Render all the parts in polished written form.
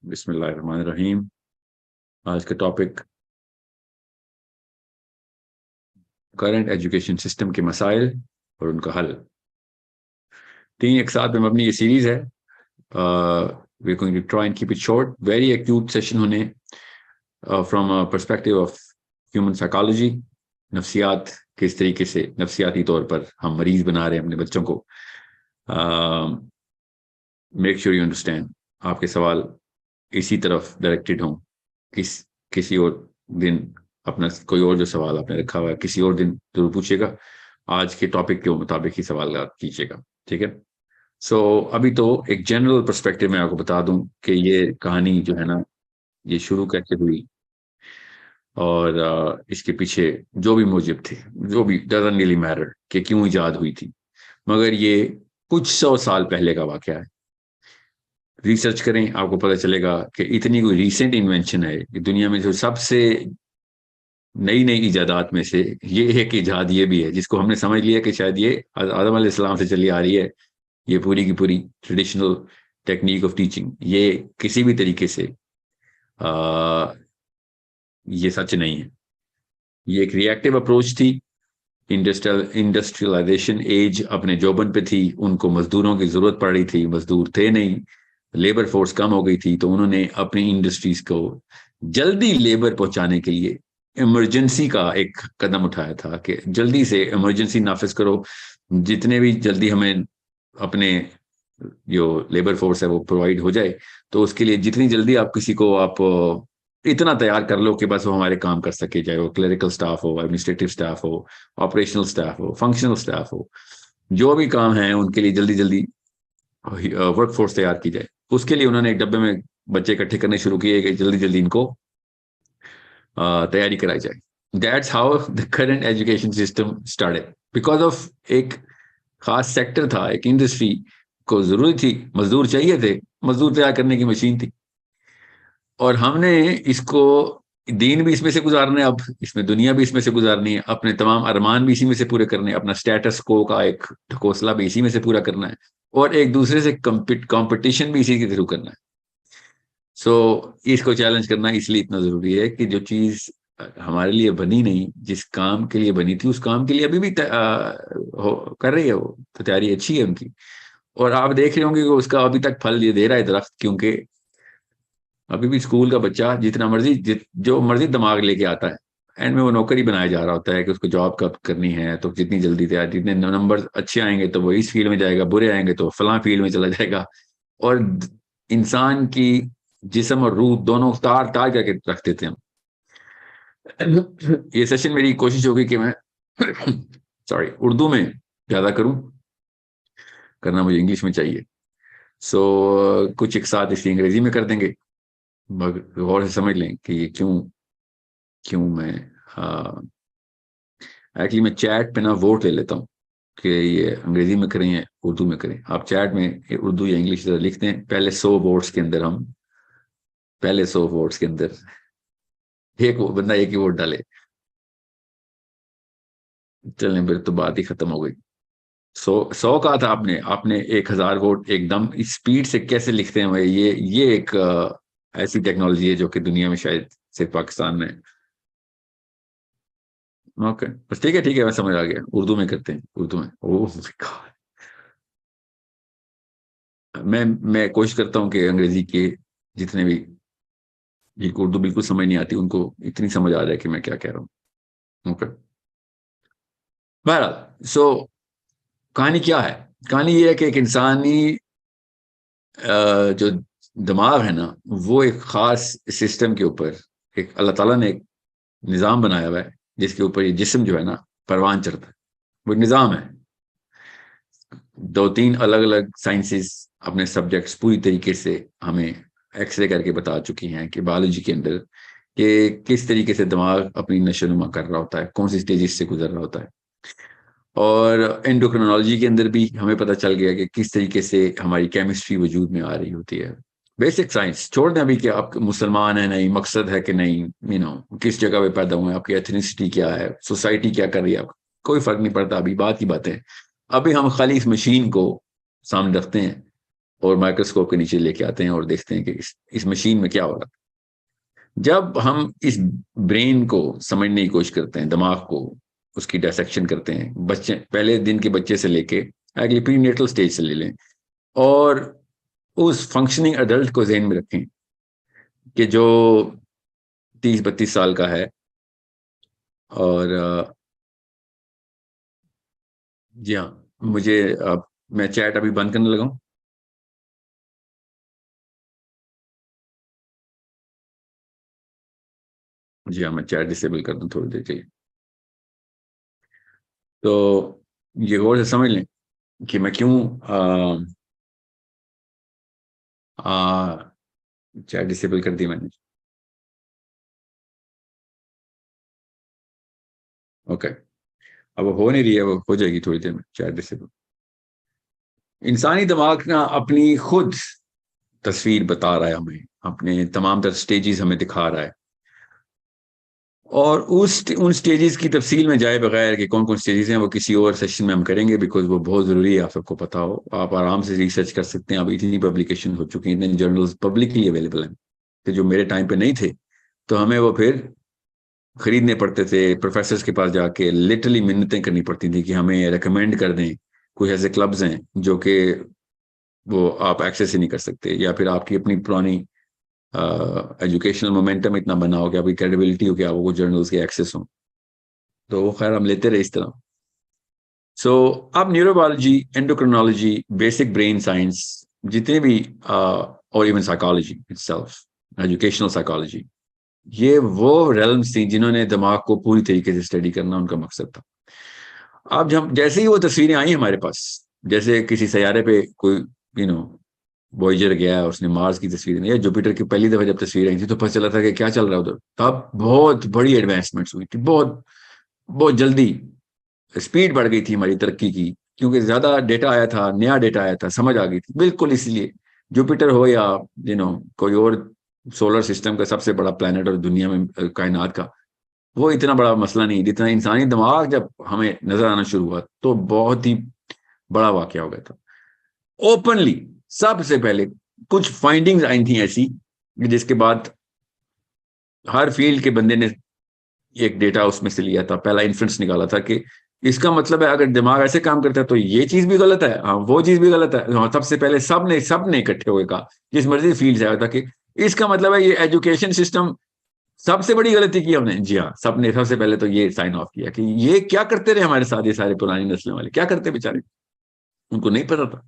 बिस्मिल्लाहिर्रहमानिर्रहीम। आज का टॉपिक करंट एजुकेशन सिस्टम के मसाइल और उनका हल। तीन एक साथ में मबनी ये सीरीज है। We going to try and keep it short, very acute session होने from perspective of human psychology, नफ्सियात, किस तरीके से नफ्सियाती तौर पर हम मरीज बना रहे हैं अपने बच्चों को। मेक श्योर यू अंडरस्टैंड, आपके सवाल इसी तरफ डायरेक्टेड हों। किसी और दिन अपना कोई और जो सवाल आपने रखा हुआ है किसी और दिन जरूर पूछिएगा। आज के टॉपिक के मुताबिक ही सवाल कीजिएगा, ठीक है। सो अभी तो एक जनरल पर्सपेक्टिव में आपको बता दूं कि ये कहानी जो है ना, ये शुरू कैसे हुई और इसके पीछे जो भी मूजिब थे, जो भी डजंट रियली मैटर कि क्यों इजाद हुई थी, मगर ये कुछ 100 साल पहले का वाकया है। रिसर्च करें, आपको पता चलेगा कि इतनी कोई रीसेंट इन्वेंशन है कि दुनिया में जो सबसे नई नई इजादात में से ये एक इजाद ये भी है जिसको हमने समझ लिया कि शायद ये आदम अलैहिस्सलाम से चली आ रही है। ये पूरी की पूरी ट्रेडिशनल टेक्निक ऑफ टीचिंग, ये किसी भी तरीके से ये सच नहीं है। ये एक रिएक्टिव अप्रोच थी। इंडस्ट्रियलाइजेशन एज अपने जोबन पे थी, उनको मजदूरों की जरूरत पड़ रही थी, मजदूर थे नहीं, लेबर फोर्स कम हो गई थी, तो उन्होंने अपनी इंडस्ट्रीज को जल्दी लेबर पहुंचाने के लिए इमरजेंसी का एक कदम उठाया था कि जल्दी से इमरजेंसी नाफिज करो, जितने भी जल्दी हमें अपने जो लेबर फोर्स है वो प्रोवाइड हो जाए, तो उसके लिए जितनी जल्दी आप किसी को आप इतना तैयार कर लो कि बस वो हमारे काम कर सके, चाहे वो क्लरिकल स्टाफ हो, एडमिनिस्ट्रेटिव स्टाफ हो, ऑपरेशनल स्टाफ हो, फंक्शनल स्टाफ हो, जो भी काम है उनके लिए जल्दी जल्दी वर्क फोर्स तैयार की जाए। उसके लिए उन्होंने एक डब्बे में बच्चे इकट्ठे करने शुरू किए कि जल्दी जल्दी इनको तैयारी कराई जाए। That's how the current education system started, because of एक खास सेक्टर था, एक इंडस्ट्री को जरूरत थी, मजदूर चाहिए थे, मजदूर तैयार करने की मशीन थी। और हमने इसको दीन भी इसमें से गुजारना है, अब इसमें दुनिया भी इसमें से गुजारनी है, अपने तमाम अरमान भी इसी में से पूरे करने हैं, अपना स्टेटस को का एक ढकोसला भी इसी में से पूरा करना है, और एक दूसरे से कंपटीशन भी इसी के थ्रू करना है। सो इसको चैलेंज करना इसलिए इतना जरूरी है कि जो चीज हमारे लिए बनी नहीं, जिस काम के लिए बनी थी, उस काम के लिए अभी भी कर रही है वो, तो तैयारी अच्छी है उनकी। और आप देख रहे होंगे कि उसका अभी तक फल ये दे रहा है दरख्त, क्योंकि अभी भी स्कूल का बच्चा जितना मर्जी जो मर्जी दिमाग लेके आता है, एंड में वो नौकरी बनाया जा रहा होता है कि उसको जॉब कब करनी है, तो जितनी जल्दी तैयार, जितने नंबर अच्छे आएंगे तो वो इस फील्ड में जाएगा, बुरे आएंगे तो फलां फील्ड में चला जाएगा। और इंसान की जिस्म और रूह दोनों तार तार करके रख देते हैं हम। ये सेशन मेरी कोशिश होगी कि मैं सॉरी उर्दू में ज्यादा करूं, करना मुझे इंग्लिश में चाहिए। सो कुछ एक साथ इसलिए अंग्रेजी में कर देंगे, मगर गौर से समझ लें कि ये क्यों क्यों मैं एक्चुअली मैं चैट पे ना वोट ले लेता हूँ कि ये अंग्रेजी में करें या उर्दू में करें। आप चैट में उर्दू या इंग्लिश लिखते हैं, पहले 100 वोट्स के अंदर एक बंदा एक ही वोट डाले, चलें फिर तो बात ही खत्म हो गई। 100 कहा था आपने, आपने 1000 वोट एकदम इस स्पीड से कैसे लिखते हैं भाई? ये एक ऐसी टेक्नोलॉजी है जो कि दुनिया में शायद सिर्फ पाकिस्तान में। ओके, बस ठीक है ठीक है, मैं समझ आ गया, उर्दू में करते हैं, उर्दू में। ओह माय गॉड, मैं कोशिश करता हूँ कि अंग्रेजी के जितने भी, जिनको उर्दू बिल्कुल समझ नहीं आती, उनको इतनी समझ आ जाए कि मैं क्या कह रहा हूँ। ओके, बहरहाल सो कहानी क्या है? कहानी ये है कि एक इंसानी जो दिमाग है ना, वो एक खास सिस्टम के ऊपर, एक अल्लाह ताला ने एक निज़ाम बनाया हुआ है जिसके ऊपर ये जिस्म जो है ना परवान चढ़ता है। वो निज़ाम है। 2-3 अलग अलग साइंसेस अपने सब्जेक्ट्स पूरी तरीके से हमें एक्सरे करके बता चुकी हैं कि बायोलॉजी के अंदर कि किस तरीके से दिमाग अपनी नशोनुमा कर रहा होता है, कौन सी स्टेजेस से गुजर रहा होता है। और एंडोक्रिनोलॉजी के अंदर भी हमें पता चल गया कि किस तरीके से हमारी केमिस्ट्री वजूद में आ रही होती है। बेसिक साइंस छोड़ दें अभी कि आप मुसलमान है नहीं, मकसद है कि नहीं, किस जगह पे पैदा हुए, आपकी एथनिसिटी क्या है, सोसाइटी क्या कर रही है, कोई फर्क नहीं पड़ता, अभी बात की बात है। अभी हम खाली इस मशीन को सामने रखते हैं और माइक्रोस्कोप के नीचे लेके आते हैं और देखते हैं कि इस मशीन में क्या हो रहा है। जब हम इस ब्रेन को समझने की कोशिश करते हैं, दिमाग को उसकी डायसेक्शन करते हैं, बच्चे पहले दिन के बच्चे से लेके अगले प्रीनेटल स्टेज से ले लें और उस फंक्शनिंग अडल्ट को ज़हन में रखें कि जो 30-32 साल का है और जी हाँ, मुझे मैं चैट अभी बंद करने लगा हूँ। जी हाँ, मैं चैट डिसेबल कर दूँ थोड़ी देर के लिए। तो ये गौर से समझ लें कि मैं क्यों चैट डिसेबल कर दी मैंने। ओके, अब वो हो नहीं रही है, वो हो जाएगी थोड़ी देर में चैट डिसेबल। इंसानी दिमाग ना अपनी खुद तस्वीर बता रहा है हमें, अपने तमाम तर स्टेजेस हमें दिखा रहा है, और उन स्टेजेस की तफसील में जाए बगैर कि कौन कौन स्टेजेस हैं, वो किसी और सेशन में हम करेंगे, बिकॉज वो बहुत ज़रूरी है आप सबको पता हो। आप आराम से रिसर्च कर सकते हैं, अब इतनी पब्लिकेशन हो चुकी हैं, इतने जर्नल्स पब्लिकली अवेलेबल हैं कि जो मेरे टाइम पे नहीं थे, तो हमें वो फिर खरीदने पड़ते थे, प्रोफेसर्स के पास जाके लिटरली मिन्नतें करनी पड़ती थी कि हमें रिकमेंड कर दें। कुछ ऐसे क्लब्स हैं जो कि वो आप एक्सेस ही नहीं कर सकते, या फिर आपकी अपनी पुरानी एजुकेशनल मोमेंटम इतना बना हो कि आपकी क्रेडिबिलिटी हो कि आप वो जर्नल्स के एक्सेस हो। तो वो खैर हम लेते रहे इस तरह। सो अब neurobiology, endocrinology, basic brain science, जितने भी और even psychology itself, educational psychology, ये वो रेलम्स थी जिन्होंने दिमाग को पूरी तरीके से स्टडी करना उनका मकसद था। अब जब जैसे ही वो तस्वीरें आई हमारे पास, जैसे किसी सैयारे पे कोई यू नो वॉयेजर गया है, उसने मार्स की तस्वीरें, या जुपिटर की पहली दफा जब तस्वीर आई थी तो पता चला था कि क्या चल रहा है उधर। तब बहुत बड़ी एडवांसमेंट्स हुई थी, बहुत बहुत जल्दी स्पीड बढ़ गई थी हमारी तरक्की की, क्योंकि ज्यादा डेटा आया था, नया डेटा आया था, समझ आ गई थी बिल्कुल। इसलिए जुपिटर हो या कोई और सोलर सिस्टम का सबसे बड़ा प्लैनेट और दुनिया में कायनात का, वो इतना बड़ा मसला नहीं, जितना इंसानी दिमाग जब हमें नजर आना शुरू हुआ तो बहुत ही बड़ा वाकया हो गया था। ओपनली सबसे पहले कुछ फाइंडिंग्स आई थी ऐसी, जिसके बाद हर फील्ड के बंदे ने एक डेटा उसमें से लिया था, पहला इन्फ्रेंस निकाला था कि इसका मतलब है अगर दिमाग ऐसे काम करता है तो ये चीज भी गलत है, हाँ वो चीज भी गलत है। हाँ, सबसे पहले सबने इकट्ठे हुए कहा, जिस मर्जी फील्ड से आया था, कि इसका मतलब है ये एजुकेशन सिस्टम सबसे बड़ी गलती की हमने। जी हाँ, सबने सबसे पहले तो ये साइन ऑफ किया कि ये क्या करते रहे हमारे साथ, ये सारे पुरानी नस्लों वाले क्या करते बेचारे, उनको नहीं पता था।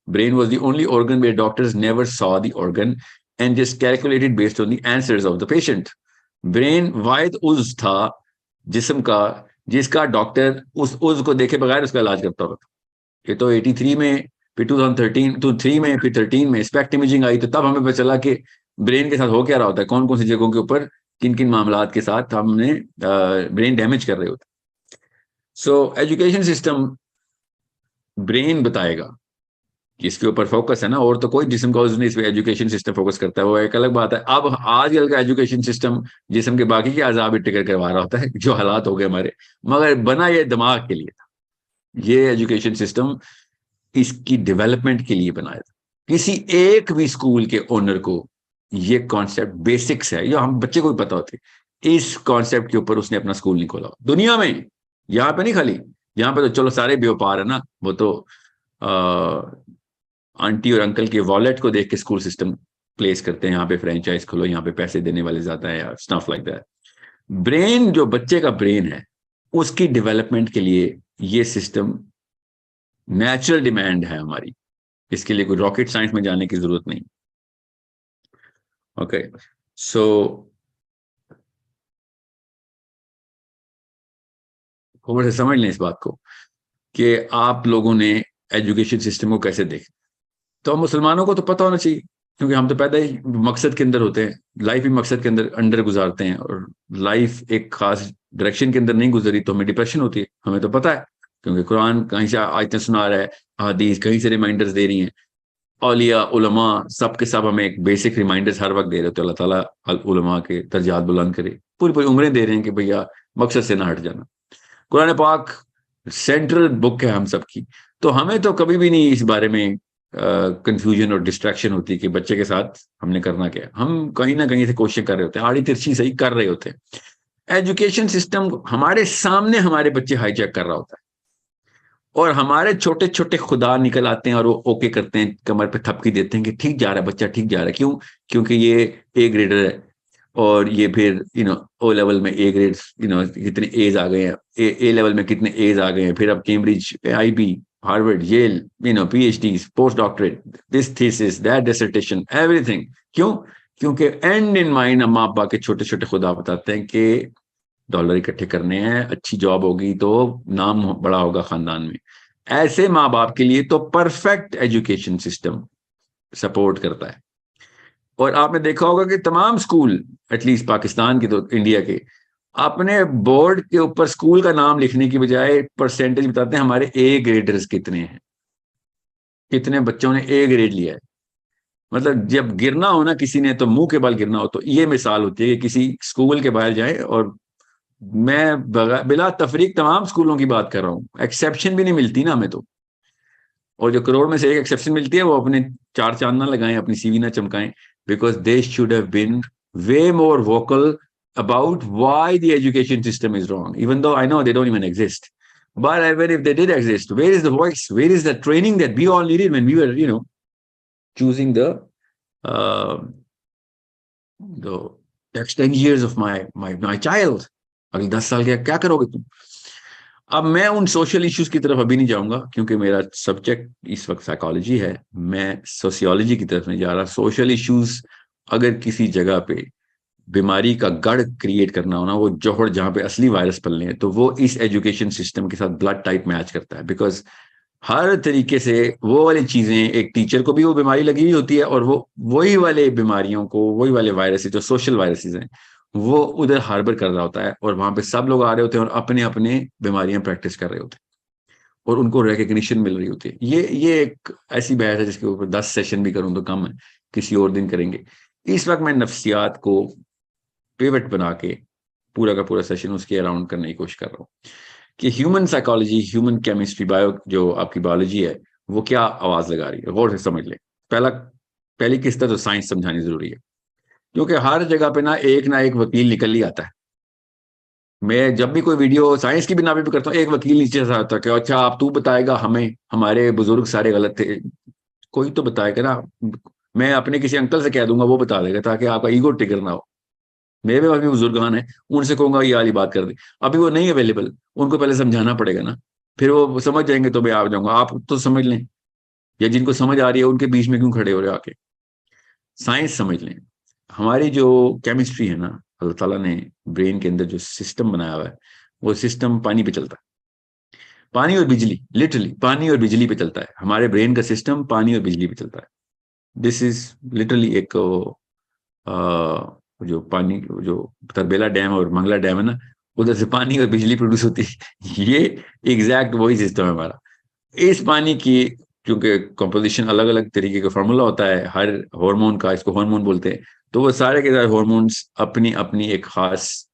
Brain was the only organ where doctors never saw the organ and just calculated based on the answers of the patient. Brain वाहिद उज था जिस्म का जिसका डॉक्टर उस उज को देखे बगैर उसका इलाज करता होता था। ये तो 83 में, फिर 2013 तो 3 में, फिर 13 में स्पेक्ट इमेजिंग आई, तो तब हमें पता चला कि ब्रेन के साथ हो क्या रहा होता है, कौन कौन सी जगहों के ऊपर किन किन मामलात के साथ हमने ब्रेन डैमेज कर रहे होते। सो एजुकेशन सिस्टम ब्रेन बताएगा कि इसके ऊपर फोकस है ना, और तो कोई जिस्म का उस नहीं, इस पे एजुकेशन सिस्टम फोकस करता है, वो एक अलग बात है। अब आजकल का एजुकेशन सिस्टम जिस्म के बाकी के अज़ा भी टिकर करवा रहा होता है, जो हालात हो गए हमारे, मगर बना ये दिमाग के लिए था। ये एजुकेशन सिस्टम इसकी डेवलपमेंट के लिए बनाया था। किसी एक भी स्कूल के ओनर को ये कॉन्सेप्ट बेसिक्स है, ये हम बच्चे को भी पता होते, इस कॉन्सेप्ट के ऊपर उसने अपना स्कूल नहीं खोला दुनिया में। यहाँ पे नहीं, खाली यहाँ पे तो चलो सारे व्यापार है ना, वो तो आंटी और अंकल के वॉलेट को देख के स्कूल सिस्टम प्लेस करते हैं, यहाँ पे फ्रेंचाइज खोलो, यहाँ पे पैसे देने वाले ज्यादा है, या स्टफ लाइक दैट। ब्रेन, जो बच्चे का ब्रेन है, उसकी डेवलपमेंट के लिए ये सिस्टम नेचुरल डिमांड है हमारी। इसके लिए कोई रॉकेट साइंस में जाने की जरूरत नहीं। ओके, सो थोड़ा से समझ लें इस बात को कि आप लोगों ने एजुकेशन सिस्टम को कैसे देखें। तो हम मुसलमानों को तो पता होना चाहिए, क्योंकि हम तो पैदा ही मकसद के अंदर होते हैं, लाइफ ही मकसद के अंदर अंडर गुजारते हैं, और लाइफ एक खास डायरेक्शन के अंदर नहीं गुजरी तो हमें डिप्रेशन होती है, हमें तो पता है, क्योंकि कुरान कहीं से आयतें सुना रहा है, हदीस कहीं से रिमाइंडर्स दे रही हैं, औलिया उलमा सब के सब हमें एक बेसिक रिमाइंडर्स हर वक्त दे रहे हो, तो अल्लाह ताला उलमा के दर्जात बुलंद करे, पूरी पूरी उम्रें दे रहे हैं कि भैया मकसद से ना हट जाना। कुरान पाक सेंट्रल बुक है हम सब की, तो हमें तो कभी भी नहीं इस बारे में कंफ्यूजन और डिस्ट्रैक्शन होती है कि बच्चे के साथ हमने करना क्या है। हम कहीं ना कहीं से कोशिश कर रहे होते हैं, आड़ी तिरछी सही कर रहे होते हैं। एजुकेशन सिस्टम हमारे सामने हमारे बच्चे हाईजैक कर रहा होता है, और हमारे छोटे छोटे खुदा निकल आते हैं और वो ओके करते हैं, कमर पे थपकी देते हैं कि ठीक जा रहा है बच्चा, ठीक जा रहा है। क्यों? क्योंकि ये ए ग्रेडर है, और ये फिर ओ लेवल में ए ग्रेड, कितने एज आ गए हैं, ए लेवल में कितने एज आ गए हैं, फिर अब Cambridge, IB, Harvard, Yale, PhD, post doctorate, this thesis, that dissertation, everything. क्यों? क्योंकि एंड इन माइंड माँ बाप के छोटे छोटे खुदा बताते हैं कि डॉलर इकट्ठे करने हैं, अच्छी जॉब होगी तो नाम बड़ा होगा खानदान में। ऐसे माँ बाप के लिए तो परफेक्ट एजुकेशन सिस्टम सपोर्ट करता है। और आपने देखा होगा कि तमाम स्कूल, एटलीस्ट पाकिस्तान के तो इंडिया के, अपने बोर्ड के ऊपर स्कूल का नाम लिखने की बजाय परसेंटेज बताते हैं हमारे ए ग्रेडर्स कितने हैं, कितने बच्चों ने ए ग्रेड लिया है। मतलब जब गिरना हो ना किसी ने, तो मुंह के बल गिरना हो, तो ये मिसाल होती है कि किसी स्कूल के बाहर जाए, और मैं बिला तफरीक तमाम स्कूलों की बात कर रहा हूँ, एक्सेप्शन भी नहीं मिलती ना हमें तो। और जो करोड़ में से एक एक्सेप्शन मिलती है, वो अपने चार चांद ना लगाएं, अपनी सीवी ना चमकाएं, because they should have been way more vocal about why the education system is wrong, even though I know they don't even exist. But even if they did exist, where is the voice? Where is the training that we all needed when we were, choosing uh, the next 10 years of my child? अगले 10 साल क्या करोगे तुम? अब मैं उन social issues की तरफ अभी नहीं जाऊंगा, क्योंकि मेरा सब्जेक्ट इस वक्त साइकोलॉजी है। मैं सोशियोलॉजी की तरफ नहीं जा रहा। सोशल इश्यूज, अगर किसी जगह पे बीमारी का गढ़ क्रिएट करना हो ना, वो जोहर जहां पे असली वायरस पलने हैं, तो वो इस एजुकेशन सिस्टम के साथ ब्लड टाइप मैच करता है। बिकॉज हर तरीके से वो वाली चीजें, एक टीचर को भी वो बीमारी लगी हुई होती है, और वो वही वाले बीमारियों को, वही वाले वायरसेस जो सोशल वायरसेस हैं, वो उधर हार्बर कर रहा होता है, और वहां पे सब लोग आ रहे होते हैं और अपने अपने बीमारियां प्रैक्टिस कर रहे होते हैं, और उनको रिकग्निशन मिल रही होती है। ये एक ऐसी बहस है जिसके ऊपर 10 सेशन भी करूं तो कम है, किसी और दिन करेंगे। इस वक्त मैं नफ्सियात को पिवट बना के पूरा का पूरा सेशन उसके अराउंड करने की कोशिश कर रहा हूँ कि human psychology, human chemistry, bio जो आपकी बायोलॉजी है, वो क्या आवाज लगा रही है, गौर से समझ ले। पहली किस्त तो साइंस समझानी जरूरी है, क्योंकि हर जगह पे ना एक वकील निकल ही आता है। मैं जब भी कोई वीडियो साइंस की भी नाम पे करता हूँ, एक वकील नीचे से आता है कि अच्छा आप तू बताएगा हमें, हमारे बुजुर्ग सारे गलत थे। कोई तो बताएगा ना। मैं अपने किसी अंकल से कह दूंगा, वो बता देगा, ताकि आपका ईगो ट्रिगर ना हो। मेरे पास भी बुजुर्गान है, उनसे कहूंगा ये वाली बात कर दे। अभी वो नहीं अवेलेबल, उनको पहले समझाना पड़ेगा ना, फिर वो समझ जाएंगे तो मैं आ जाऊंगा। आप तो समझ लें, या जिनको समझ आ रही है उनके बीच में क्यों खड़े हो रहे हो आके। साइंस समझ लें। हमारी जो केमिस्ट्री है ना, अल्लाह ताला ने ब्रेन के अंदर जो सिस्टम बनाया हुआ है, वो सिस्टम पानी पे चलता है। पानी और बिजली, लिटरली पानी और बिजली पे चलता है। हमारे ब्रेन का सिस्टम पानी और बिजली पे चलता है। दिस इज लिटरली एक जो पानी, जो तरबेला डैम और मंगला डैम है ना, उधर से पानी और बिजली प्रोड्यूस होती है। ये एग्जैक्ट वही सिस्टम है हमारा। इस पानी की, क्योंकि कंपोजिशन अलग अलग तरीके का फार्मूला होता है हर हार्मोन का, इसको हार्मोन बोलते हैं, तो वो सारे के सारे हार्मोन्स अपनी अपनी एक खास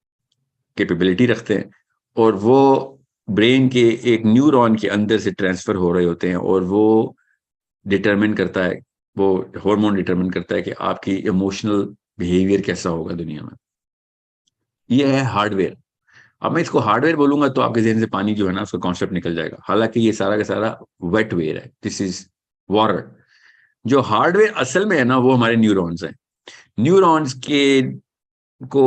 कैपेबिलिटी रखते हैं, और वो ब्रेन के एक न्यूरॉन के अंदर से ट्रांसफर हो रहे होते हैं, और वो डिटरमिन करता है, वो हार्मोन डिटरमिन करता है कि आपकी इमोशनल बिहेवियर कैसा होगा दुनिया में। ये है हार्डवेयर। अब मैं इसको हार्डवेयर बोलूंगा तो आपके जहन से पानी जो है ना, उसका कॉन्सेप्ट निकल जाएगा। हालांकि ये सारा का सारा वेटवेयर है, दिस इज वाटर। जो हार्डवेयर असल में है ना, वो हमारे न्यूरॉन्स हैं। न्यूरॉन्स के को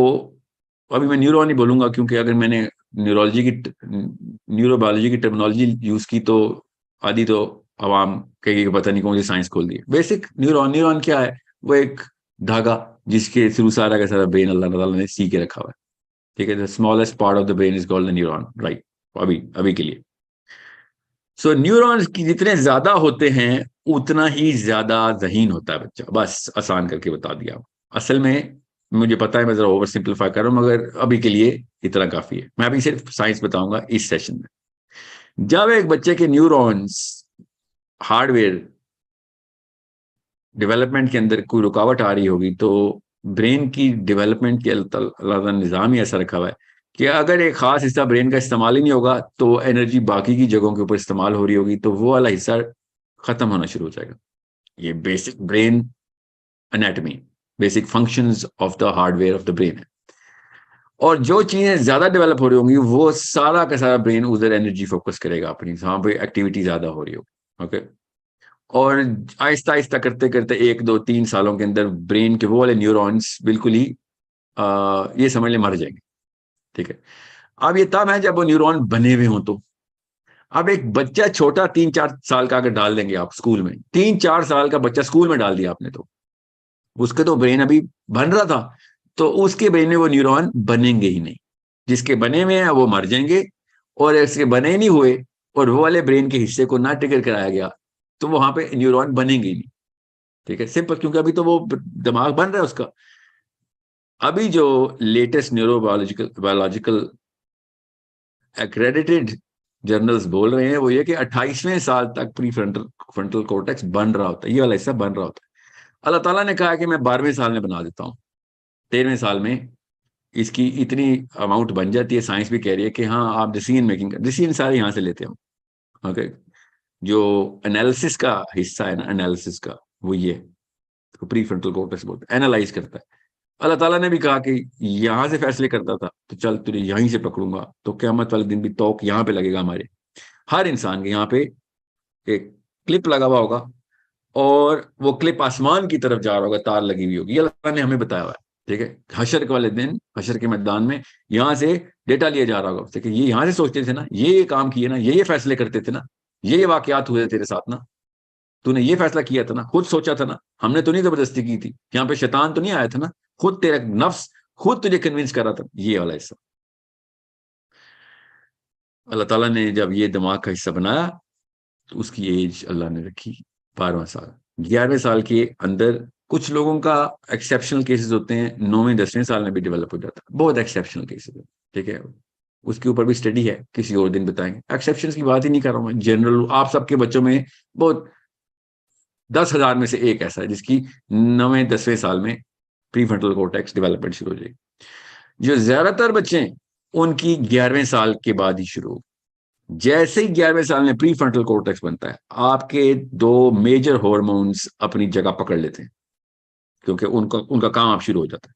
अभी मैं न्यूरॉन ही बोलूंगा, क्योंकि अगर मैंने न्यूरोबायोलॉजी की टर्मिनोलॉजी यूज की तो आदि तो आवाम कहेगी कि पता नहीं कौन सी साइंस खोल दी। बेसिक न्यूरॉन, न्यूरॉन क्या है? वो एक धागा जिसके थ्रू सारा का सारा ब्रेन अल्लाह ताला ने सी के रखा हुआ है। ठीक है, the smallest part of the brain is called the neuron, right? अभी अभी के लिए। सो न्यूरॉन्स की जितने ज्यादा होते हैं, उतना ही ज्यादा जहीन होता है बच्चा। बस आसान करके बता दिया। असल में मुझे पता है मैं जरा ओवर सिंप्लीफाई कर रहा हूं, मगर अभी के लिए इतना काफी है। मैं अभी सिर्फ साइंस बताऊंगा इस सेशन में। जब एक बच्चे के न्यूरॉन्स हार्डवेयर डेवलपमेंट के अंदर कोई रुकावट आ रही होगी, तो ब्रेन की डेवलपमेंट के अल्लाह निज़ाम ही ऐसा रखा हुआ है कि अगर एक खास हिस्सा ब्रेन का इस्तेमाल ही नहीं होगा, तो एनर्जी बाकी की जगहों के ऊपर इस्तेमाल हो रही होगी, तो वो वाला हिस्सा खत्म होना शुरू हो जाएगा। ये basic brain anatomy, basic functions of the hardware of the brain है। और जो चीजें ज्यादा डेवलप हो रही होंगी वो सारा का सारा ब्रेन उधर एनर्जी फोकस करेगा अपनी, जहां पे एक्टिविटी ज्यादा हो रही होगी। ओके, और आहिस्ता आहिस्ता करते करते 1 2 3 सालों के अंदर ब्रेन के वो वाले न्यूरॉन्स बिल्कुल ही ये समझ ले मर जाएंगे। ठीक है, अब ये तब है जब वो न्यूरॉन बने हुए हों। तो अब एक बच्चा छोटा 3 4 साल का अगर डाल देंगे आप स्कूल में, 3 4 साल का बच्चा स्कूल में डाल दिया आपने, तो उसके तो ब्रेन अभी बन रहा था, तो उसके ब्रेन में वो न्यूरॉन बनेंगे ही नहीं। जिसके बने हुए हैं वो मर जाएंगे, और इसके बने नहीं हुए और वो वाले ब्रेन के हिस्से को ना ट्रिगर कराया गया तो वहां पे न्यूरॉन बनेंगे ही नहीं। ठीक है, सिंपल, क्योंकि अभी तो वो दिमाग बन रहा है उसका। अभी जो latest neurobiological biological accredited journals बोल रहे हैं वो ये कि 28वें साल तक प्री फ्रंटल फ्रंटल कॉर्टेक्स बन रहा होता है, ये वाला हिस्सा बन रहा होता है। अल्लाह ताला ने कहा कि मैं 12वें साल में बना देता हूँ, 13वें साल में इसकी इतनी अमाउंट बन जाती है। साइंस भी कह रही है कि हाँ आप डिसीजन मेकिंग, डिसीजन सारे यहाँ से लेते हैं। ओके, जो एनालिसिस का हिस्सा है ना, एनालिसिस का, वो ये तो प्री फ्रंटल कॉर्टेक्स बोलते हैं, एनालाइज करता है। अल्लाह ताला ने भी कहा कि यहां से फैसले करता था तो चल तुझे यहीं से पकड़ूंगा, तो क़यामत वाले दिन भी तौक यहाँ पे लगेगा। हमारे हर इंसान के यहाँ पे एक क्लिप लगा हुआ होगा, और वो क्लिप आसमान की तरफ जा रहा होगा, तार लगी हुई होगी। अल्लाह ने हमें बताया हुआ है। ठीक है, हशर के वाले दिन, हशर के मैदान में यहाँ से डेटा लिया जा रहा होगा उससे कि ये यहाँ से सोचते थे ना, ये काम किए ना, ये फैसले करते थे ना, ये वाकयात हुए तेरे साथ ना, तूने ये फैसला किया था ना, खुद सोचा था ना, हमने तो नहीं जबरदस्ती की थी, यहाँ पे शैतान तो नहीं आया था ना, खुद तेरा नफ्स खुद तुझे कन्विंस कर रहा था। ये वाला हिस्सा अल्लाह ताला ने जब ये दिमाग का हिस्सा बनाया तो उसकी एज अल्लाह ने रखी 12वां साल। 11वें साल के अंदर कुछ लोगों का एक्सेप्शनल केसेस होते हैं, 9वें 10वें साल में भी डेवलप हो जाता है, बहुत एक्सेप्शनल केसेस है। ठीक है, उसके ऊपर भी स्टडी है, किसी और दिन बताएंगे। एक्सेप्शन की बात ही नहीं कर रहा हूँ मैं, जनरल आप सबके बच्चों में बहुत 10,000 में से एक ऐसा है जिसकी 9वें 10वें साल में प्री फ्रंटल कॉर्टेक्स डेवलपमेंट शुरू हो जाएगी। जो ज्यादातर बच्चे हैं उनकी 11वें साल के बाद ही शुरू होगी। जैसे ही 11वें साल में प्री फ्रंटल कॉर्टेक्स बनता है, आपके दो मेजर हॉर्मोन्स अपनी जगह पकड़ लेते हैं, क्योंकि उनका उनका काम आप शुरू हो जाता है।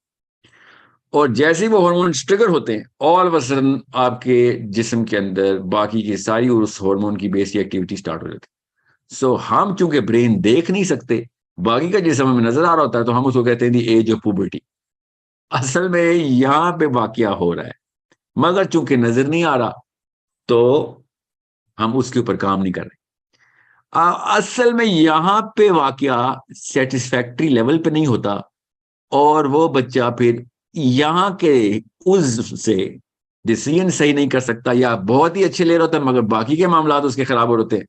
और जैसे ही वो हॉर्मोन्स ट्रिगर होते हैं, ऑल ऑफ अ सडन आपके जिस्म के अंदर बाकी की सारी उस हार्मोन की बेसिक एक्टिविटी स्टार्ट हो जाती है। सो हम चूंकि ब्रेन देख नहीं सकते, बाकी का जिस्म हमें नजर आ रहा होता है, तो हम उसको कहते हैं दी एज ऑफ पुबर्टी। असल में यहाँ पे वाकया हो रहा है, मगर चूंकि नजर नहीं आ रहा तो हम उसके ऊपर काम नहीं कर रहे। असल में यहाँ पे वाकया सेटिस्फैक्ट्री लेवल पे नहीं होता, और वो बच्चा फिर यहाँ के उससे डिसीजन सही नहीं कर सकता, या बहुत ही अच्छे ले रहा होता है मगर बाकी के मामला उसके खराब हो रहे हैं,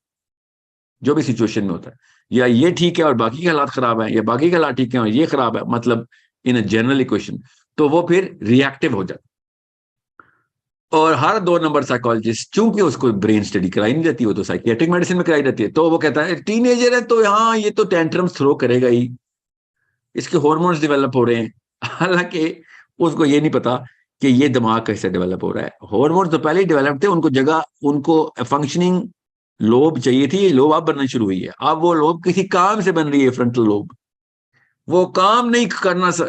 जो भी सिचुएशन में होता है। या ये ठीक है और बाकी के हालात खराब है, या बाकी के हालात ठीक है और ये खराब है, मतलब इन अ जनरल इक्वेशन, तो वो फिर रिएक्टिव हो जाता है। और हर 2 नंबर साइकोलॉजिस्ट, चूंकि उसको ब्रेन स्टडी कराई नहीं जाती, वो तो साइकियाट्रिक मेडिसिन में कराई जाती है, तो वो कहता है टीनेजर है तो हाँ ये तो टेंट्रम्स थ्रो करेगा ही, इसके हॉर्मोन्स डेवलप हो रहे हैं। हालांकि उसको ये नहीं पता कि ये दिमाग कैसे डेवलप हो रहा है। हॉर्मोन्स तो पहले ही डेवलप थे, उनको जगह, उनको फंक्शनिंग लोब चाहिए थी, लोब अब बनना शुरू हुई है। अब वो लोब किसी काम से बन रही है, फ्रंटल लोब, वो काम नहीं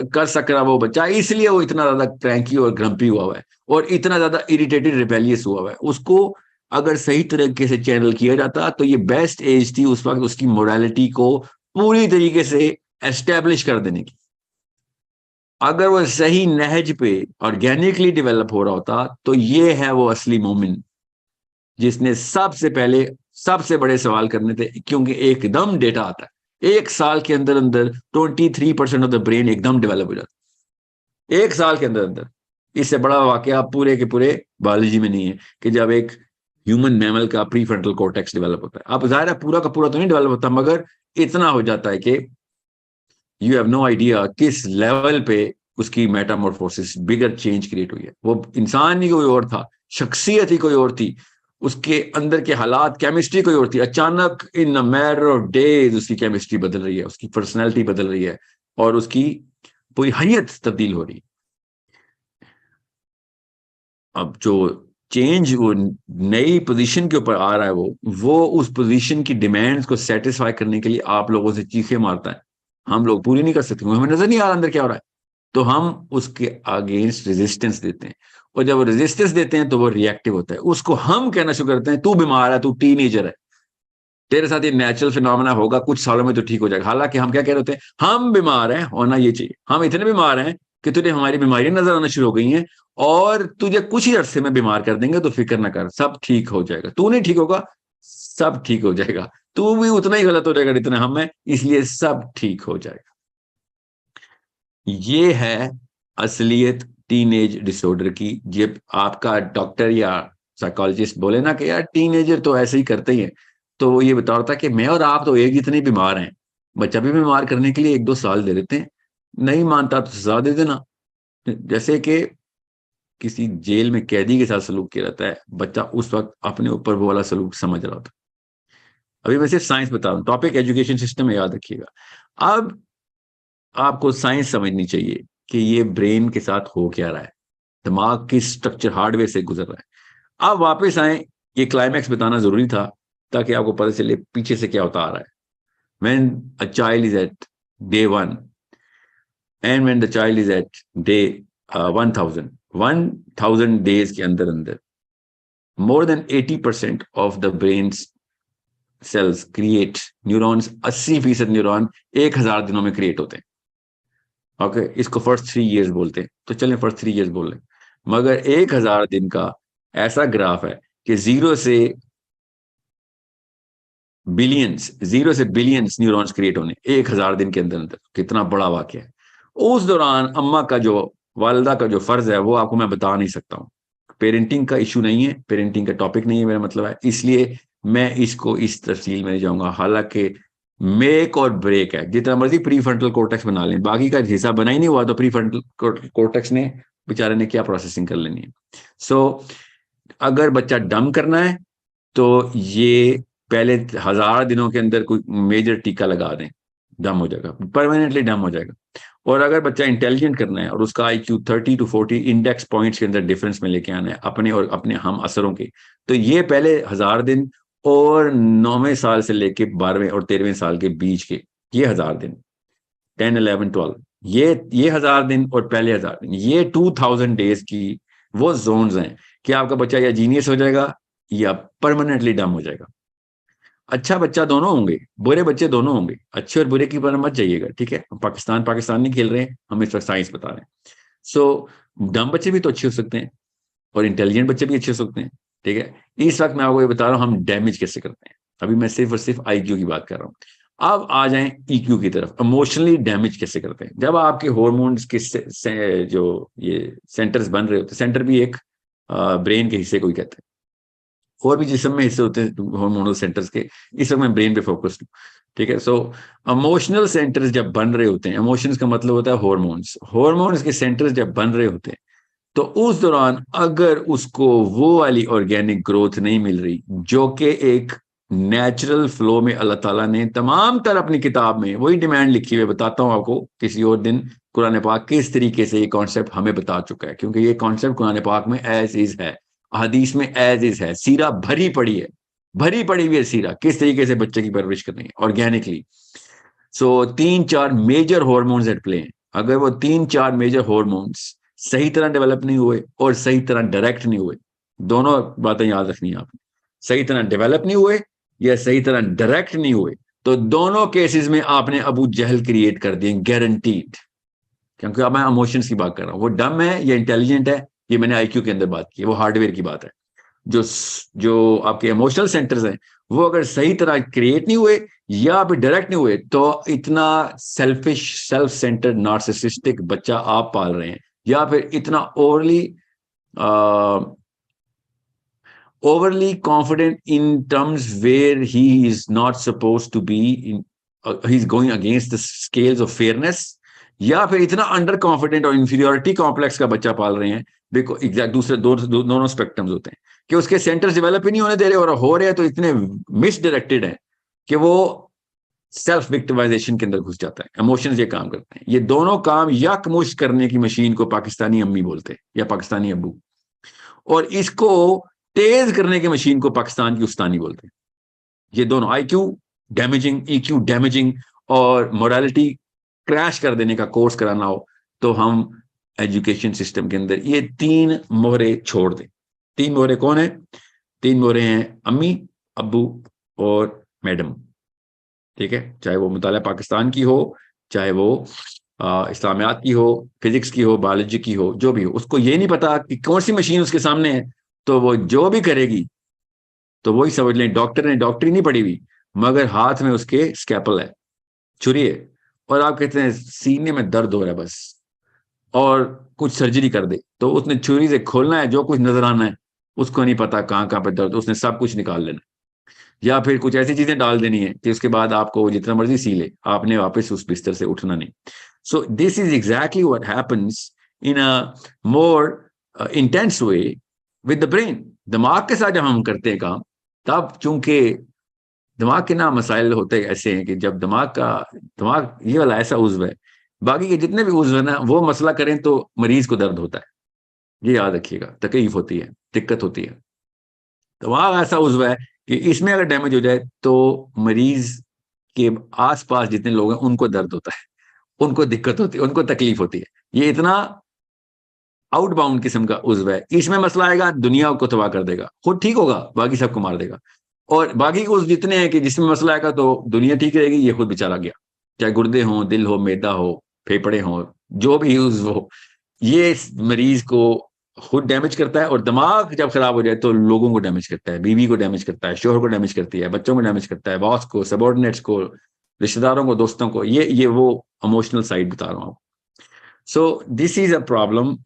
कर सक रहा वो बच्चा, इसलिए वो इतना ज्यादा क्रैंकी और ग्रम्पी हुआ है, और इतना ज्यादा इरिटेटेड रिबेलियस हुआ है। उसको अगर सही तरीके से चैनल किया जाता तो ये बेस्ट एज थी उस वक्त उसकी मोरालिटी को पूरी तरीके से एस्टेब्लिश कर देने की। अगर वो सही नहज पे ऑर्गेनिकली डेवलप हो रहा होता तो ये है वो असली मोमिन, जिसने सबसे पहले सबसे बड़े सवाल करने थे, क्योंकि एकदम डेटा आता है 1 साल के अंदर अंदर 23% ऑफ द ब्रेन एकदम डेवलप हो जाता है 1 साल के अंदर अंदर। इससे बड़ा वाकया पूरे के पूरे बायोलॉजी में नहीं है कि जब एक ह्यूमन मैमल का प्री फ्रंटल कॉर्टेक्स डेवलप होता है। अब जाहिर है पूरा का पूरा तो नहीं डेवलप होता, मगर इतना हो जाता है कि यू हैव नो आइडिया किस लेवल पे उसकी मेटामॉर्फोसिस, बिगर चेंज क्रिएट हुई है। वो इंसान ही कोई और था, शख्सियत ही कोई और थी, उसके अंदर के हालात, केमिस्ट्री कोई और थी। अचानक इन मैटर ऑफ डेज उसकी केमिस्ट्री बदल रही है, उसकी पर्सनैलिटी बदल रही है, और उसकी पूरी हैयत तब्दील हो रही है। अब जो चेंज, वो नई पोजीशन के ऊपर आ रहा है, वो उस पोजीशन की डिमांड्स को सेटिस्फाई करने के लिए आप लोगों से चीखें मारता है। हम लोग पूरी नहीं कर सकते, हमें नजर नहीं आ रहा अंदर क्या हो रहा है, तो हम उसके अगेंस्ट रेजिस्टेंस देते हैं। और जब वो रेजिस्टेंस देते हैं तो वो रिएक्टिव होता है। उसको हम कहना शुरू करते हैं, तू बीमार है, तू टीनेजर है, तेरे साथ ये नेचुरल फिनोमेना होगा, कुछ सालों में तो ठीक हो जाएगा। हालांकि हम क्या कह रहे होते हैं, हम बीमार हैं, होना ये चाहिए, हम इतने बीमार हैं कि तुझे हमारी बीमारियां नजर आना शुरू हो गई हैं, और तुझे कुछ ही अरसे में बीमार कर देंगे, तो फिक्र ना कर, सब ठीक हो जाएगा। तू नहीं ठीक होगा, सब ठीक हो जाएगा। तू भी उतना ही गलत हो जाएगा जितना हम हैं, इसलिए सब ठीक हो जाएगा। ये है असलियत टीनेज डिसऑर्डर की। जब आपका डॉक्टर या साइकोलॉजिस्ट बोले ना कि यार टीनेजर तो ऐसे ही करते ही हैं, तो वो ये बता रहा था कि मैं और आप तो एक जितने बीमार हैं, बच्चा भी बीमार करने के लिए 1-2 साल दे देते हैं, नहीं मानता तो सजा दे देना। जैसे कि किसी जेल में कैदी के साथ सलूक किया जाता है, बच्चा उस वक्त अपने ऊपर वो वाला सलूक समझ रहा होता। अभी मैं सिर्फ साइंस बता रहा हूँ, टॉपिक एजुकेशन सिस्टम में याद रखिएगा। अब आपको साइंस समझनी चाहिए कि ये ब्रेन के साथ हो क्या रहा है, दिमाग की स्ट्रक्चर हार्डवेयर से गुजर रहा है। अब वापस आए, ये क्लाइमैक्स बताना जरूरी था ताकि आपको पता चले पीछे से क्या होता आ रहा है। When a child is at day 1 and when the child is at day 1000 days के अंदर अंदर more than 80% of the brain's cells create neurons, 80% neuron 1000 दिनों में क्रिएट होते हैं। ओके, इसको फर्स्ट 3 years बोलते हैं, तो चलें फर्स्ट 3 years बोल लें। मगर 1000 दिन का ऐसा ग्राफ है कि जीरो से बिलियंस न्यूरॉन्स क्रिएट होने 1000 दिन के अंदर अंदर। कितना बड़ा वाक्य है। उस दौरान अम्मा का जो, वालदा का जो फर्ज है, वो आपको मैं बता नहीं सकता हूँ। पेरेंटिंग का इशू नहीं है, पेरेंटिंग का टॉपिक नहीं है मेरा मतलब है, इसलिए मैं इसको इस तफसील में नहीं जाऊंगा। हालांकि मेक और ब्रेक है, जितना मर्जी प्री फ्रंटल कोर्टेक्स बना लें, बाकी का हिस्सा बना ही नहीं हुआ तो प्री फ्रंटल कोर्टेक्स ने बेचारे ने क्या प्रोसेसिंग कर लेनी है। सो अगर बच्चा डम करना है तो ये पहले 1000 दिनों के अंदर कोई मेजर टीका लगा दें, डम हो जाएगा, परमानेंटली डम हो जाएगा। और अगर बच्चा इंटेलिजेंट करना है और उसका IQ 30 to 40 इंडेक्स पॉइंट्स के अंदर डिफरेंस में लेके आना है अपने और अपने हम असरों के, तो ये पहले 1000 दिन और 9वें साल से लेके 12वें और 13वें साल के बीच के ये 1000 दिन, 10, 11, 12, ये 1000 दिन और पहले 1000 दिन, ये 2000 डेज की वो जोन्स हैं कि आपका बच्चा या जीनियस हो जाएगा या परमानेंटली डम हो जाएगा। अच्छा बच्चा दोनों होंगे, बुरे बच्चे दोनों होंगे, अच्छे और बुरे की पर मत जाइएगा, ठीक है। पाकिस्तान नहीं खेल रहे हैं, हम इस वक्त साइंस बता रहे हैं। सो डम बच्चे भी तो अच्छे हो सकते हैं और इंटेलिजेंट बच्चे भी अच्छे हो सकते हैं, ठीक है। इस वक्त मैं आपको ये बता रहा हूँ हम डैमेज कैसे करते हैं। अभी मैं सिर्फ और सिर्फ IQ की बात कर रहा हूँ। अब आ जाएं EQ की तरफ, इमोशनली डैमेज कैसे करते हैं। जब आपके हॉर्मोन्स के जो ये सेंटर्स बन रहे होते हैं, सेंटर भी एक ब्रेन के हिस्से को ही कहते हैं, और भी जिस्म में हिस्से होते हैं हार्मोनल सेंटर्स के, इस वक्त मैं ब्रेन पे फोकस्ड हूँ, ठीक है। सो इमोशनल सेंटर्स जब बन रहे होते हैं, इमोशंस का मतलब होता है हॉर्मोन्स के सेंटर्स जब बन रहे होते हैं, तो उस दौरान अगर उसको वो वाली ऑर्गेनिक ग्रोथ नहीं मिल रही जो कि एक नेचुरल फ्लो में अल्लाह ताला ने तमाम तर अपनी किताब में वही डिमांड लिखी हुई, बताता हूँ आपको किसी और दिन कुरान पाक किस तरीके से ये कॉन्सेप्ट हमें बता चुका है, क्योंकि ये कॉन्सेप्ट कुरान पाक में एज इज है, हदीस में एज इज है, सीरा भरी पड़ी है, भरी पड़ी हुई है सीरा, किस तरीके से बच्चे की परवरिश करनी है organically. So 3-4 major hormones at play हैं। अगर वो 3-4 मेजर हॉर्मोन्स सही तरह डेवलप नहीं हुए और सही तरह डायरेक्ट नहीं हुए, दोनों बातें याद रखनी है आपने, सही तरह डेवलप नहीं हुए या सही तरह डायरेक्ट नहीं हुए, तो दोनों केसेस में आपने अबू जहल क्रिएट कर दिए, गारंटीड। क्योंकि अब मैं इमोशंस की बात कर रहा हूं, वो डम है या इंटेलिजेंट है, ये मैंने IQ के अंदर बात की, वो हार्डवेयर की बात है। जो जो आपके इमोशनल सेंटर्स हैं, वो अगर सही तरह क्रिएट नहीं हुए या फिर डायरेक्ट नहीं हुए, तो इतना सेल्फिश, सेल्फ सेंटर्ड, नार्सिसिस्टिक बच्चा आप पाल रहे हैं, या फिर इतना overly confident in terms where he is not supposed to be in, he's going against the scales of fairness, या फिर इतना अंडर कॉन्फिडेंट और इंफीरियोरिटी कॉम्प्लेक्स का बच्चा पाल रहे हैं। देखो एग्जैक्ट दूसरे दोनों स्पेक्ट्रम्स होते हैं कि उसके सेंटर्स डेवलप ही नहीं होने दे रहे और हो रहे हैं तो इतने मिसडायरेक्टेड है कि वो सेल्फ विक्टिमाइजेशन के अंदर घुस जाता है। इमोशंस ये काम करते हैं, ये दोनों काम यकमुश्त करने की मशीन को पाकिस्तानी अम्मी बोलते हैं या पाकिस्तानी अब्बू। और इसको तेज करने की मशीन को पाकिस्तान की उस्तानी बोलते हैं। ये दोनों IQ डैमेजिंग, EQ डैमेजिंग और मोरालिटी क्रैश कर देने का कोर्स कराना हो तो हम एजुकेशन सिस्टम के अंदर ये 3 मोहरे छोड़ दें। 3 मोहरे कौन है? 3 मोहरे हैं अम्मी, अब्बू और मैडम। ठीक है, चाहे वो मुताला पाकिस्तान की हो, चाहे वो इस्लामियात की हो, फिजिक्स की हो, बायोलॉजी की हो, जो भी हो, उसको ये नहीं पता कि कौन सी मशीन उसके सामने है, तो वो जो भी करेगी तो वही समझ लें डॉक्टर ने डॉक्टरी नहीं पढ़ी हुई, मगर हाथ में उसके स्कैपल है, छुरी है, और आप कहते हैं सीने में दर्द हो रहा है बस, और कुछ सर्जरी कर दे, तो उसने छुरी से खोलना है, जो कुछ नजर आना है, उसको नहीं पता कहाँ कहाँ पे दर्द, उसने सब कुछ निकाल लेना, या फिर कुछ ऐसी चीजें डाल देनी है कि उसके बाद आपको जितना मर्जी सी ले, आपने वापस उस बिस्तर से उठना नहीं। सो this is exactly what happens in a more intense way with the brain. दिमाग के साथ जब हम करते हैं काम, तब चूंकि दिमाग के ना मसाइल होते ऐसे हैं कि जब दिमाग ये वाला ऐसा उज्व है, बाकी के जितने भी उज्व है ना, वो मसला करें तो मरीज को दर्द होता है। ये याद रखिएगा, तकलीफ होती है, दिक्कत होती है। दिमाग ऐसा उज्व है कि इसमें अगर डैमेज हो जाए तो मरीज के आसपास जितने लोग हैं उनको दर्द होता है, उनको दिक्कत होती है, उनको तकलीफ होती है। ये इतना आउटबाउंड किस्म का उज्व है, इसमें मसला आएगा दुनिया को तबाह कर देगा, खुद ठीक होगा बाकी सबको मार देगा। और बाकी उस जितने हैं कि जिसमें मसला आएगा तो दुनिया ठीक रहेगी, ये खुद बेचारा गया, चाहे गुर्दे हों, दिल हो, मैदा हो, फेफड़े हों, जो भी उज्व हो, ये मरीज को खुद डैमेज करता है। और दिमाग जब खराब हो जाए तो लोगों को डैमेज करता है, बीवी को डैमेज करता है, शोहर को डैमेज करती है, बच्चों को डैमेज करता है, बॉस को, सबॉर्डिनेट्स को, रिश्तेदारों को, दोस्तों को। ये वो इमोशनल साइड बता रहा हूं। So this is a problem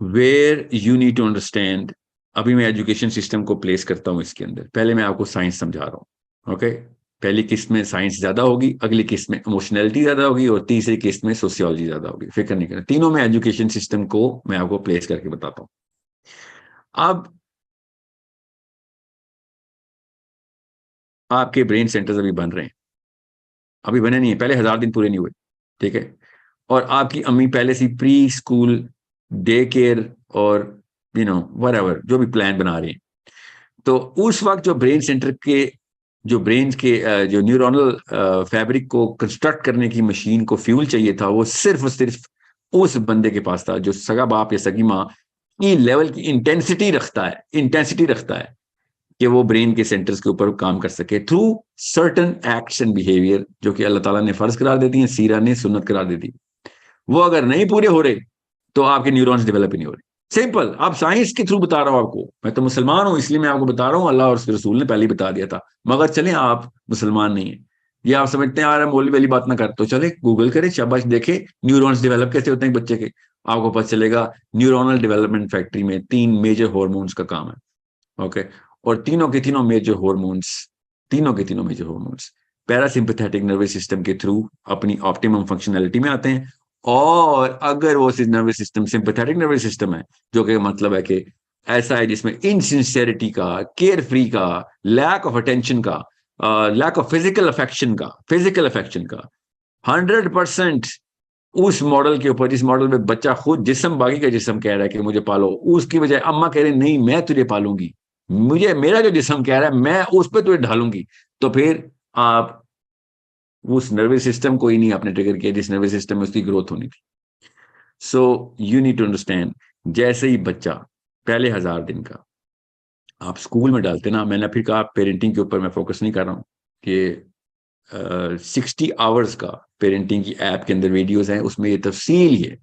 where you need to understand. अभी मैं एजुकेशन सिस्टम को प्लेस करता हूं इसके अंदर। पहले मैं आपको साइंस समझा रहा हूं, ओके। पहली किस्त में साइंस ज्यादा होगी, अगली किस्त में इमोशनैलिटी ज्यादा होगी, और तीसरी किस्त में सोशियोलॉजी ज्यादा होगी। फिक्र नहीं करना, तीनों में एजुकेशन सिस्टम को मैं आपको प्लेस करके बताता हूं। अब आपके ब्रेन सेंटर्स अभी बन रहे हैं, अभी बने नहीं है, पहले 1000 दिन पूरे नहीं हुए, ठीक है। और आपकी अम्मी पहले से प्री स्कूल, डे केयर और व्हाटएवर जो भी प्लान बना रही हैं। तो उस वक्त जो ब्रेन सेंटर के, जो ब्रेन के जो न्यूरोनल फैब्रिक को कंस्ट्रक्ट करने की मशीन को फ्यूल चाहिए था, वो सिर्फ और सिर्फ उस बंदे के पास था जो सगा बाप या सगी माँ की लेवल की इंटेंसिटी रखता है कि वो ब्रेन के सेंटर्स के ऊपर काम कर सके through certain acts and behaviour, जो कि अल्लाह ताला ने फर्ज करार देती है, सीरा ने सुन्नत करार देती। वो अगर नहीं पूरे हो रहे तो आपके न्यूरॉन्स डेवलप ही नहीं हो रहे। सिंपल, आप साइंस के थ्रू बता रहा हूं आपको, मैं तो मुसलमान हूं इसलिए मैं आपको बता रहा हूं, अल्लाह और उसके रसूल ने पहले ही बता दिया था। मगर चले आप मुसलमान नहीं है, ये आप समझते हैं यार मौलवी वाली बात ना कर, तो चले गूगल करें, शाबाश, देखे न्यूरॉन्स डेवलप कैसे होते हैं बच्चे के, आपको पता चलेगा न्यूरोनल डेवलपमेंट फैक्ट्री में 3 मेजर हॉर्मोन्स का काम है, ओके। और तीनों के तीनों major hormones parasympathetic nervous system के थ्रू अपनी ऑप्टिमम फंक्शनैलिटी में आते हैं। और अगर वो nervous system sympathetic nervous system है, जो कि मतलब है कि ऐसा है जिसमें इनसिंसियरिटी का, केयर फ्री का, लैक ऑफ अटेंशन का, लैक ऑफ फिजिकल अफेक्शन का 100% उस मॉडल के ऊपर, जिस मॉडल में बच्चा खुद जिस्म, बाकी का जिस्म कह रहा है कि मुझे पालो, उसकी बजाय अम्मा कह रही नहीं मैं तुझे पालूंगी, मुझे मेरा जो जिस्म कह रहा है मैं उस पर तुझे ढालूंगी, तो फिर आप उस नर्वस सिस्टम को ही नहीं आपने ट्रिगर किया जिस नर्वस सिस्टम में उसकी ग्रोथ होनी थी। So you need to understand, जैसे ही बच्चा पहले 1000 दिन का आप स्कूल में डालते ना, मैंने फिर कहा पेरेंटिंग के ऊपर मैं फोकस नहीं कर रहा हूँ कि 60 आवर्स का पेरेंटिंग की ऐप के अंदर वीडियोस हैं, उसमें ये तफसील है।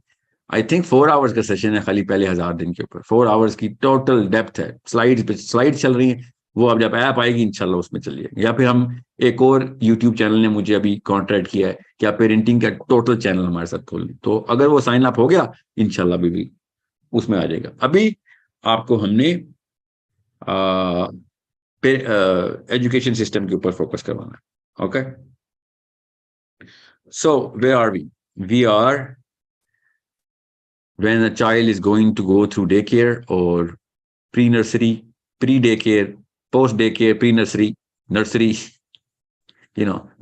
आई थिंक 4 आवर्स का सेशन है खाली पहले 1000 दिन के ऊपर, 4 आवर्स की टोटल डेप्थ है, स्लाइड चल रही है। वो अब जब ऐप आएगी इंशाल्लाह उसमें चलिए, या फिर हम एक और यूट्यूब चैनल ने मुझे अभी कॉन्ट्रैक्ट किया है कि आप पेरेंटिंग का टोटल चैनल हमारे साथ खोल लें, तो अगर वो साइन अप हो गया इंशाल्लाह भी उसमें आ जाएगा। अभी आपको हमने एजुकेशन सिस्टम के ऊपर फोकस करवाना है, okay. So where are we are when a child is going to go through daycare or pre-nursery, pre-daycare, post-daycare, pre-nursery, nursery,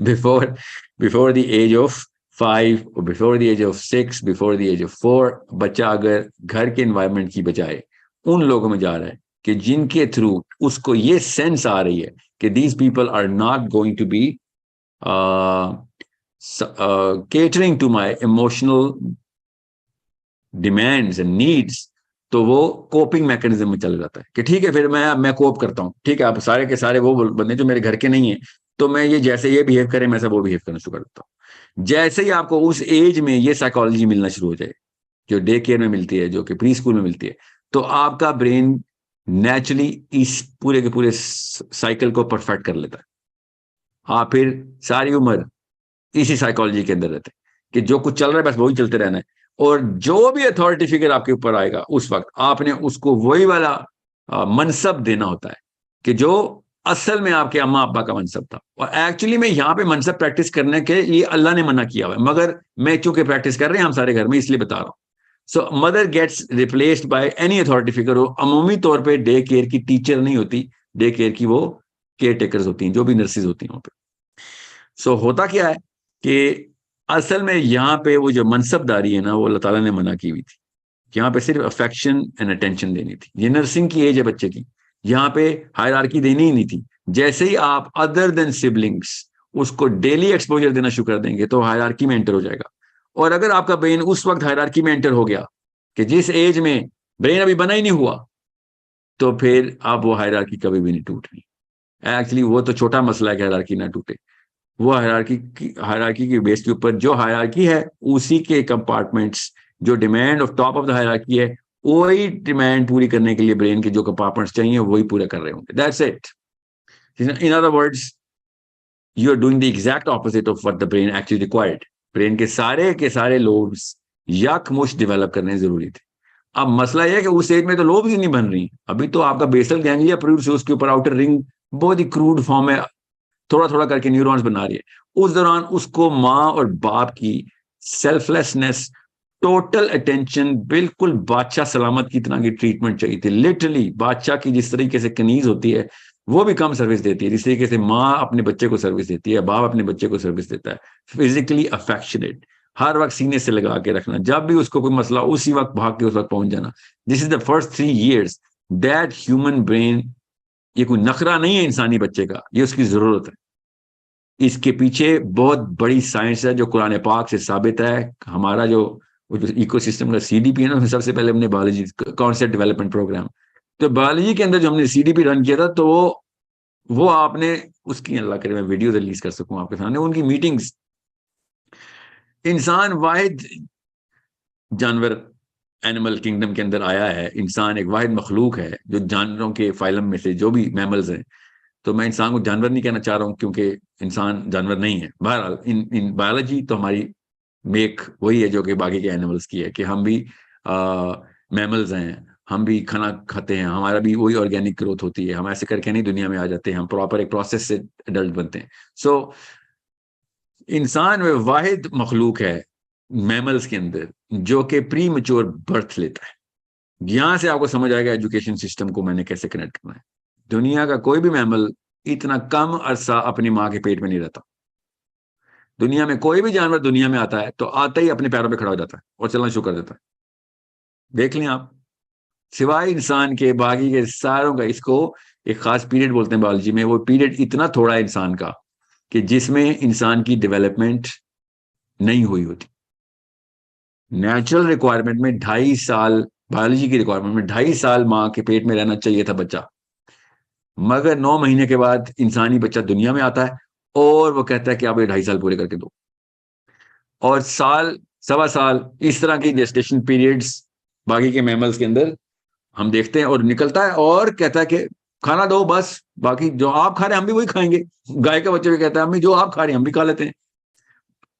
before the age of 5 or before the age of 6, before the age of 4, बच्चा अगर घर के environment की बजाय उन लोगों में जा रहा है कि जिनके थ्रू उसको ये सेंस आ रही है कि these people are not going to be catering to my emotional demands and needs, तो वो कोपिंग मैकेनिज्म में चल जाता है कि ठीक है फिर मैं कोप करता हूँ, ठीक है आप सारे के सारे वो बंदे जो मेरे घर के नहीं है, तो मैं ये जैसे ये बिहेव करें मैं सब वो बिहेव करना शुरू कर देता हूँ। जैसे ही आपको उस एज में ये साइकोलॉजी मिलना शुरू हो जाए, जो डे केयर में मिलती है, जो कि प्री स्कूल में मिलती है, तो आपका ब्रेन नेचुरली इस पूरे के पूरे साइकिल को परफेक्ट कर लेता है। आप फिर सारी उम्र इसी साइकोलॉजी के अंदर रहते हैं कि जो कुछ चल रहा है बस वही चलते रहना है, और जो भी अथॉरिटी फिगर आपके ऊपर आएगा उस वक्त आपने उसको वही वाला मनसब देना होता है कि जो असल में आपके अम्मा अब्बा का मनसब था। और एक्चुअली में यहाँ पे मनसब प्रैक्टिस करने के लिए अल्लाह ने मना किया हुआ है, मगर मैं चूंकि प्रैक्टिस कर रहे हैं हम सारे घर में, इसलिए बता रहा हूँ। So mother gets replaced by any authority figure. वो अमूमी तौर पर डे केयर की टीचर नहीं होती, डे केयर की वो केयर टेकर्स होती हैं, जो भी नर्सिस होती हैं वहां पे। सो होता क्या है कि असल में यहाँ पे वो जो मनसबदारी है ना, वो अल्लाह ताला ने मना की हुई थी। यहाँ पे सिर्फ अफेक्शन एंड अटेंशन देनी थी। ये नर्सिंग की एज है बच्चे की, यहाँ पे हायरार्की देनी ही नहीं थी। जैसे ही आप अदर देन सिबलिंग्स उसको डेली एक्सपोजर देना शुरू कर देंगे तो हायरार्की में एंटर हो जाएगा। और अगर आपका ब्रेन उस वक्त हायरार्की में एंटर हो गया कि जिस एज में ब्रेन अभी बना ही नहीं हुआ, तो फिर आप वो हायरार्की कभी भी नहीं टूटनी। एक्चुअली वो तो छोटा मसला है कि हायरार्की ना टूटे, वो हायरार्की की बेस के ऊपर जो हायरार्की है उसी के कंपार्टमेंट्स, जो demand of top of the hierarchy है वही डिमांड पूरी करने के लिए ब्रेन के जो कंपार्टमेंट्स चाहिए वही पूरा कर रहे होंगे। That's it. In other words, you are doing the exact opposite of what the brain actually required. Brain के सारे लोब्स यकमुश्त डेवलप करने जरूरी थे। अब मसला यह है कि उस एज में तो लोब्स ही नहीं बन रही, अभी तो आपका बेसल गैंग्लिया प्रोड्यूस, उसके ऊपर आउटर रिंग बहुत ही क्रूड फॉर्म में थोड़ा थोड़ा करके न्यूरॉन्स बना रही है। उस दौरान उसको माँ और बाप की सेल्फलेसनेस, टोटल अटेंशन, बिल्कुल बादशाह सलामत की तरह की ट्रीटमेंट चाहिए थी। लिटरली बादशाह की जिस तरीके से कनीज होती है वो भी कम सर्विस देती है, जिस तरीके से माँ अपने बच्चे को सर्विस देती है, बाप अपने बच्चे को सर्विस देता है। फिजिकली अफेक्शनेट, हर वक्त सीने से लगा के रखना, जब भी उसको कोई मसला उसी वक्त भाग के उस वक्त पहुंच जाना। This is the first 3 years that human brain, ये कोई नखरा नहीं है इंसानी बच्चे का, ये उसकी जरूरत है। इसके पीछे बहुत बड़ी साइंस है जो कुरान पाक से साबित है। हमारा जो इकोसिस्टम का सीडीपी है ना, सबसे पहले हमने बायोलॉजी कॉन्सेप्ट डेवलपमेंट प्रोग्राम, तो बायोलॉजी के अंदर जो हमने सीडीपी रन किया था, तो वो आपने उसकी, अल्लाह करे मैं वीडियो रिलीज कर सकूं आपके सामने, उनकी मीटिंग्स। इंसान वाहिद जानवर एनिमल किंगडम के अंदर आया है, इंसान एक वाहिद मखलूक है जो जानवरों के फाइलम में से जो भी मैमल्स हैं, तो मैं इंसान को जानवर नहीं कहना चाह रहा हूं क्योंकि इंसान जानवर नहीं है। बहरहाल इन बायोलॉजी तो हमारी मेक वही है जो कि बाकी के एनिमल्स की है कि हम भी मैमल्स हैं, हम भी खाना खाते हैं, हमारा भी वही ऑर्गेनिक ग्रोथ होती है, हम ऐसे करके नहीं दुनिया में आ जाते हैं, हम प्रॉपर एक प्रोसेस से एडल्ट बनते हैं। सो इंसान में वाहिद मखलूक है मैमल्स के अंदर जो कि प्री मेच्योर बर्थ लेता है। यहां से आपको समझ आएगा एजुकेशन सिस्टम को मैंने कैसे कनेक्ट करना है। दुनिया का कोई भी मैमल इतना कम अरसा अपनी माँ के पेट में नहीं रहता। दुनिया में कोई भी जानवर दुनिया में आता है तो आते ही अपने पैरों पे खड़ा हो जाता है और चलना शुरू कर देता है। देख लें आप, सिवाय इंसान के बाकी के सारों का, इसको एक खास पीरियड बोलते हैं बायोलॉजी में, वो पीरियड इतना थोड़ा है इंसान का कि जिसमें इंसान की डेवलपमेंट नहीं हुई होती। नेचुरल रिक्वायरमेंट में 2.5 साल, बायोलॉजी की रिक्वायरमेंट में 2.5 साल माँ के पेट में रहना चाहिए था बच्चा, मगर 9 महीने के बाद इंसानी बच्चा दुनिया में आता है और वो कहता है कि आप ये 2.5 साल पूरे करके दो। और साल, 1.25 साल इस तरह की जेस्टेशन पीरियड्स बाकी के मैमल्स के अंदर हम देखते हैं, और निकलता है और कहता है कि खाना दो बस, बाकी जो आप खा रहे हैं हम भी वही खाएंगे। गाय का बच्चा भी कहता है अम्मी जो आप खा रहे हैं हम भी खा लेते हैं।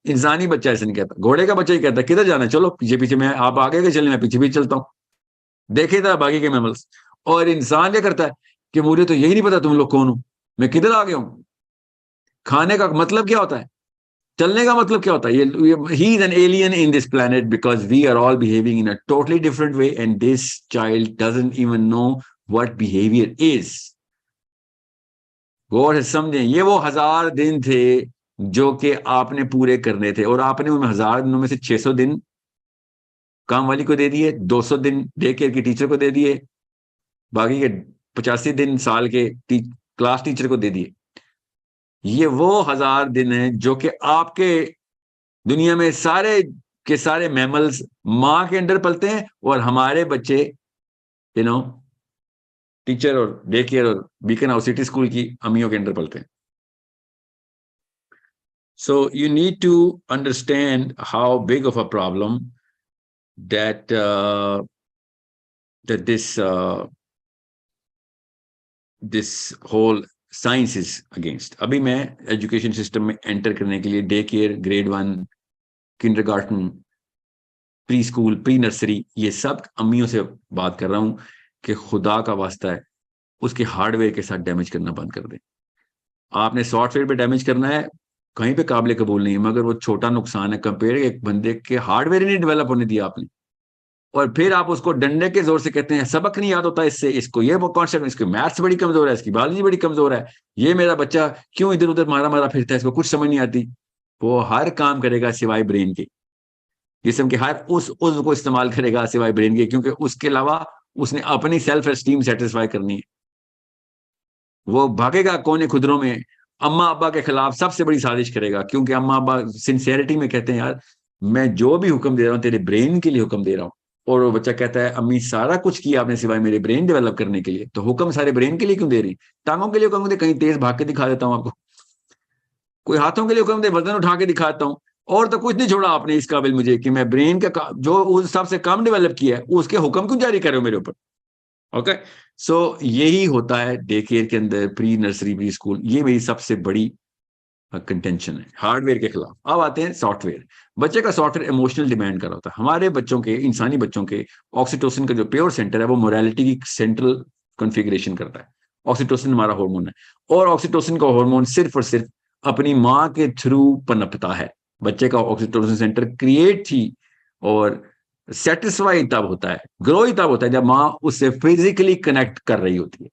इंसानी बच्चा ऐसे नहीं कहता। घोड़े का बच्चा ही कहता है किधर जाना है चलो पीछे पीछे, मैं आप आगे के चले मैं पीछे पीछे चलता हूँ। देखे था बाकी के मैमल्स। और इंसान क्या करता है कि मुझे तो यही नहीं पता तुम लोग कौन हो, मैं किधर आ गया हूँ। खाने का मतलब क्या होता है, चलने का मतलब क्या होता है, ये he is an alien in this planet because we are all behaving in a totally different way and this child doesn't even know what behaviour is. गौर से समझें, ये वो 1000 दिन थे जो कि आपने पूरे करने थे, और आपने उन 1000 दिनों में से 600 दिन काम वाली को दे दिए, 200 दिन डे केयर की टीचर को दे दिए, बाकी के 85 दिन साल के क्लास टीचर को दे दिए। ये वो 1000 दिन है जो कि आपके दुनिया में सारे के सारे मैमल्स माँ के अंडर पलते हैं, और हमारे बच्चे यू नो टीचर और डे केयर और बीकन हाउस सिटी स्कूल की अम्मियों के अंडर पलते हैं। So you need to understand how big of a problem that that this whole science is against. अभी मैं एजुकेशन सिस्टम में एंटर करने के लिए day care, grade 1, kindergarten, pre school, pre nursery, ये सब अम्मियों से बात कर रहा हूं कि खुदा का वास्ता है उसके हार्डवेयर के साथ डैमेज करना बंद कर दें। आपने सॉफ्टवेयर पे डैमेज करना है, कहीं पे काबिल कबूल नहीं है, मगर वो छोटा नुकसान है कंपेयर एक बंदे के हार्डवेयर ही नहीं डेवलप होने दिया आपने, और फिर आप उसको डंडे के जोर से कहते हैं सबक नहीं याद होता इससे, इसको ये कॉन्सेप्ट, इसकी मैथ्स बड़ी कमजोर है, इसकी बायोलॉजी बड़ी कमजोर है, ये मेरा बच्चा क्यों इधर उधर मारा मारा फिरता है, इसको कुछ समझ नहीं आती। वो हर काम करेगा सिवाय ब्रेन के, जिस्म के हर उस उज़्व को इस्तेमाल करेगा सिवाय ब्रेन के, क्योंकि उसके अलावा उसने अपनी सेल्फ एस्टीम सेटिस्फाई करनी है। वो भागेगा कोने खुदरों में, अम्मा अब्बा के खिलाफ सबसे बड़ी साजिश करेगा, क्योंकि अम्मा अब्बा सिंसियरिटी में कहते हैं यार मैं जो भी हुक्म दे रहा हूँ तेरे ब्रेन के लिए हुक्म दे रहा हूँ, और वो बच्चा कहता है अम्मी सारा कुछ किया आपने सिवाय मेरे ब्रेन डेवलप करने के लिए, तो हुक्म सारे ब्रेन के लिए क्यों दे रही, टांगों के लिए हुक्म दे, कहीं तेज भाग के दिखा देता हूँ आपको, कोई हाथों के लिए हुक्म दे, वजन उठा के दिखाता हूँ, और तो कुछ नहीं छोड़ा आपने इस काबिल मुझे कि मैं ब्रेन का जो उस हिसाब से काम डेवलप किया है उसके हुक्म क्यों जारी कर रहे हो मेरे ऊपर। ओके, सो यही होता है डे केयर के अंदर, प्री नर्सरी, प्री स्कूल, ये मेरी सबसे बड़ी कंटेंशन है हार्डवेयर के खिलाफ। अब आते हैं सॉफ्टवेयर। बच्चे का सॉफ्टवेयर इमोशनल डिमांड कर रहा होता है। हमारे बच्चों के, इंसानी बच्चों के ऑक्सीटोसिन का जो प्योर सेंटर है वो मोरालिटी की सेंट्रल कॉन्फ़िगरेशन करता है। ऑक्सीटोसिन हमारा हार्मोन है, और ऑक्सीटोसिन का हार्मोन सिर्फ और सिर्फ अपनी माँ के थ्रू पनपता है। बच्चे का ऑक्सीटोसिन सेंटर क्रिएट ही और सेटिस्फाई तब होता है, ग्रो ही तब होता है जब माँ उससे फिजिकली कनेक्ट कर रही होती है।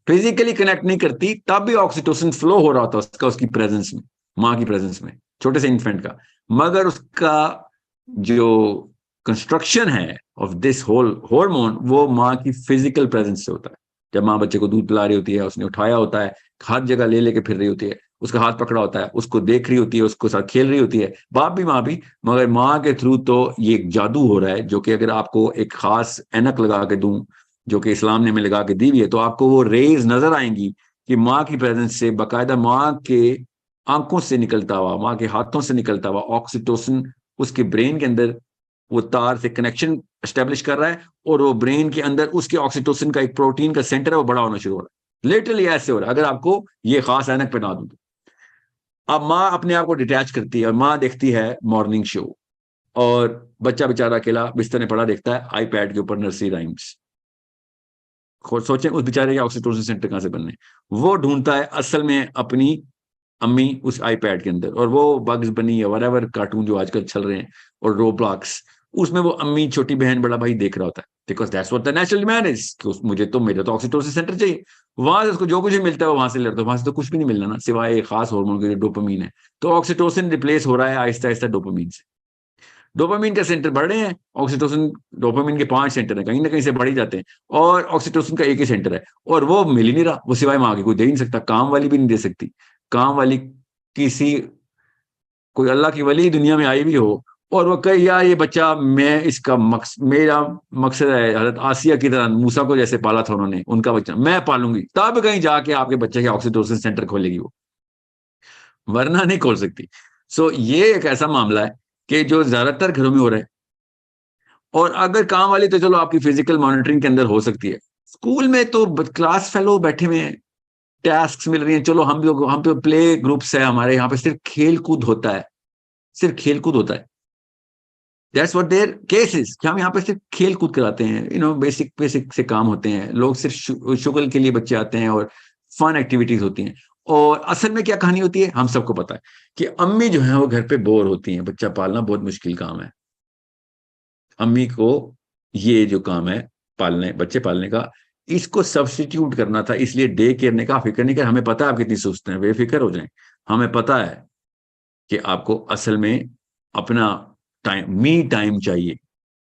फिजिकली कनेक्ट नहीं करती तब भी ऑक्सीटोसिन फ्लो हो रहा होता है उसका, उसकी प्रेजेंस में, माँ की प्रेजेंस में, छोटे से इन्फेंट का, मगर उसका जो कंस्ट्रक्शन है ऑफ दिस होल हार्मोन वो माँ की फिजिकल प्रेजेंस से होता है। जब माँ बच्चे को दूध पिला रही होती है, उसने उठाया होता है, हर जगह ले लेके फिर रही होती है, उसका हाथ पकड़ा होता है, उसको देख रही होती है, उसको साथ खेल रही होती है, बाप भी माँ भी, मगर माँ के थ्रू तो ये एक जादू हो रहा है, जो कि अगर आपको एक खास ऐनक लगा के दूं जो कि इस्लाम ने हमें लगा के दी हुई है, तो आपको वो रेज नजर आएंगी कि माँ की प्रेजेंस से बाकायदा माँ के आंखों से निकलता हुआ, माँ के हाथों से निकलता हुआ ऑक्सीटोसिन उसके ब्रेन के अंदर वो तार से कनेक्शन एस्टेब्लिश कर रहा है, और वो ब्रेन के अंदर उसके ऑक्सीटोसिन का एक प्रोटीन का सेंटर है वो बड़ा होना शुरू हो रहा है। लिटरली ऐसे हो रहा है अगर आपको ये खास ऐनक पहना दूं तो। अब माँ अपने आप को डिटैच करती है और माँ देखती है मॉर्निंग शो, और बच्चा बेचारा अकेला बिस्तर में पड़ा देखता है आईपैड के ऊपर नर्सरी राइम्स। सोचें उस बेचारे के ऑक्सीटोसिन सेंटर कहां से बनने, वो ढूंढता है असल में अपनी अम्मी उस आईपैड के अंदर, और वो बग्स बनी या वरेवर कार्टून जो आजकल चल रहे हैं और रोब्लॉक्स, उसमें वो अम्मी, छोटी बहन, बड़ा भाई देख रहा होता है, because that's what the natural demand is कि मुझे तो, मेरा तो ऑक्सीटोसिन सेंटर चाहिए। वहां से उसको जो कुछ भी मिलता है वो वहां से ले रहा है, वहां से तो कुछ भी नहीं मिलना ना सिवाय एक खास हार्मोन के डोपामीन है। तो ऑक्सीटोसिन रिप्लेस हो रहा है आहिस्ता आहिस्ता डोपामीन से। डोपामीन के सेंटर बढ़ रहे हैं, ऑक्सीटोसिन, डोपामीन के 5 सेंटर हैं, कहीं ना कहीं से बढ़ ही जाते हैं, और ऑक्सीटोसिन का एक ही सेंटर है, और वो मिल ही नहीं रहा, वो सिवाय माँ के कोई दे ही नहीं सकता, काम वाली भी नहीं दे सकती। काम वाली किसी, कोई अल्लाह की वली दुनिया में आई भी हो और वो कहे यार ये बच्चा, मैं इसका मेरा मकसद है हजरत आसिया की तरह मूसा को जैसे पाला था उन्होंने, उनका बच्चा मैं पालूंगी, तब कहीं जाके आपके बच्चे के ऑक्सीटोसिन सेंटर खोलेगी वो, वरना नहीं खोल सकती। सो ये एक ऐसा मामला है कि जो ज्यादातर घरों में हो रहा है। और अगर काम वाली तो चलो आपकी फिजिकल मॉनिटरिंग के अंदर हो सकती है, स्कूल में तो क्लास फेलो बैठे हुए हैं, टास्क मिल रही हैं, चलो हम लोग, हम पे प्ले ग्रुप्स है हमारे यहाँ पे, सिर्फ खेल कूद होता है, सिर्फ खेल कूद होता है। दैट्स व्हाट देयर केसेस, कि हम यहाँ पे सिर्फ खेल कूद कराते हैं, बेसिक बेसिक से काम होते हैं, लोग सिर्फ शुगल के लिए बच्चे आते हैं और फन एक्टिविटीज होती हैं। और असल में क्या कहानी होती है हम सबको पता है कि अम्मी जो है वो घर पे बोर होती हैं, बच्चा पालना बहुत मुश्किल काम है। अम्मी को ये जो काम है पालने, बच्चे पालने का, इसको सब्सटीट्यूट करना था, इसलिए डे केयर ने कहा फिक्र नहीं कर, हमें पता है आप कितनी सुस्त हैं, बेफिक्र हो जाएं, हमें पता है कि आपको असल में अपना टाइम, मी टाइम चाहिए,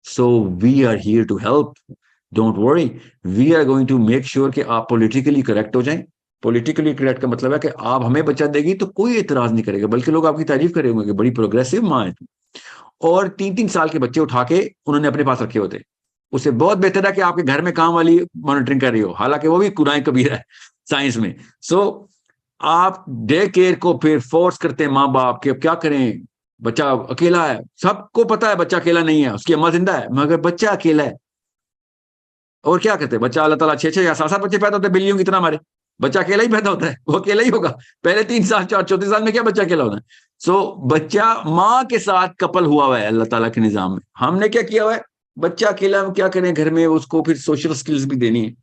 so we are here to help. Don't worry, we are going to make sure कि आप पॉलिटिकली करेक्ट हो जाएं। पॉलिटिकली करेक्ट का मतलब है कि आप हमें बच्चा देगी तो कोई एतराज नहीं करेगा, बल्कि लोग आपकी तारीफ करेंगे कि बड़ी प्रोग्रेसिव माँ है। और 3-3 साल के बच्चे उठा के उन्होंने अपने पास रखे होते, उससे बहुत बेहतर है कि आपके घर में काम वाली मॉनिटरिंग कर रही हो, हालांकि वो भी कुरान कबीर है साइंस में। सो आप डे केयर को फिर फोर्स करते हैं माँ बाप के, अब क्या करें, बच्चा अकेला है, सबको पता है बच्चा अकेला नहीं है, उसकी अम्मा जिंदा है, मगर बच्चा अकेला है। और क्या करते हैं, बच्चा अल्लाह ताला 6-6 या 7-7 बच्चे पैदा होते हैं बिल्लियों की तरह हमारे, बच्चा अकेला ही पैदा होता है, वो अकेला ही होगा पहले 3 साल, 4 चौथे साल में क्या बच्चा अकेला होना है। सो बच्चा माँ के साथ कपल हुआ हुआ है अल्लाह ताला के निजाम में। हमने क्या किया हुआ है, बच्चा अकेला क्या करें घर में, उसको फिर सोशल स्किल्स भी देनी है।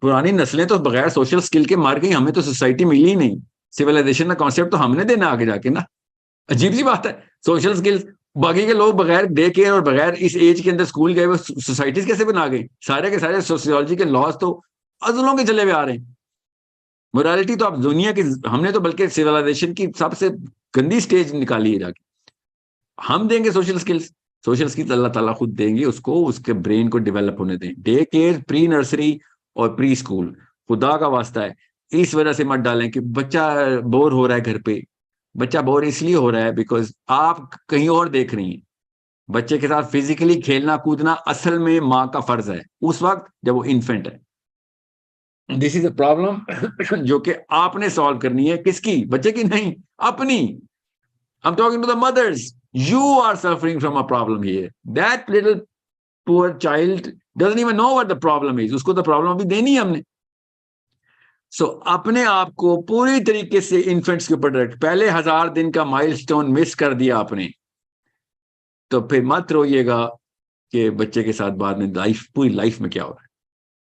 पुरानी नस्लें तो बगैर सोशल स्किल के मार गई, हमें तो सोसाइटी मिली ही नहीं। सिविलाइजेशन का कॉन्सेप्ट तो हमने देना आगे जाके ना, अजीब सी बात है। सोशल स्किल्स बाकी के लोग बगैर डे केयर और बगैर इस एज के अंदर स्कूल गए वो सोसाइटीज कैसे बना गई, सारे के सारे सोशियोलॉजी के लॉज तो अजलों के चले हुए आ रहे हैं। मोरालिटी तो आप दुनिया की, हमने तो बल्कि सिविलाइजेशन की सबसे गंदी स्टेज निकाली है जाके। हम देंगे सोशल स्किल्स, सोशल स्किल्स अल्लाह ताला खुद देंगे उसको, उसके ब्रेन को डेवलप होने दें। डे केयर, प्री नर्सरी और प्री स्कूल, खुदा का वास्ता है इस वजह से मत डालें कि बच्चा बोर हो रहा है घर पे। बच्चा बोर इसलिए हो रहा है बिकॉज आप कहीं और देख रही हैं। बच्चे के साथ फिजिकली खेलना कूदना असल में माँ का फर्ज है उस वक्त जब वो इन्फेंट है। दिस इज अ प्रॉब्लम जो कि आपने सॉल्व करनी है, किसकी, बच्चे की नहीं, अपनी। I'm talking to the mothers. You are suffering from a problem here. That little poor child doesn't even know what the problem is. उसको तो प्रॉब्लम अभी देनी है हमने। सो अपने आप को पूरी तरीके से इन्फेंट्स के ऊपर डायरेक्ट, पहले 1000 दिन का माइलस्टोन मिस कर दिया आपने, तो फिर मत रोइएगा कि बच्चे के साथ बाद में लाइफ, पूरी लाइफ में क्या हो रहा है।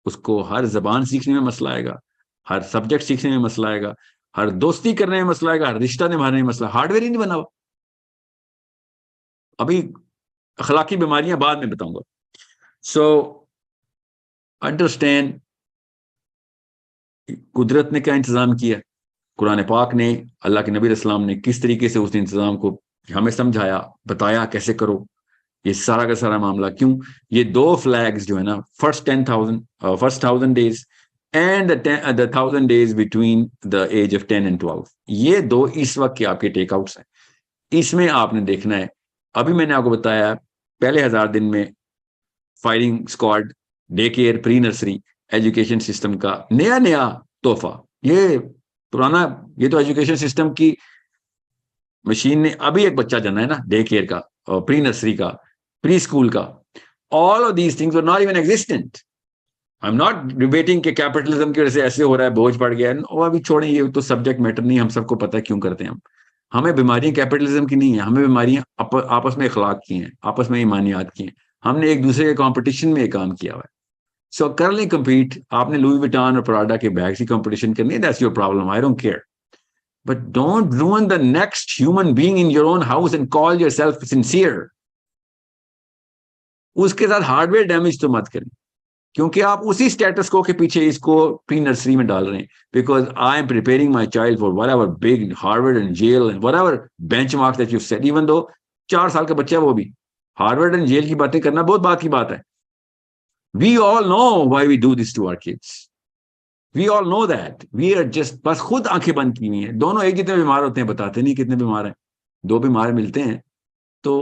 उसको हर जबान सीखने में मसला आएगा, हर सब्जेक्ट सीखने में मसला आएगा, हर दोस्ती करने में मसला आएगा, हर रिश्ता निभाने में मसला। हार्डवेयर ही नहीं बना हुआ अभी, अखलाकी बीमारियां बाद में बताऊंगा। सो अंडरस्टैंड कुदरत ने क्या इंतजाम किया, कुरान पाक ने, अल्लाह के नबी अस्सलाम ने किस तरीके से उस इंतजाम को हमें समझाया, बताया कैसे करो, ये सारा का सारा मामला क्यों। ये 2 फ्लैग्स जो है ना, first 1000 days and the 1000 days between the age of 10 and 12, ये 2 इस वक्त के आपके टेकआउट्स हैं। इसमें आपने देखना है, अभी मैंने आपको बताया पहले 1000 दिन में firing squad, day care, pre nursery education system का नया नया तोहफा। ये पुराना, ये तो एजुकेशन सिस्टम की मशीन ने, अभी एक बच्चा जना है ना डे केयर का और प्री नर्सरी का, प्री स्कूल का, all of these things were not even existent. I am not debating कि कैपिटलिज्म की वजह से ऐसे हो रहा है, बोझ पड़ गया है, और अभी छोड़ें, ये तो सब्जेक्ट मैटर नहीं, हम सबको पता है क्यों करते हैं हम। हमें बीमारियां कैपिटलिज्म की नहीं है, हमें बीमारियां आपस में अखलाक की हैं, आपस में ईमानियात की हैं। हमने एक दूसरे के कंपटीशन में काम किया हुआ है। सो कर लें compete, आपने लुई विटान और प्राडा के बैग की कंपटीशन करनी है, that's your problem, I don't care, but don't ruin the next human being in your own house and call yourself sincere। उसके साथ हार्डवेयर डैमेज तो मत करें, क्योंकि आप उसी स्टेटस को के पीछे इसको प्री नर्सरी में डाल रहे हैं। Because I am preparing my child for whatever big Harvard and Yale and whatever benchmarks that you set, even though 4 साल का बच्चा है वो भी हार्वर्ड एंड जेल की बातें करना बहुत बात की बात है। We all know why we do this to our kids. We all know that. We are just, बस खुद आंखें बंद की हुई हैं। दोनों एक जितने बीमार होते हैं, बताते नहीं कितने बीमार हैं। 2 बीमार मिलते हैं तो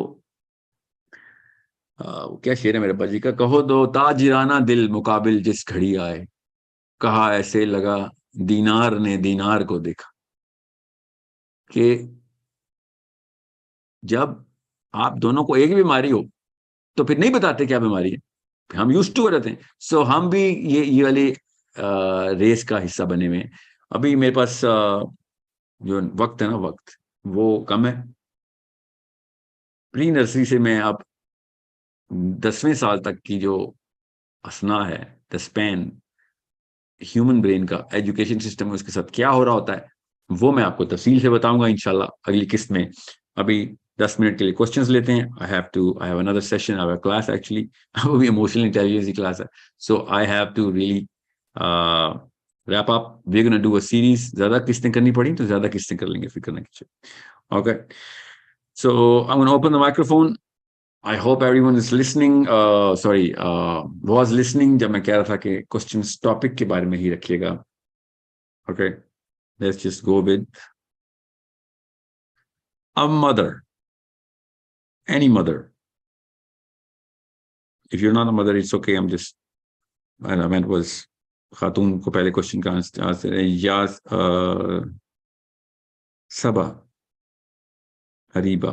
क्या शेर है मेरे बाजी का, कहो दो ताजिराना दिल मुकाबिल जिस घड़ी आए, कहा ऐसे लगा दीनार ने दीनार को देखा। कि जब आप दोनों को एक बीमारी हो तो फिर नहीं बताते क्या बीमारी है, हम यूज्ड टू रहते हैं। सो हम भी ये वाली रेस का हिस्सा बने हुए हैं। अभी मेरे पास जो वक्त है ना, वक्त वो कम है। प्री नर्सरी से मैं अब 10वें साल तक की जो असना है, द स्पैन ह्यूमन ब्रेन का एजुकेशन सिस्टम में, उसके साथ क्या हो रहा होता है, वो मैं आपको तफसील से बताऊंगा इंशाल्लाह अगली किस्त में। अभी 10 मिनट के लिए क्वेश्चंस लेते हैं। I have another session, I have a class actually, वो भी इमोशनल इंटेलिजेंस की क्लास है। So I have to really wrap up, we are gonna do a series. ज्यादा किस्तें करनी पड़ी तो ज्यादा किस्तें कर लेंगे, फिक्र ना कीजिए। Okay, so I am gonna open the microphone. I hope everyone is listening, sorry was listening, जब मैं कह रहा था कि क्वेश्चंस टॉपिक के बारे में ही रखिएगा. Okay, let's just go with a mother, any mother. If you are not a mother it's okay, I am just, I meant was खातून को पहले क्वेश्चन का आंसर है. या सबा, हरीबा,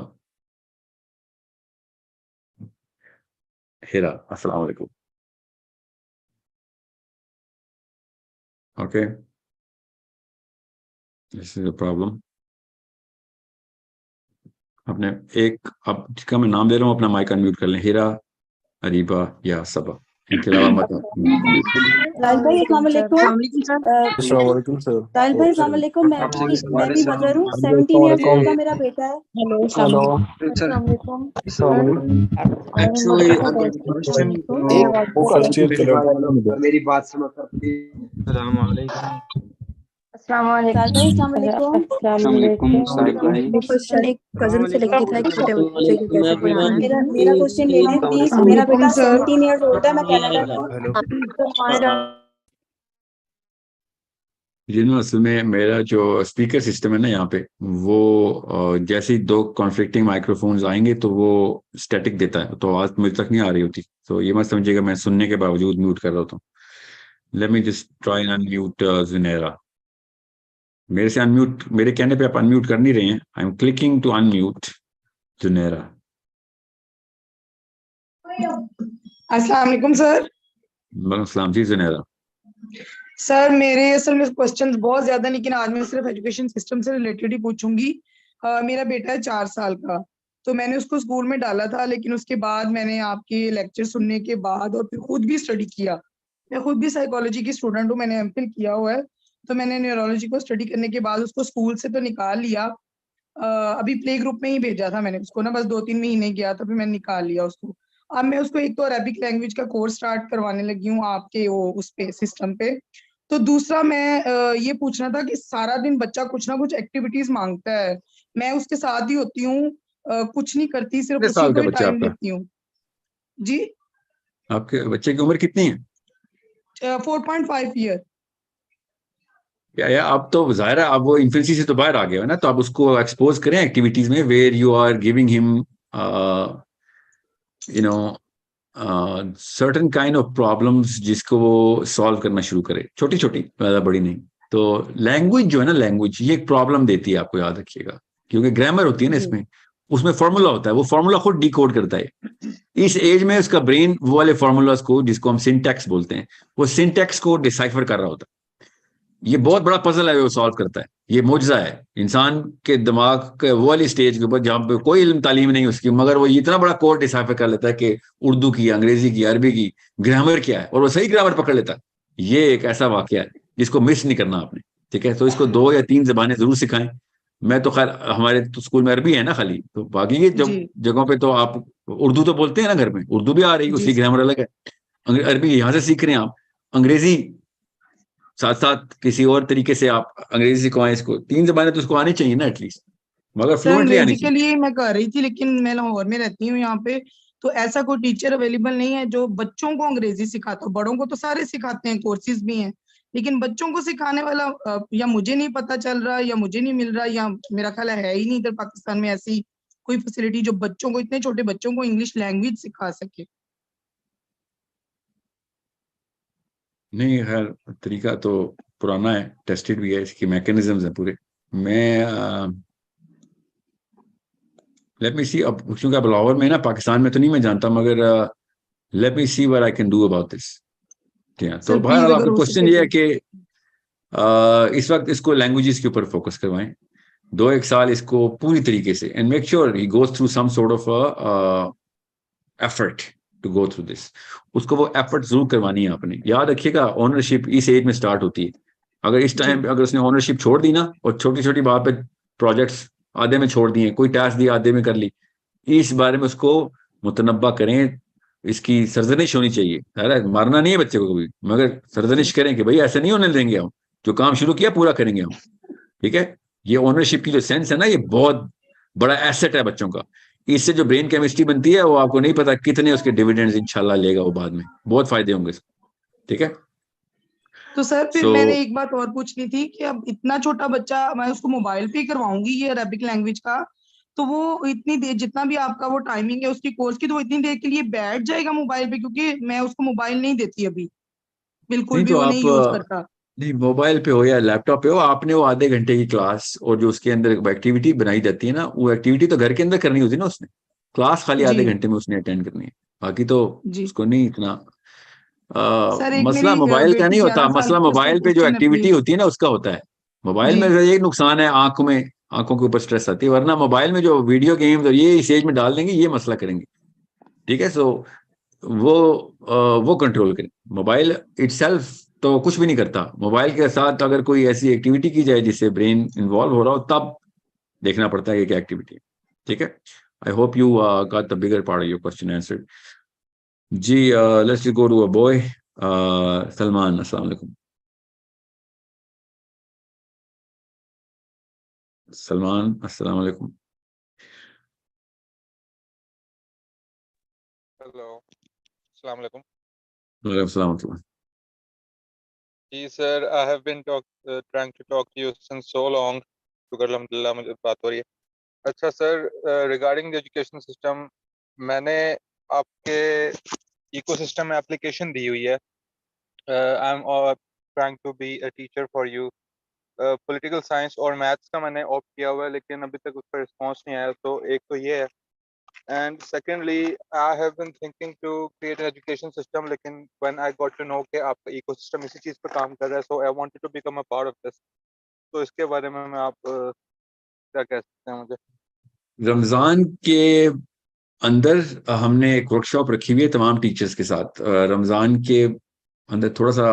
हिरा. अस्सलाम वालेकुम. Okay, this is a problem. आपने एक, आप जिसका मैं नाम दे रहा हूँ अपना माइक अनम्यूट कर लें. हिरा, अरीबा या सबा, इनके अलावा मत. राहुल भाई अस्सलाम वालेकुम। अस्सलाम वालेकुम सर. राहुल भाई अस्सलाम वालेकुम। मैं भी मदर हूँ, 17 ईयर्स ओल्ड का मेरा बेटा है। Hello hello. अस्सलाम वालेकुम। अस्सलाम वालेकुम. Actually, the question एक वो क्वेश्चन करो. मेरी बात सुनो सर प्लीज. अस्सलाम वालेकुम। राहुल भाई अस्सलाम वालेकुम। वो क्वेश्चन एक कजन से लेके था, एक छोटे बच्चे को कैसे पढ़ाना है। मेरा क्वेश्चन ले लें प्लीज। मेरा बेटा 17 ईयर्स ओल्ड है, मैं कनाडा में हूँ। हेलो. असल में मेरा जो स्पीकर सिस्टम है ना यहाँ पे, वो जैसे ही दो कॉन्फ्लिक्टिंग माइक्रोफोन्स आएंगे तो वो स्टैटिक देता है, तो आवाज मुझे तक नहीं आ रही होती. तो ये मत समझिएगा मैं सुनने के बावजूद म्यूट कर रहा होता हूँ. Let me just try and unmute Junera. मेरे से अनम्यूट, मेरे कहने पे आप अनम्यूट कर नहीं रहे हैं. I am clicking to unmute Junera. अस्सलाम वालेकुम सर. वालेकुम सलाम जी जुनेरा. सर मेरे असल में क्वेश्चंस बहुत ज्यादा, लेकिन आज मैं सिर्फ एजुकेशन सिस्टम से रिलेटेड ही पूछूंगी. मेरा बेटा है 4 साल का, तो मैंने उसको स्कूल में डाला था, लेकिन उसके बाद मैंने आपके लेक्चर सुनने के बाद और फिर खुद भी स्टडी किया. मैं खुद भी साइकोलॉजी की स्टूडेंट हूँ, मैंने एमफिल किया हुआ है. तो मैंने न्यूरोलॉजी को स्टडी करने के बाद उसको स्कूल से तो निकाल लिया. अभी प्ले ग्रुप में ही भेजा था मैंने उसको ना, बस 2-3 महीने गया तो फिर मैंने निकाल लिया उसको. अब मैं उसको एक तो अरेबिक लैंग्वेज का कोर्स स्टार्ट करवाने लगी हूँ आपके वो उस पे सिस्टम पे. तो दूसरा मैं ये पूछना था कि सारा दिन बच्चा कुछ ना कुछ एक्टिविटीज मांगता है. मैं उसके साथ ही होती हूँ, कुछ नहीं करती, सिर्फ कितने उसी साल को का ही बच्चा टाइम आपका? देती हूँ. जी. आपके बच्चे की उम्र कितनी है? 4.5 ईयर. या अब तो जाहिर है अब वो इन्फेंसी से तो बाहर आ गया है ना, तो आप उसको एक्सपोज करें एक्टिविटीज में where you are giving him you know certain kind of problems जिसको वो सॉल्व करना शुरू करे, छोटी छोटी, ज्यादा बड़ी नहीं. तो लैंग्वेज जो है ना, लैंग्वेज ये एक प्रॉब्लम देती है, आपको याद रखिएगा, क्योंकि ग्रामर होती है ना इसमें, उसमें फॉर्मूला होता है, वो फॉर्मूला खुद डिकोड करता है. इस एज में उसका ब्रेन वो वाले फॉर्मूलाज को, जिसको हम सिंटैक्स बोलते हैं, वो सिंटैक्स को डिसाइफर कर रहा होता है. ये बहुत बड़ा पजल है वो सॉल्व करता है. ये मुआजिजा है इंसान के दिमाग के वो वाली स्टेज के ऊपर जहाँ पे कोई इल्म तालीम नहीं उसकी, मगर वो इतना बड़ा कोड डिसाइफर कर लेता है कि उर्दू की, अंग्रेजी की, अरबी की ग्रामर क्या है, और वो सही ग्रामर पकड़ लेता है. ये एक ऐसा वाकया है जिसको मिस नहीं करना आपने. ठीक है, तो इसको 2 या 3 जबानें जरूर सिखाएं. मैं तो खैर हमारे तो स्कूल में अरबी है ना खाली, तो बाकी ये जगहों पे तो आप उर्दू तो बोलते हैं ना, घर में उर्दू भी आ रही है, उसकी ग्रामर अलग है. अरबी यहाँ से सीख रहे हैं आप, अंग्रेजी साथ साथ किसी और तरीके से आप अंग्रेजी सिखाएं इसको. 3 जबानें तो उसको आनी चाहिए ना एटलीस्ट, मगर फ्लुएंटली आनी अंग्रेजी के चाहिए. लिए मैं कर रही थी, लेकिन मैं लाहौर में रहती हूँ यहाँ पे, तो ऐसा कोई टीचर अवेलेबल नहीं है जो बच्चों को अंग्रेजी सिखाता हो. बड़ों को तो सारे सिखाते हैं, कोर्सेज भी हैं, लेकिन बच्चों को सिखाने वाला या मुझे नहीं पता चल रहा, या मुझे नहीं मिल रहा, या मेरा ख्याल है ही नहीं इधर पाकिस्तान में ऐसी कोई फैसिलिटी जो बच्चों को, इतने छोटे बच्चों को इंग्लिश लैंग्वेज सिखा सके. नहीं, खैर तरीका तो पुराना है, टेस्टेड भी है, इसकी मैकेनिज्म्स हैं पूरे. मैं लेट मी सी, अब क्योंकि अब लाहौर में ना, पाकिस्तान में तो नहीं मैं जानता, मगर let me see what I can do about this. ठीक है, तो सर प्लीज बहरहाल अगर आपका हो क्वेश्चन सके ये है तो. कि इस वक्त इसको लैंग्वेजेस के ऊपर फोकस करवाएं. 2-1 साल इसको पूरी तरीके से, and make sure he goes through some sort of effort to go through this. उसको वो एफर्ट जरूर करवानी है आपने. याद रखिएगा, ओनरशिप इस एज में स्टार्ट होती है. अगर इस टाइम अगर उसने ओनरशिप छोड़ दी ना, और छोटी छोटी बात पे प्रोजेक्ट्स आधे में छोड़ दिए, कोई टास्क दिया आधे में कर ली, इस बारे में उसको मुतनब्बा करें. इसकी सरजनिश होनी चाहिए. अरे मारना नहीं है बच्चे को कभी, मगर सरजनिश करें कि भाई ऐसा नहीं होने देंगे, हम जो काम शुरू किया पूरा करेंगे हम. ठीक है, ये ओनरशिप की जो सेंस है ना, ये बहुत बड़ा एसेट है बच्चों का. इससे जो ब्रेन केमिस्ट्री बनती है वो आपको नहीं पता कितने उसके डिविडेंड्स इंशाल्लाह लेगा वो बाद में, बहुत फायदे होंगे। ठीक है। तो सर फिर So, मैंने एक बात और पूछनी थी कि अब इतना छोटा बच्चा, मैं उसको मोबाइल पे ही करवाऊंगी ये अरेबिक लैंग्वेज का, तो वो इतनी देर, जितना भी आपका वो टाइमिंग है उसकी कोर्स की, तो वो इतनी देर के लिए बैठ जाएगा मोबाइल पे? क्योंकि मैं उसको मोबाइल नहीं देती अभी, बिल्कुल नहीं भी तो वो आप नहीं यूज करता। नहीं, मोबाइल पे हो या लैपटॉप पे हो, आपने वो आधे घंटे की क्लास और जो उसके अंदर एक्टिविटी बनाई जाती है ना, वो एक्टिविटी तो घर के अंदर करनी होती है ना उसने, क्लास खाली जी आधे घंटे में उसने अटेंड करनी है, बाकी तो जी। उसको नहीं इतना सर एक मसला मेरी मोबाइल का बेटी नहीं होता, 11 साल मसला की, उसका मोबाइल पे जो क्वेश्चन है एक्टिविटी प्लीज। होती है ना उसका होता है। मोबाइल जी में एक नुकसान है, आंखों के ऊपर स्ट्रेस आती है, वरना मोबाइल में जो वीडियो गेम्स और ये इस एज में डाल देंगे ये मसला करेंगे। ठीक है। सो वो वो कंट्रोल करें। मोबाइल इटसेल्फ तो कुछ भी नहीं करता, मोबाइल के साथ अगर कोई ऐसी एक्टिविटी की जाए जिससे ब्रेन इन्वॉल्व हो रहा हो तब देखना पड़ता है कि क्या एक्टिविटी है। ठीक है। I hope you got the bigger part of your question answered. जी let's go to a boy. Salman, अस्सलाम वालेकुम। सलमान, अस्सलाम वालेकुम। हेलो, अस्सलाम वालेकुम। वालेकुम सलाम व रहमतुल्लाह। जी sir, I have been trying to talk to you since so long, शुक्र अल्हम्दुलिल्लाह मुझे बात हो रही है। अच्छा sir, regarding the education system, मैंने आपके इकोसिस्टम में एप्लीकेशन दी हुई है। I am trying to be a teacher for you. Political science और मैथ्स का मैंने ऑप्ट किया हुआ है, लेकिन अभी तक उसका रिस्पॉन्स नहीं आया। तो एक तो ये है, and secondly I have been thinking to create an education system, लेकिन when I got to know कि आपका ecosystem इसी चीज पर काम कर रहा है, so I wanted to become a part of this। तो इसके बारे में मैं आप क्या कह सकते हैं मुझे? रमजान के अंदर हमने एक वर्कशॉप रखी हुई है तमाम टीचर्स के साथ। रमजान के अंदर थोड़ा सा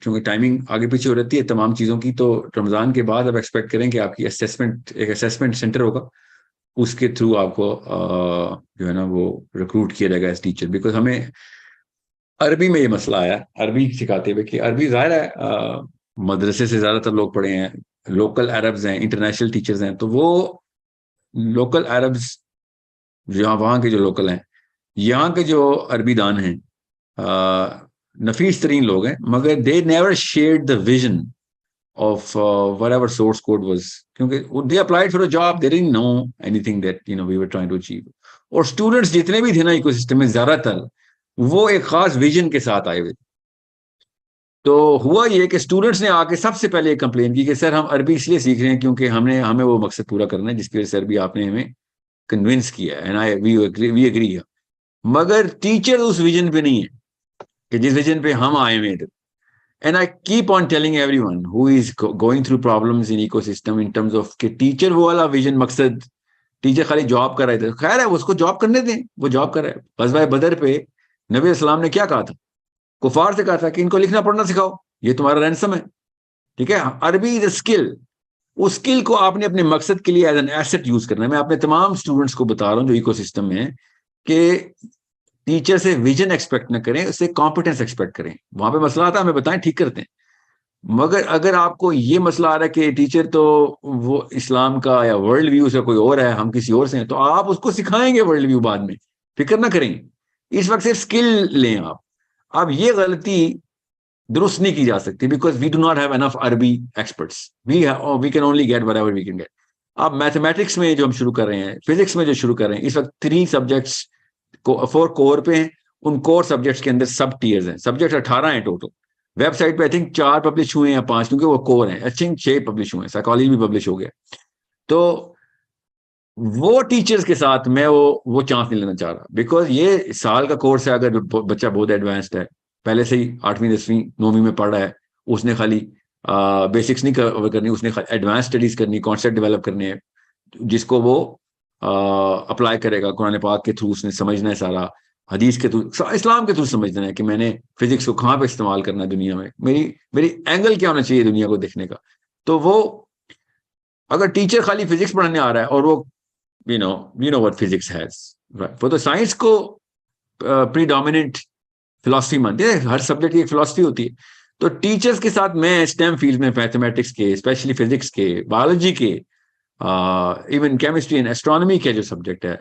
क्योंकि टाइमिंग आगे पीछे हो रहती है तमाम चीज़ों की, तो रमजान के बाद अब एक्सपेक्ट करें कि आपकी एक असेसमेंट सेंटर होगा, उसके थ्रू आपको जो है ना वो रिक्रूट किया जाएगा एज टीचर। बिकॉज हमें अरबी में ये मसला आया, अरबी सिखाते हुए कि अरबी ज़ाहिर है मदरसे से ज़्यादातर लोग पढ़े हैं, लोकल अरब्स हैं, इंटरनेशनल टीचर्स हैं, तो वो लोकल अरब्स जहाँ वहाँ के जो लोकल हैं, यहाँ के जो अरबी दान हैं नफीस तरीन लोग हैं, मगर they never shared the vision of whatever source code was, क्योंकि they applied for a job, they didn't know anything that we were trying to achieve। और स्टूडेंट्स जितने भी थे ना इकोसिस्टम में ज्यादातर वो एक खास विजन के साथ आए हुए। तो हुआ ये कि स्टूडेंट्स ने आके सबसे पहले कंप्लेन की कि सर हम अरबी इसलिए सीख रहे हैं क्योंकि हमें वो मकसद पूरा करना है जिसकी वजह से अरबी आपने हमें कन्विंस किया है, एंड वी एग्री। मगर टीचर उस विजन पे नहीं है कि जिस विजन पे हम आए हुए थे। And I keep on telling everyone who is going through problems in ecosystem in terms of कि टीचर वो वाला विजन मकसद, टीचर खाली जॉब कर रहे थे, खैर है उसको जॉब करने दें, वो जॉब कर रहा है। ग़ज़वा बदर पे नबी अस्सलाम ने क्या कहा था? कुफार से कहा था कि इनको लिखना पढ़ना सिखाओ, ये तुम्हारा रैंसम है। ठीक है। अरबी इज अ स्किल, उस स्किल को आपने अपने मकसद के लिए एज एन एसेट यूज करना है। मैं अपने तमाम स्टूडेंट्स को बता रहा हूँ जो इकोसिस्टम में है कि टीचर से विजन एक्सपेक्ट न करें, उससे कॉम्पिटेंस एक्सपेक्ट करें। वहां पे मसला आता है हमें बताएं, ठीक करते हैं। मगर अगर आपको ये मसला आ रहा है कि टीचर तो वो इस्लाम का या वर्ल्ड व्यू से कोई और है, हम किसी और से हैं, तो आप उसको सिखाएंगे वर्ल्ड व्यू बाद में, फिक्र ना करेंगे। इस वक्त सिर्फ स्किल लें आप। अब ये गलती दुरुस्त नहीं की जा सकती because we do not have enough Arabic experts, we can only get whatever we can get. अब मैथमेटिक्स में जो हम शुरू कर रहे हैं, फिजिक्स में जो शुरू कर रहे हैं, इस वक्त 3 सब्जेक्ट्स को 4 कोर पे हैं। उन कोर सब्जेक्ट्स के अंदर सब टीयर्स हैं, सब्जेक्ट 18 हैं टोटल। वेबसाइट पे आई थिंक 4 पब्लिश हुए हैं, 5 क्योंकि वो कोर हैं, आई थिंक 6 पब्लिश हुए हैं, साइकोलॉजी भी पब्लिश हो गया। तो वो टीचर्स के साथ मैं वो चांस नहीं लेना चाह रहा बिकॉज ये साल का कोर्स है। अगर बच्चा बहुत एडवांस्ड है, पहले से ही 8वीं 10वीं 9वीं में पढ़ रहा है, उसने खाली बेसिक्स नहीं कवर करनी, उसने एडवांस स्टडीज करनी, कॉन्सेप्ट डेवलप करने हैं जिसको वो अप्लाई करेगा कुरान पाक के थ्रू, उसने समझना है सारा, हदीस के थ्रू, इस्लाम के थ्रू समझना है कि मैंने फिजिक्स को कहाँ पे इस्तेमाल करना है दुनिया में, मेरी एंगल क्या होना चाहिए दुनिया को देखने का। तो वो अगर टीचर खाली फिजिक्स पढ़ाने आ रहा है और वो you know what physics has, right? वो तो साइंस को प्रीडोमिनेंट फिलॉसफी मानते हैं, हर सब्जेक्ट की एक फिलॉसफी होती है। तो टीचर्स के साथ मैं स्टेम फील्ड में मैथमेटिक्स के, स्पेशली फिजिक्स के, बायोलॉजी के, इवन केमिस्ट्री एंड एस्ट्रोनॉमी के जो सब्जेक्ट है,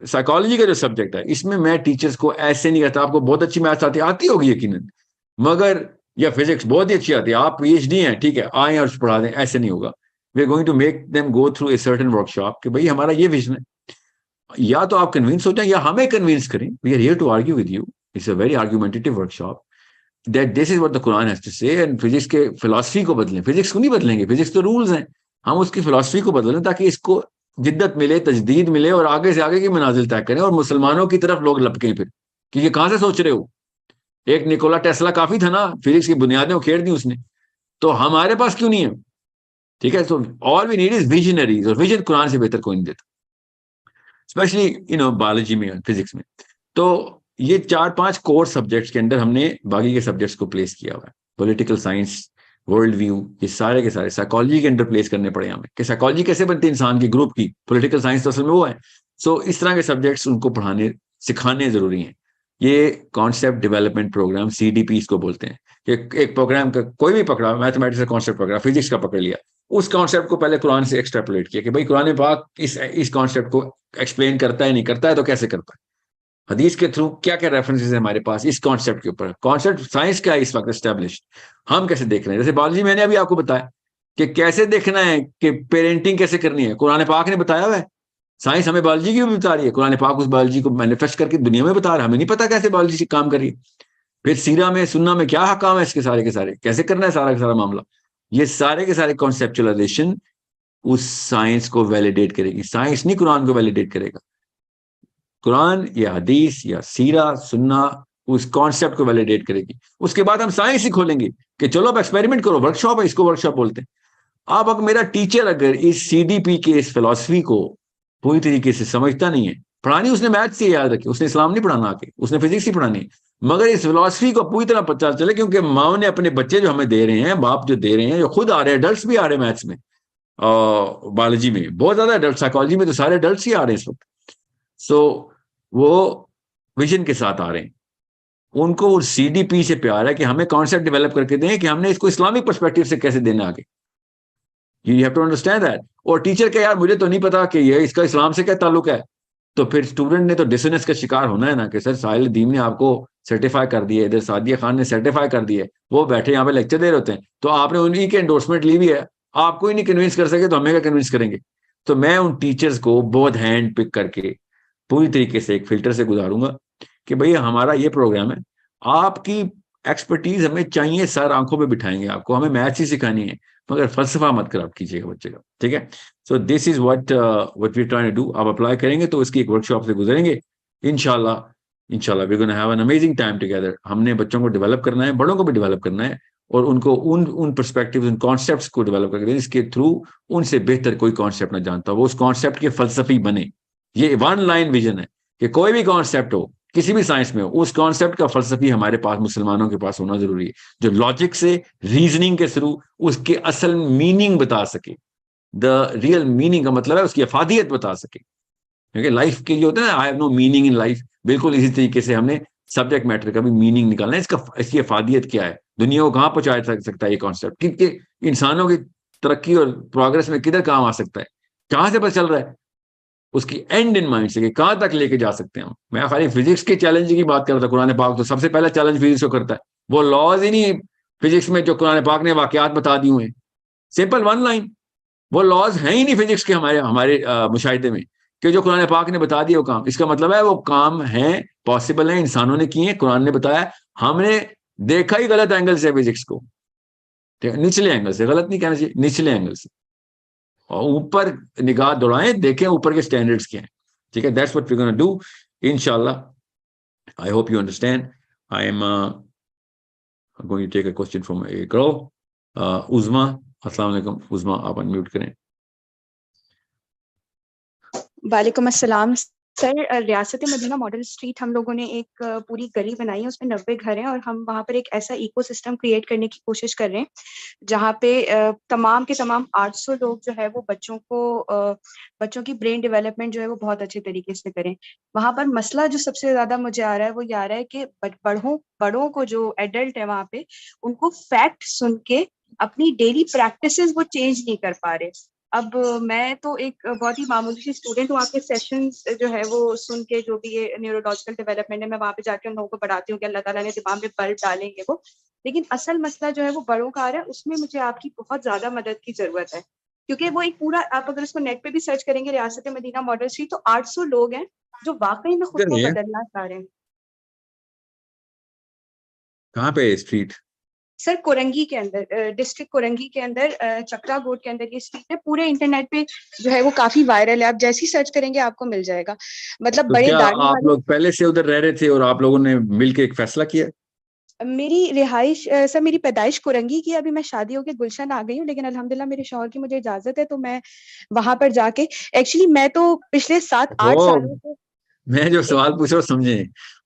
साइकोलॉजी का जो सब्जेक्ट है इसमें मैं टीचर्स को ऐसे नहीं कहता आपको बहुत अच्छी मैथ्स आती होगी यकीनन, मगर या फिजिक्स बहुत ही अच्छी आती है, आप पीएचडी हैं, ठीक है, आए और पढ़ा दें, ऐसे नहीं होगा। We are going to make them go through a certain workshop कि भाई हमारा ये विजन है, या तो आप कन्विंस हो जाए या हमें कन्विंस करें। We are here to argue with you, it's a very argumentative workshop that this is what the Quran has to say, and physics के फिलॉसफी को बदलें। फिजिक्स को नहीं बदलेंगे, फिजिक्स तो रूल्स हैं, हम उसकी फिलॉसफी को बदलें ताकि इसको जिद्दत मिले, तजदीद मिले और आगे से आगे की मनाजिल तय करें और मुसलमानों की तरफ लोग लपकें फिर कि ये कहां से सोच रहे हो। एक निकोला टेस्ला काफी था ना, फिजिक्स की बुनियादें उखेड़ दी उसने, तो हमारे पास क्यों नहीं है? ठीक है, तो all we need is visionaries, और विजन कुरान से बेहतर कोई नहीं देता, स्पेशली बायोलॉजी में, फिजिक्स में। तो ये 4-5 कोर सब्जेक्ट्स के अंदर हमने बाकी के सब्जेक्ट्स को प्लेस किया हुआ है। पॉलिटिकल साइंस, वर्ल्ड व्यू, ये सारे के सारे साइकोलॉजी के अंदर प्लेस करने पड़े हमें कि साइकोलॉजी कैसे बनती है इंसान की, ग्रुप की। पॉलिटिकल साइंस तो असल में वो है। सो इस तरह के सब्जेक्ट्स उनको पढ़ाने सिखाने जरूरी हैं। ये कॉन्सेप्ट डेवलपमेंट प्रोग्राम CDP इसको बोलते हैं कि एक प्रोग्राम का कोई भी पकड़ा, मैथमेटिक्स का कॉन्सेप्ट पकड़ा, फिजिक्स का पकड़ लिया, उस कॉन्सेप्ट को पहले कुरान से एक्सट्रैपोलेट किया कि भाई कुरान पाक इस कॉन्सेप्ट को एक्सप्लेन करता है, नहीं करता है तो कैसे करता है, हदीस के थ्रू क्या क्या रेफरेंसेस है हमारे पास इस कॉन्सेप्ट के ऊपर। कॉन्सेप्ट साइंस क्या है इस वक्त एस्टेब्लिश, हम कैसे देख रहे हैं। जैसे बायोलॉजी मैंने अभी आपको बताया कि कैसे देखना है कि पेरेंटिंग कैसे करनी है, कुरान पाक ने बताया हुआ है। साइंस हमें बायोलॉजी की भी बता रही है, कुरान पाक उस बायोलॉजी को मैनिफेस्ट करके दुनिया में बता रहा है, हमें नहीं पता कैसे बायोलॉजी काम कर रही है। फिर सीरा में सुन्ना में क्या हकाम है इसके सारे के सारे, कैसे करना है सारा का सारा मामला। ये सारे के सारे कॉन्सेप्चुअलाइजेशन उस साइंस को वैलिडेट करेगी। साइंस नहीं कुरान को वैलिडेट करेगा, कुरान या हदीस या सीरा सुन्ना उस कॉन्सेप्ट को वैलिडेट करेगी। उसके बाद हम साइंस ही खोलेंगे कि चलो अब एक्सपेरिमेंट करो, वर्कशॉप है, इसको वर्कशॉप बोलते हैं। अब अगर मेरा टीचर अगर इस CDP के इस फिलॉसफी को पूरी तरीके से समझता नहीं है, पढ़ानी उसने मैथ से याद रखी, उसने इस्लाम नहीं पढ़ाना आके, उसने फिजिक्स ही पढ़ानी, मगर इस फिलॉसफी को पूरी तरह पता चले, क्योंकि माँ ने अपने बच्चे जो हमें दे रहे हैं, बाप जो दे रहे हैं, जो खुद आ रहे हैं, एडल्ट्स भी आ रहे हैं मैथ्स में, बायोलॉजी में बहुत ज्यादा एडल्ट, साइकोलॉजी में तो सारे एडल्ट्स ही आ रहे हैं इस वक्त। सो वो विजन के साथ आ रहे हैं, उनको वो CDP से प्यार है कि हमें कॉन्सेप्ट डेवलप करके दें कि हमने इसको इस्लामिक पर्सपेक्टिव से कैसे देना आगे। You have to understand that. और टीचर के यार मुझे तो नहीं पता कि ये इसका इस्लाम से क्या ताल्लुक है, तो फिर स्टूडेंट ने तो डिसोनेंस का शिकार होना है ना कि सर साहिल दीन ने आपको सर्टिफाई कर दिया, इधर सादिया खान ने सर्टिफाई कर दिया, वो बैठे यहाँ पे लेक्चर दे रहे होते हैं, तो आपने उन्हीं के एंडोर्समेंट ली हुई है, आपको ही नहीं कन्विंस कर सके तो हमें क्या कन्विंस करेंगे। तो मैं उन टीचर्स को बहुत हैंड पिक करके पूरी तरीके से एक फिल्टर से गुजारूंगा कि भैया हमारा ये प्रोग्राम है, आपकी एक्सपर्टीज हमें चाहिए, सर आंखों पे बिठाएंगे आपको, हमें मैथ्स ही सिखानी है, मगर फलसफा मत खराब कीजिएगा बच्चे का, ठीक है। So this is what we trying to do. आप अप्लाई करेंगे तो इसकी एक वर्कशॉप से गुजरेंगे, इंशाल्लाह we gonna have an amazing time together. हमने बच्चों को डेवलप करना है, बड़ों को भी डेवलप करना है, और उनको उन पर्सपेक्टिव्स, उन कॉन्सेप्ट्स को डेवलप करके इसके थ्रू उनसे बेहतर कोई कॉन्सेप्ट ना जानता, वो उस कॉन्सेप्ट के फलसफी बने। ये वन लाइन विजन है कि कोई भी कॉन्सेप्ट हो, किसी भी साइंस में हो, उस कॉन्सेप्ट का फलसफी हमारे पास, मुसलमानों के पास होना जरूरी है, जो लॉजिक से, रीजनिंग के थ्रू उसके असल मीनिंग बता सके, द रियल मीनिंग का मतलब है उसकी अफादियत बता सके। क्योंकि लाइफ के लिए होता है ना, I have no meaning in life, बिल्कुल इसी तरीके से हमने सब्जेक्ट मैटर का भी मीनिंग निकालना है, इसकी अफादियत क्या है, दुनिया को कहाँ पहुंचा सकता है ये कॉन्सेप्ट, कि इंसानों की तरक्की और प्रोग्रेस में किधर काम आ सकता है, कहाँ से पता चल रहा है, उसकी एंड इन माइंड से कि कहां तक लेके जा सकते हैं हम। मैं खाली फिजिक्स के चैलेंज की बात कर रहा था, कुरान पाक तो सबसे पहला चैलेंज फिजिक्स को करता है, वो लॉज ही नहीं फिजिक्स में जो कुरान पाक ने वाकयात बता दी हुए, सिंपल वन लाइन, वो लॉज हैं ही नहीं फिजिक्स के हमारे मुशाहिदे में कि जो कुरान पाक ने बता दिया वो काम। इसका मतलब है वो काम है, पॉसिबल है, इंसानों ने किए, कुरान ने बताया, हमने देखा ही गलत एंगल से फिजिक्स को, निचले एंगल से, गलत नहीं कहना चाहिए, निचले एंगल से, और ऊपर निगाह दौड़ाएं, देखें ऊपर के स्टैंडर्ड्स क्या हैं, ठीक है। That's what we gonna do इंशाल्लाह। I hope you understand. I am going to take a question from a girl, Uzma. अस्सलाम वालेकुम उज़मा, आप अनम्यूट करें। वालेकुम अस्सलाम सर। रियासत मदीना मॉडल स्ट्रीट हम लोगों ने एक पूरी गली बनाई है, उसमें 90 घर हैं, और हम वहाँ पर एक ऐसा इकोसिस्टम क्रिएट करने की कोशिश कर रहे हैं जहाँ पे तमाम के तमाम 800 लोग जो है वो बच्चों की ब्रेन डेवलपमेंट जो है वो बहुत अच्छे तरीके से करें। वहाँ पर मसला जो सबसे ज्यादा मुझे आ रहा है वो ये आ रहा है कि बड़ों को जो एडल्ट है वहाँ पे, उनको फैक्ट सुन के अपनी डेली प्रैक्टिसेस वो चेंज नहीं कर पा रहे। अब मैं तो एक बहुत ही मामूली सी स्टूडेंट हूँ, आपके सेशंस जो है वो सुन के, जो भी ये न्यूरोलॉजिकल डेवलपमेंट है, मैं वहाँ पे जाके उन लोगों को पढ़ाती हूँ कि अल्लाह ताला ने दिमाग में बल्ब डालेंगे वो, लेकिन असल मसला जो है वो बड़ों का आ रहा है, उसमें मुझे आपकी बहुत ज्यादा मदद की जरूरत है, क्योंकि वो एक पूरा, आप अगर उसको नेट पे भी सर्च करेंगे रियासत मदीना मॉडल स्ट्रीट, तो 800 लोग हैं जो वाकई में खुद इधर को नहीं है, बदलना चाह रहे हैं। कहाँ पे है स्ट्रीट? सर कोरंगी के अंदर, डिस्ट्रिक्ट कोरंगी के अंदर, चक्रा गोड के अंदर ये स्ट्रीट है, पूरे इंटरनेट पे जो है वो काफी वायरल है, आप जैसे ही सर्च करेंगे आपको मिल जाएगा। मतलब तो बड़े क्या दाढ़ी आप वाले, लोग पहले से उधर रह रहे थे और आप लोगों ने मिलके एक फैसला किया? मेरी रिहाइश सर, मेरी पैदाइश कोरंगी की, अभी मैं शादी होकर गुलशन आ गई हूँ, लेकिन अल्हम्दुलिल्लाह मेरे शौहर की मुझे इजाजत है, तो मैं वहां पर जाके, एक्चुअली मैं तो पिछले 7-8 वो सालों से मैं जो एक, सवाल पूछ रहा हूँ समझे,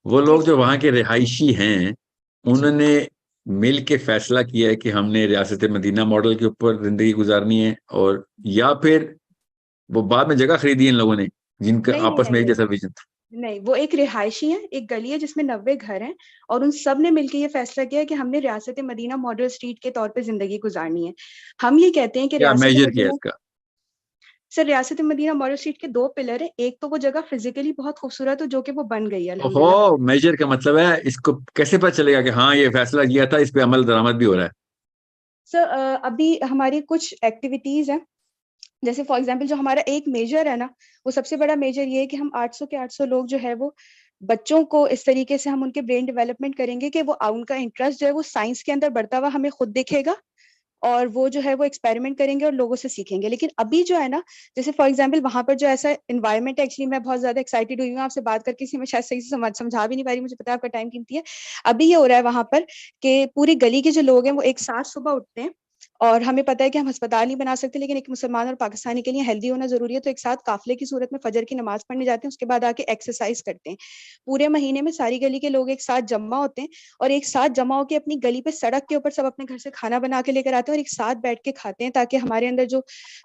वो जी लोग जो वहां के रिहायशी हैं जी, उन्होंने मिल के फैसला किया है कि हमने रियासत मदीना मॉडल के ऊपर जिंदगी गुजारनी है, और या फिर वो बाद में जगह खरीदी इन लोगों ने जिनका नहीं नहीं आपस नहीं में एक नहीं जैसा विजन था? नहीं, वो एक रिहायशी है, एक गली है जिसमें 90 घर हैं, और उन सब ने मिलकर ये फैसला किया है कि हमने रियासत मदीना मॉडल स्ट्रीट के तौर पे जिंदगी गुजारनी है। हम ये कहते हैं कि क्या रियासत मेजर किया मदीना, इसका? सर रियासत मदीना मॉडल स्ट्रीट के 2 पिलर है, एक तो वो जगह फिजिकली बहुत खूबसूरत हो, जो कि वो बन गई है अल्हम्दुलिल्लाह। ओहो, मेजर का मतलब है इसको कैसे पता चलेगा कि हाँ ये फैसला किया था, इस पे अमल दरामद भी हो रहा है? सर अभी हमारी कुछ एक्टिविटीज हैं, जैसे फॉर एग्जांपल जो हमारा एक मेजर है ना, वो सबसे बड़ा मेजर ये है कि हम 800 के 800 लोग जो है वो बच्चों को इस तरीके से हम उनके ब्रेन डेवलपमेंट करेंगे कि वो उनका इंटरेस्ट जो है वो साइंस के अंदर बढ़ता हुआ हमें खुद दिखेगा, और वो जो है वो एक्सपेरिमेंट करेंगे और लोगों से सीखेंगे। लेकिन अभी जो है ना, जैसे फॉर एग्जांपल वहां पर जो ऐसा इन्वायरमेंट है, एक्चुअली मैं बहुत ज्यादा एक्साइटेड हुई हूँ आपसे बात करके, इसलिए मैं शायद सही से समझा भी नहीं पा रही, मुझे पता है आपका टाइम कीमती है। अभी ये हो रहा है वहां पर कि पूरी गली के जो लोग हैं वो एक साथ सुबह उठते हैं, और हमें पता है कि हम अस्पताल नहीं बना सकते, लेकिन एक मुसलमान और पाकिस्तानी के लिए हेल्दी होना जरूरी है, तो एक साथ काफिले की सूरत में फजर की नमाज पढ़ने जाते हैं, उसके बाद आके एक्सरसाइज करते हैं। पूरे महीने में सारी गली के लोग एक साथ जमा होते हैं, और एक साथ जमा होकर अपनी गली पे सड़क के ऊपर सब अपने घर से खाना बना के लेकर आते हैं, और एक साथ बैठ के खाते हैं, ताकि हमारे अंदर जो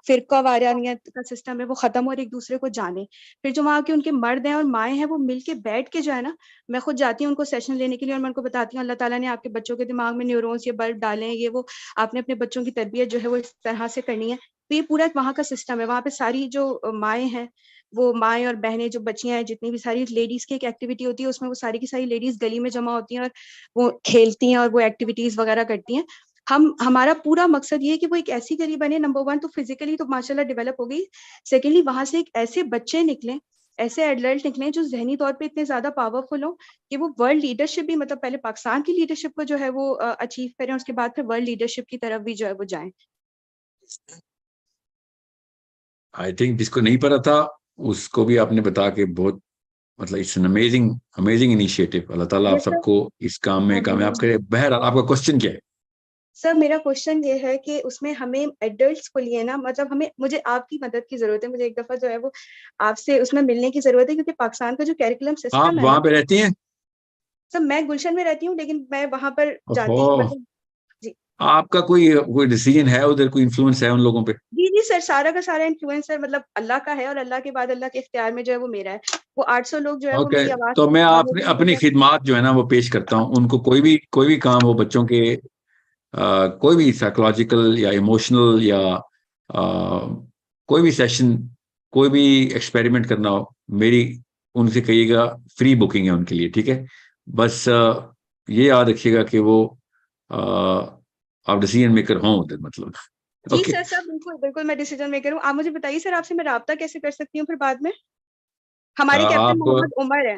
फिरका वारानियत का सिस्टम है वो खत्म हो और एक दूसरे को जाने। फिर जो वहाँ के उनके मर्द हैं और माएँ हैं, वो मिलके बैठ के जो है ना, मैं खुद जाती हूँ उनको सेशन लेने के लिए, और मैं उनको बताती हूँ अल्लाह ताला ने आपके बच्चों के दिमाग में न्यूरॉन्स ये बल्ब डाले हैं, ये वो, आपने अपने बच्चों की तरबियत जो है वो इस तरह से करनी है। तो ये पूरा वहाँ का सिस्टम है, वहाँ पे सारी जो माएँ हैं, वो माएँ और बहनें जो बच्चियां हैं, जितनी भी सारी लेडीज की एक एक्टिविटी होती है, उसमें वो सारी की सारी लेडीज गली में जमा होती हैं और वो खेलती हैं और वो एक्टिविटीज वगैरह करती हैं। हमारा पूरा मकसद ये है कि वो एक ऐसी गली बने, नंबर 1 तो फिजिकली तो माशाल्लाह डेवलप हो गई, सेकेंडली वहां से एक ऐसे बच्चे निकले, ऐसे एडल्ट निकले जो जहनी तौर पे इतने ज्यादा पावरफुल हो कि वो वर्ल्ड लीडरशिप भी, मतलब पहले पाकिस्तान की लीडरशिप को जो है वो अचीव करें, उसके बाद फिर वर्ल्ड लीडरशिप की तरफ भी जो है वो जाएं। आई थिंक जिसको नहीं पता था उसको भी आपने बता के बहुत, मतलब it's an amazing amazing initiative. अल्लाह ताला आप यस सर। सबको इस काम में कामयाब करे। बहरहाल आपका क्वेश्चन क्या है? सर मेरा क्वेश्चन ये है कि उसमें हमें एडल्ट्स को लिए ना, मतलब हमें, मुझे आपकी मदद की जरूरत है, मुझे एक दफा जो है वो आपसे उसमें मिलने की जरूरत है, क्योंकि पाकिस्तान का जो कैरिकुलम आप सिस्टम है ना, वहां पे रहती हैं? सर मैं गुलशन में रहती हूँ, लेकिन मैं वहां पर ओहो, जाती मतलब, जी आपका कोई कोई डिसीजन है उधर, कोई इन्फ्लुएंस है उन लोगों पे? जी जी सर, सारा का सारा इन्फ्लुएंसर मतलब अल्लाह का है, और अल्लाह के बाद अल्लाह के इख्तियार में जो है वो मेरा है। वो 800 लोग जो है वो ओके, मेरी आवाज तो से मैं जमा हो अपनी जाएंगे अपनी सर। खिदमात जो है ना वो पेश करता हूँ उनको। कोई भी काम हो बच्चों के, कोई भी साइकोलॉजिकल या इमोशनल या कोई भी सेशन, कोई भी एक्सपेरिमेंट करना हो, मेरी उनसे कहिएगा, फ्री बुकिंग है उनके लिए, ठीक है? बस ये याद रखिएगा कि वो अ, आप डिसीजन मेकर हों उधर, मतलब। जी ओके। सर, सर बिल्कुल बिल्कुल मैं डिसीजन मेकर हूँ। आप मुझे बताइए सर, आपसे मैं राब्ता कैसे कर सकती हूँ फिर बाद में? हमारे कैप्टन आप मोहम्मद उमर है,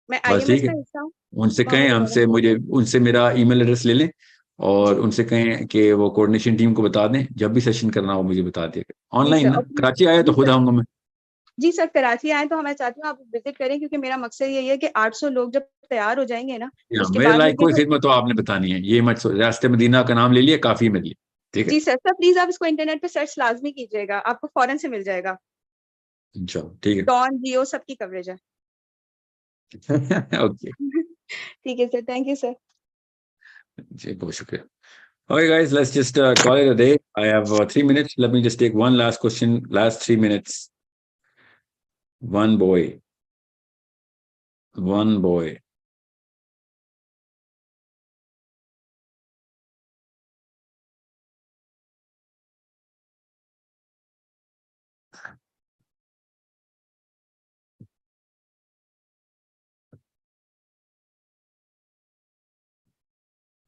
मैं बस ठीक आईएमएस है, का हिस्सा हूँ, उनसे कहें, मोहम्मद उमर है। हमसे मुझे उनसे मेरा ईमेल एड्रेस ले लें, जी और उनसे कहें कि वो कोऑर्डिनेशन टीम को बता दें, जब भी सेशन करना हो मुझे बता दिएगा। जी ऑनलाइन सर, ना, और प्लीज, कराची आया तो जी खुद सर, आऊंगा मैं। जी सर कराची आए तो मैं चाहती हूँ आप विजिट करें, क्योंकि मेरा मकसद यही है कि 800 लोग जब तैयार हो जाएंगे ना, हाँ, उसके मेरे बाद में लायक कि कोई वो, खिदमत तो आपने बतानी है, ये मत रास्ते मदीना का नाम ले लिया, काफी है मेरे लिए। ठीक है, जी सर, सर प्लीज आप इसको इंटरनेट पे सर्च लाजमी कीजिएगा, आपको फौरन से मिल जाएगा। चलो ठीक डॉन जियो सबकी कवरेज है। है। ओके ठीक है सर, थैंक यू सर। जी, बहुत शुक्रिया। Okay, guys, let's just call it a day. I have 3 minutes. Let me just take one last question. Last 3 minutes. One boy. One boy.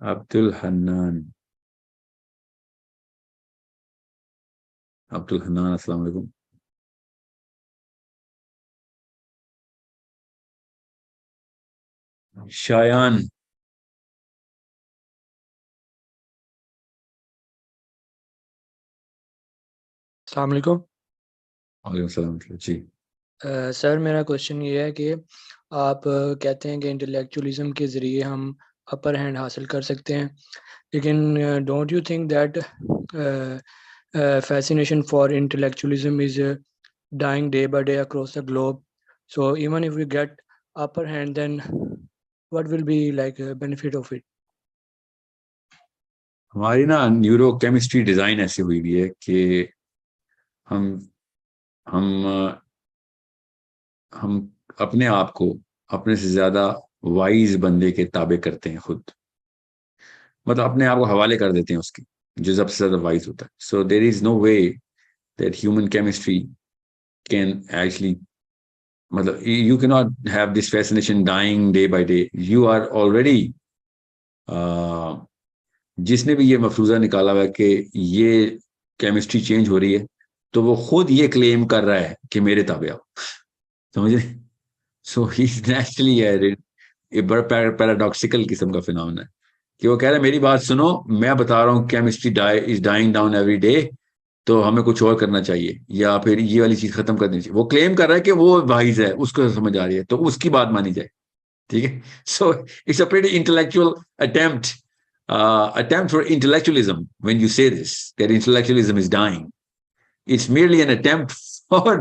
Abdul Hannan, अस्सलाम वालेकुम। शायान, अस्सलाम वालेकुम। वालेकुम सलाम जी। सर मेरा क्वेश्चन ये है कि आप कहते हैं कि इंटेलेक्चुअलिज्म के ज़रिए हम अपर हैंड हासिल कर सकते हैं, लेकिन don't you think that fascination for intellectualism is dying day by day across the globe? So even if we get upper hand, then what will be like a benefit of it? हमारी ना neuro chemistry design ऐसी हुई भी है कि हम हम हम अपने आप को अपने से ज्यादा वाइज बंदे के ताबे करते हैं खुद, मतलब अपने आप को हवाले कर देते हैं उसके, जो सबसे ज्यादा वाइज होता है। So there is no way that human chemistry can actually, मतलब you can not have this fascination dying day by day. You are already, जिसने भी ये मफरूजा निकाला हुआ है कि ये केमिस्ट्री चेंज हो रही है, तो वो खुद ये क्लेम कर रहा है कि मेरे ताबे आओ, समझे? सो ही इज नेचुरली बड़ा पैराडॉक्सिकल किस्म का फिनोमेना है कि वो कह रहा है मेरी बात सुनो, मैं बता रहा हूँ chemistry is dying down every day, तो हमें कुछ और करना चाहिए या फिर ये वाली चीज खत्म कर देनी चाहिए। वो क्लेम कर रहा है कि वो वाइज है, उसको समझ आ रही है, तो उसकी बात मानी जाए, ठीक है? So it's a pretty intellectual attempt for intellectualism when you say this, that intellectualism is dying. It's merely an attempt for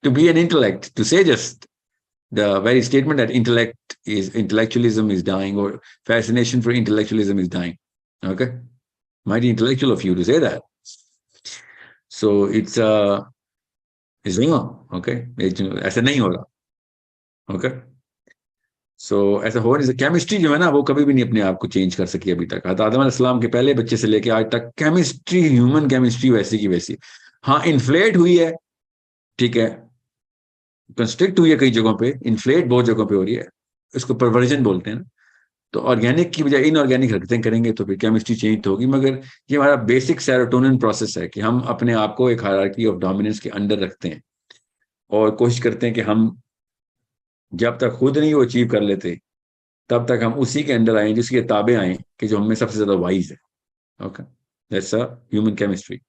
to be an intellect, to say just the very statement that intellectualism is dying, or fascination for intellectualism is dying. Okay, mighty intellectual of you to say that. So it's wrong. Okay, ऐसा नहीं होगा। Okay, so ऐसा हो नहीं। Chemistry जो है ना, वो कभी भी नहीं अपने आप को चेंज कर सकी अभी तक। आदम अलैहिस्सलाम के पहले बच्चे से लेके आज तक केमिस्ट्री, ह्यूमन केमिस्ट्री वैसी की वैसी। हाँ, इन्फ्लेट हुई है, ठीक है, कंस्ट्रिक्ट हुई है कई जगहों पे, इन्फ्लेट बहुत जगहों पे हो रही है, इसको परवर्जन बोलते हैं ना। तो ऑर्गेनिक की बजाय इनऑर्गेनिक हरकतें करेंगे तो फिर केमिस्ट्री चेंज तो होगी, मगर ये हमारा बेसिक सेरोटोनिन प्रोसेस है कि हम अपने आप को एक हायरार्की ऑफ डोमिनेंस के अंडर रखते हैं और कोशिश करते हैं कि हम जब तक खुद नहीं वो अचीव कर लेते, तब तक हम उसी के अंडर आए जिसके ताबे आए कि जो हमें सबसे ज्यादा वाइज है। Okay, that's a human chemistry.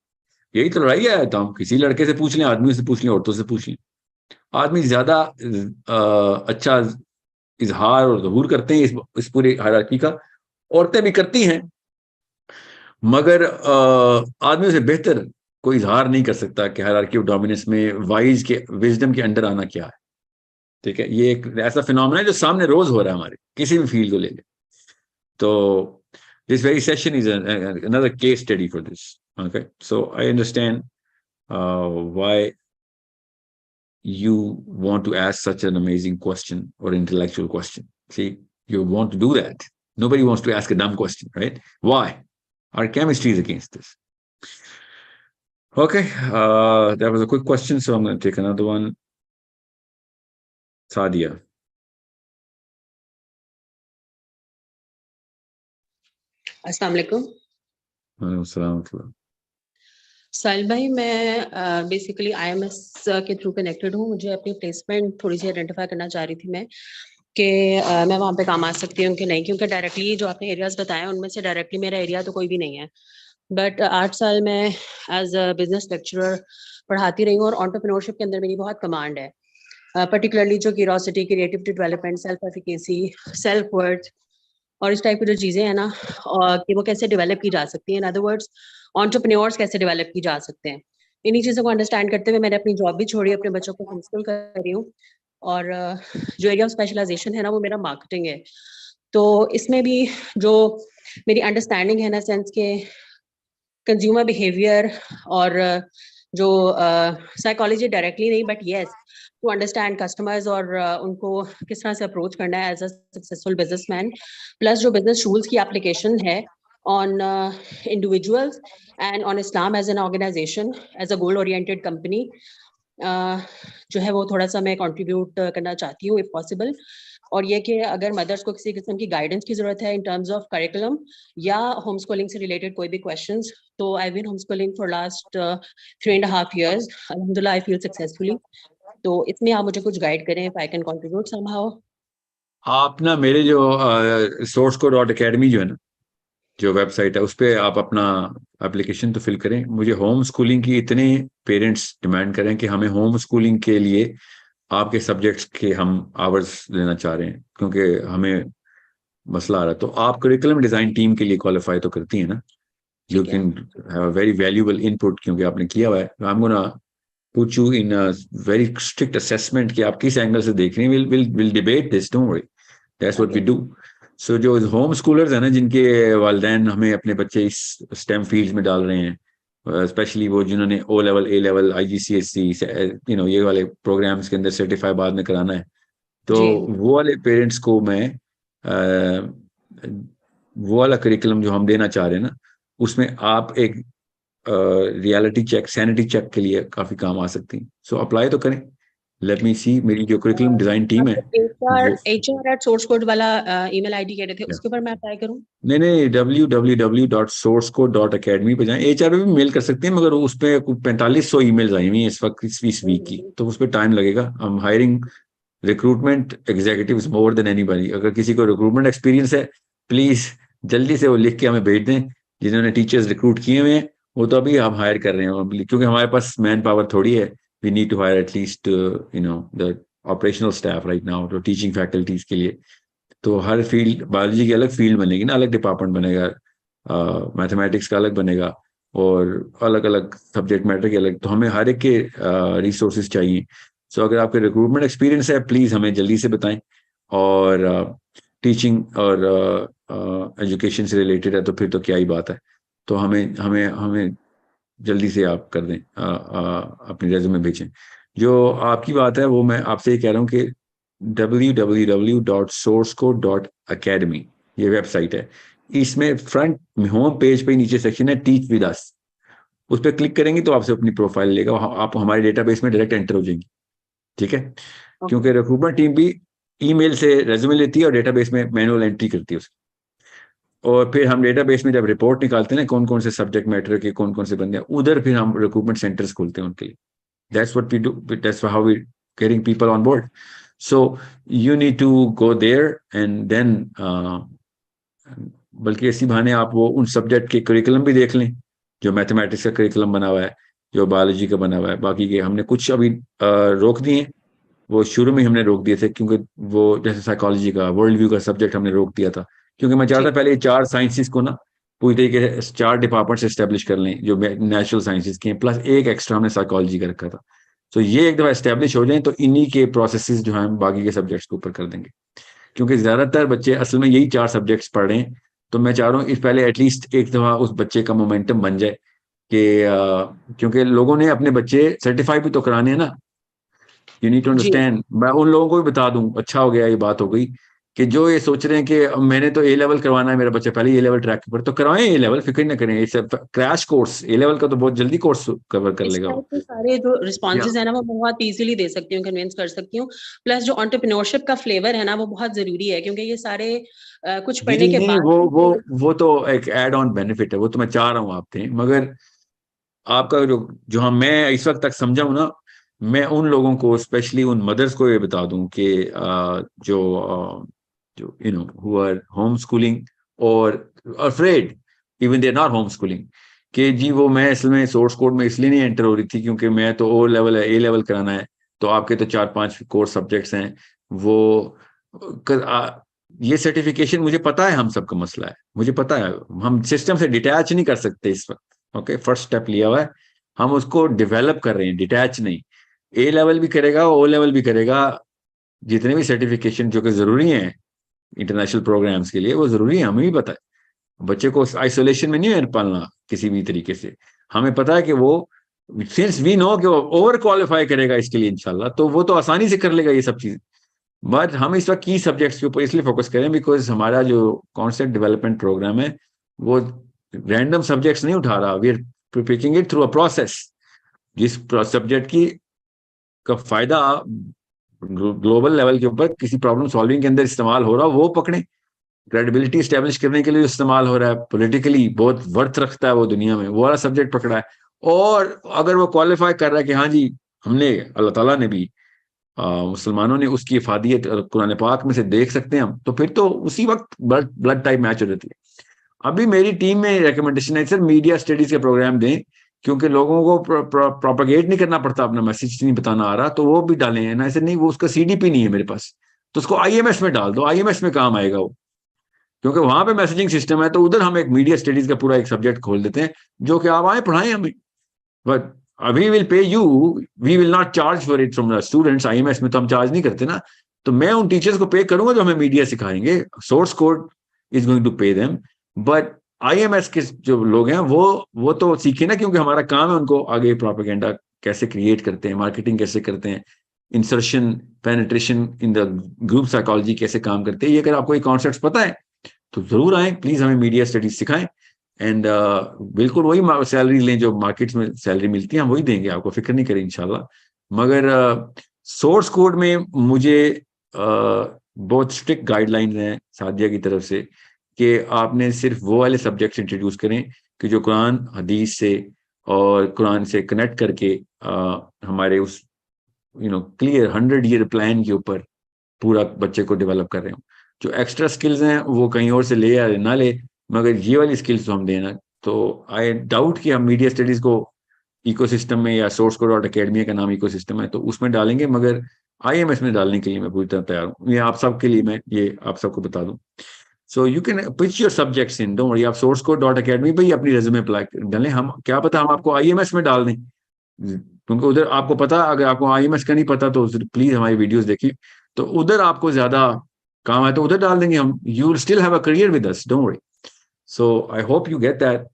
यही तो लड़ाई है। तो हम किसी लड़के से पूछ लें, आदमियों से पूछ लें, औरतों से पूछ लें, आदमी ज्यादा अच्छा इजहार और ज़हूर करते हैं इस पूरी हायरार्की का, औरतें भी करती हैं, मगर आदमियों से बेहतर कोई इजहार नहीं कर सकता कि हायरार्की ऑफ डोमिनेंस में वाइज के, विजडम के अंडर आना क्या है। ठीक है, ये एक ऐसा फिनोमेना है जो सामने रोज हो रहा है हमारे किसी भी फील्ड को ले लें। तो this very session is another case study for this. Okay, so I understand why you want to ask such an amazing question or intellectual question. See, you want to do that. Nobody wants to ask a dumb question, right? Why? Our chemistry is against this. Okay, that was a quick question, so I'm going to take another one. Sadia. अस्सलाम वालेकुम। साहिल भाई, मैं basically IMS के through connected हूँ। मुझे अपनी placement थोड़ी सी identify करना चाह रही थी मैं कि मैं वहाँ पे काम आ सकती हूँ कि नहीं, क्योंकि डायरेक्टली जो आपने एरियाज बताए उनमें से डायरेक्टली मेरा एरिया तो कोई भी नहीं है। बट 8 साल मैं एज अ बिजनेस लेक्चरर पढ़ाती रही हूँ और एंटरप्रेन्योरशिप के अंदर मेरी बहुत कमांड है, पर्टिकुलरली जो curiosity, creativity development, self efficacy, self worth और इस टाइप की जो चीज़ें हैं ना, और कि वो कैसे डेवलप की जा सकती हैं। इन अदर वर्ड्स, एंटरप्रेन्योर्स कैसे डेवलप की जा सकते हैं। इन्हीं चीज़ों को अंडरस्टैंड करते हुए मैंने अपनी जॉब भी छोड़ी, अपने बच्चों को होम स्कूल कर रही हूँ, और जो एरिया ऑफ स्पेशलाइजेशन है ना, वो मेरा मार्केटिंग है। तो इसमें भी जो मेरी अंडरस्टैंडिंग है ना, सेंस के कंज्यूमर बिहेवियर और जो साइकोलॉजी डायरेक्टली नहीं, but yes to understand customers और उनको किस तरह से अप्रोच करना है as a successful businessman, plus जो बिजनेस रूल्स की एप्लीकेशन है on individuals and on Islam as an organisation, as a goal oriented company, जो है वो थोड़ा सा मैं कंट्रीब्यूट करना चाहती हूँ इफ पॉसिबल। और ये कि अगर मदर्स को किसी किस्म की गाइडेंस की जरूरत है इन टर्म्स ऑफ करिकुलम या होम स्कूलिंग से रिलेटेड कोई भी क्वेश्चंस, तो I been home schooling for last 3.5 years, अल्हम्दुलिल्लाह आई फील सक्सेसफुली। तो इसमें आप मुझे कुछ गाइड करें if I can contribute somehow. आप ना मेरे जो sourceco.academy जो है ना, जो वेबसाइट है, उस पर आप अपना एप्लीकेशन तो फिल करें। मुझे होम स्कूलिंग की इतने पेरेंट्स डिमांड करें कि हमें होम स्कूलिंग के लिए आपके सब्जेक्ट्स के हम आवर्स लेना चाह रहे हैं, क्योंकि हमें मसला आ रहा है। तो आप करिकुलम डिजाइन टीम के लिए क्वालिफाई तो करती हैं ना, you can have very valuable input, क्योंकि आपने किया हुआ है। I am gonna put you in a very strict assessment कि आप किस एंगल से देख रहे हैं। Will debate this, don't worry, that's what we do. So जो होम स्कूलर्स है ना, जिनके वालिदैन हमें अपने बच्चे इस स्टेम फील्ड में डाल रहे हैं, स्पेशली वो जिन्होंने ओ लेवल, ए लेवल, IGCSE, ये वाले प्रोग्राम्स के अंदर सर्टिफाई बाद में कराना है, तो वो वाले पेरेंट्स को मैं वो वाला करिकुलम जो हम देना चाह रहे हैं ना, उसमें आप एक रियलिटी चेक, सैनिटी चेक के लिए काफी काम आ सकती हैं। सो अप्लाई तो करें। लेट मी सी, मेरी जो करिकुलम डिजाइन टीम है HR@sourceCode वाला ईमेल आईडी कह रहे थे, उसके ऊपर मैं अप्लाई करूं? नहीं, www.sourceco.academy पे जाएं। HR पे भी मेल कर सकते हैं, मगर उस पे 4500 ईमेल्स आई हुई हैं इस वक्त, इस वीक की, तो उस पर टाइम लगेगा। हम hiring recruitment executives more than anybody. अगर किसी को रिक्रूटमेंट एक्सपीरियंस है, प्लीज जल्दी से वो लिख के हमें भेज दें। जिन्होंने टीचर्स रिक्रूट किए हुए हैं वो तो अभी हम हायर कर रहे हैं, क्योंकि हमारे पास मैन पावर थोड़ी है। We need to hire at least the operational staff right now, तो टीचिंग फैकल्टीज के लिए। तो हर फील्ड, बायोलॉजी की अलग फील्ड बनेगी ना, अलग डिपार्टमेंट बनेगा, मैथमेटिक्स का अलग बनेगा, और अलग अलग सब्जेक्ट मैटर के अलग। तो हमें हर एक के रिसोर्सेज चाहिए। सो अगर आपके रिक्रूटमेंट एक्सपीरियंस है, प्लीज़ हमें जल्दी से बताएं। और टीचिंग और एजुकेशन से रिलेटेड है तो फिर तो क्या ही बात है। तो हमें हमें हमें जल्दी से आप कर दें, अपनी रेज्यूमे भेजें। जो आपकी बात है वो मैं आपसे ये कह रहा हूँ कि www.sourceco.academy ये वेबसाइट है। इसमें फ्रंट होम पेज पे नीचे सेक्शन है टीच विद अस, उस पर क्लिक करेंगे तो आपसे अपनी प्रोफाइल लेगा, आप हमारे डेटाबेस में डायरेक्ट एंटर हो जाएंगी। ठीक है, क्योंकि रिक्रूटमेंट टीम भी ईमेल से रेज्यूमे लेती है और डेटाबेस में मैनुअल एंट्री करती है उसकी। और फिर हम डेटाबेस में जब रिपोर्ट निकालते हैं ना, कौन कौन से सब्जेक्ट मैटर के कौन कौन से बंदे हैं, उधर फिर हम रिक्रूटमेंट सेंटर्स खोलते हैं उनके लिए। That's what we do, that's how we getting people on board. So you need to go there and then बल्कि इसी बहाने आप वो उन सब्जेक्ट के करिकुलम भी देख लें, जो मैथमेटिक्स का करिकुलम बना हुआ है, जो बायोलॉजी का बना हुआ है। बाकी के हमने कुछ अभी रोक दिए, वो शुरू में हमने रोक दिए थे, क्योंकि वो जैसे साइकोलॉजी का, वर्ल्ड व्यू का सब्जेक्ट हमने रोक दिया था, क्योंकि मैं चाहता पहले 4 साइंसेस को ना पूरी तरीके से 4 डिपार्टमेंट से एस्टेब्लिश कर लें जो नेचुरल साइंसेस के हैं, प्लस एक एक्स्ट्रा हमने साइकोलॉजी का रखा था। तो ये एक दफा एस्टेब्लिश हो जाए तो इन्हीं के प्रोसेसेस जो हैं बाकी के सब्जेक्ट्स के ऊपर कर देंगे, क्योंकि ज्यादातर बच्चे असल में यही 4 सब्जेक्ट्स पढ़ रहे हैं। तो मैं चाह रहा हूँ इस पहले एटलीस्ट एक दफा उस बच्चे का मोमेंटम बन जाए कि क्योंकि लोगों ने अपने बच्चे सर्टिफाई भी तो कराने हैं ना। You need to understand. मैं उन लोगों को भी बता दूं, अच्छा हो गया ये बात हो गई, कि जो ये सोच रहे हैं कि मैंने तो ए लेवल करवाना है, मेरा बच्चा पहले ए लेवल ट्रैक पर, तो करवाएं ए लेवल, फिक्र ना करें। It's crash course, A level का तो बहुत जल्दी कोर्स कवर कर लेगा वो। सारे जो रिस्पॉन्सेज है ना वो बहुत इजीली दे सकती हूँ, कन्विंस कर सकती हूँ। प्लस जो एंटरप्रेन्योरशिप का फ्लेवर है ना वो बहुत जरूरी है, क्योंकि ये सारे कुछ पढ़ने के बाद वो तो एक एड ऑन बेनिफिट है, वो तो मैं चाह रहा हूँ आप दें, मगर आपका जो हम मैं इस वक्त तक समझा हूं ना, मैं उन लोगों को, स्पेशली उन मदर्स को ये बता दूं कि जो हु आर होम स्कूलिंग और afraid even they are not home schooling, कि जी वो मैं इसमें सोर्स कोड में इसलिए नहीं एंटर हो रही थी क्योंकि मैं तो ओ लेवल है, ए लेवल कराना है, तो आपके तो 4-5 कोर्स सब्जेक्ट्स हैं वो ये सर्टिफिकेशन, मुझे पता है हम सबका मसला है, मुझे पता है, हम सिस्टम से डिटैच नहीं कर सकते इस वक्त। ओके, फर्स्ट स्टेप लिया हुआ है, हम उसको डेवलप कर रहे हैं, डिटैच नहीं। ए लेवल भी करेगा, ओ लेवल भी करेगा, जितने भी सर्टिफिकेशन जो कि जरूरी हैं इंटरनेशनल प्रोग्राम्स के लिए वो जरूरी है, हमें भी पता है। बच्चे को आइसोलेशन में नहीं पालना किसी भी तरीके से, हमें पता है कि वो सिंस वी नो कि वो ओवर क्वालिफाई करेगा इसके लिए इंशाल्लाह, तो वो तो आसानी से कर लेगा ये सब चीजें। बट हम इस वक्त की सब्जेक्ट्स के ऊपर इसलिए फोकस करें बिकॉज हमारा जो कॉन्सेप्ट डेवलपमेंट प्रोग्राम है वो रैंडम सब्जेक्ट्स नहीं उठा रहा, we are picking it through a process, जिस सब्जेक्ट की का फायदा ग्लोबल लेवल के ऊपर किसी प्रॉब्लम सॉल्विंग के अंदर इस्तेमाल हो रहा, वो पकड़ें। क्रेडिबिलिटी स्टैब्लिश करने के लिए इस्तेमाल हो रहा है, पॉलिटिकली बहुत वर्थ रखता है वो दुनिया में, वो वाला सब्जेक्ट पकड़ा है। और अगर वो क्वालिफाई कर रहा है कि हाँ जी हमने, अल्लाह ताला ने भी, मुसलमानों ने उसकी इफादियत कुरान पाक में से देख सकते हैं हम, तो फिर तो उसी वक्त ब्लड टाइप मैच हो जाती है। अभी मेरी टीम में रिकमेंडेशन है सर, मीडिया स्टडीज के प्रोग्राम दें, क्योंकि लोगों को प्रोपागेट नहीं करना पड़ता, अपना मैसेज नहीं बताना आ रहा, तो वो भी डालें ना। ऐसे नहीं, वो उसका सीडीपी नहीं है मेरे पास, तो उसको आईएमएस में डाल दो, आईएमएस में काम आएगा वो, क्योंकि वहां पे मैसेजिंग सिस्टम है। तो उधर हम एक मीडिया स्टडीज का पूरा एक सब्जेक्ट खोल देते हैं, जो कि आप आए पढ़ाएं हमें, but we will pay you, we will not charge for it from the students. IMS में तो हम चार्ज नहीं करते ना, तो मैं उन टीचर्स को पे करूंगा जो हमें मीडिया सिखाएंगे, source code is going to pay them, but IMS के जो लोग हैं वो तो सीखे ना, क्योंकि हमारा काम है उनको आगे प्रोपेगेंडा कैसे क्रिएट करते हैं, मार्केटिंग कैसे करते हैं, insertion penetration in the group psychology कैसे काम करते हैं। ये अगर आपको ये कॉन्सेप्ट पता है तो जरूर आए, प्लीज हमें मीडिया स्टडीज सिखाएं। एंड बिल्कुल वही सैलरी लें जो मार्केट्स में सैलरी मिलती है, हम वही देंगे आपको, फिक्र नहीं करें इंशाल्लाह। मगर सोर्स कोड में मुझे बहुत स्ट्रिक्ट गाइडलाइंस हैं सादिया की तरफ से कि आपने सिर्फ वो वाले सब्जेक्ट्स इंट्रोड्यूस करें कि जो कुरान हदीस से और कुरान से कनेक्ट करके हमारे उस क्लियर 100 ईयर प्लान के ऊपर पूरा बच्चे को डेवलप कर रहे हो। जो एक्स्ट्रा स्किल्स हैं वो कहीं और से ले या ना ले, मगर ये वाली स्किल्स तो हम देना। तो आई डाउट कि हम मीडिया स्टडीज को इकोसिस्टम में, या सोर्स कोड डॉट अकेडमी का नाम इकोसिस्टम है तो उसमें डालेंगे, मगर आईएमएस में डालने के लिए मैं पूरी तरह तैयार हूँ। ये आप सबके लिए मैं ये आप सबको बता दूं। So you can pitch your subjects in, don't worry, आप सोर्स कोड डॉट अकेडमी पे ही अपनी रेज्यूमे अप्लाई डालें। हम क्या पता हम आपको आईएमएस में डाल दें, क्योंकि उधर आपको पता, अगर आपको आईएमएस का नहीं पता तो प्लीज हमारी वीडियोस देखिए, तो उधर आपको ज्यादा काम है तो उधर डाल देंगे हम। You will still have a career with us, don't worry. So I hope you get that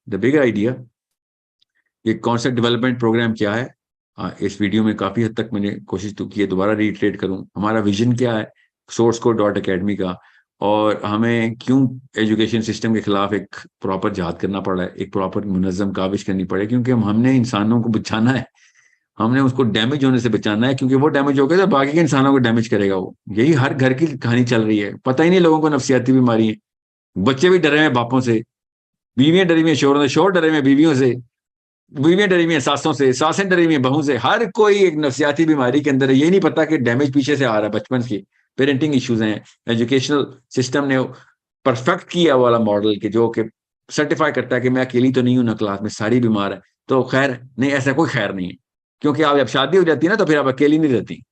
the big idea. ये कॉन्सेप्ट डेवलपमेंट प्रोग्राम क्या है, इस वीडियो में काफी हद तक मैंने कोशिश तो की है, दोबारा रिट्रेट करूं हमारा विजन क्या है सोर्स कोड डॉट अकेडमी का, और हमें क्यों एजुकेशन सिस्टम के खिलाफ एक प्रॉपर जिहाद करना पड़ा है, एक प्रॉपर मुनज़्ज़म काविश करनी पड़े, क्योंकि हमने इंसानों को बचाना है, हमने उसको डैमेज होने से बचाना है, क्योंकि वो डैमेज हो गया तो बाकी के इंसानों को डैमेज करेगा वो। यही हर घर की कहानी चल रही है, पता ही नहीं लोगों को नफसियाती बीमारी है, बच्चे भी डरे हुए बापों से, बीवियां डरी हुई शोरों से, शोर डरे हुए बीवियों से, बीवियां डरी हुई सासों से, सासें डरी हुई बहू से, हर कोई एक नफसियाती बीमारी के अंदर है। ये नहीं पता कि डैमेज पीछे से आ रहा है, बचपन की पेरेंटिंग इश्यूज हैं। एजुकेशनल सिस्टम ने परफेक्ट किया वाला मॉडल के जो कि सर्टिफाई करता है कि मैं अकेली तो नहीं हूं ना क्लास में, सारी बीमार है, तो खैर नहीं, ऐसा कोई खैर नहीं है, क्योंकि आप जब शादी हो जाती है ना तो फिर आप अकेली नहीं रहती,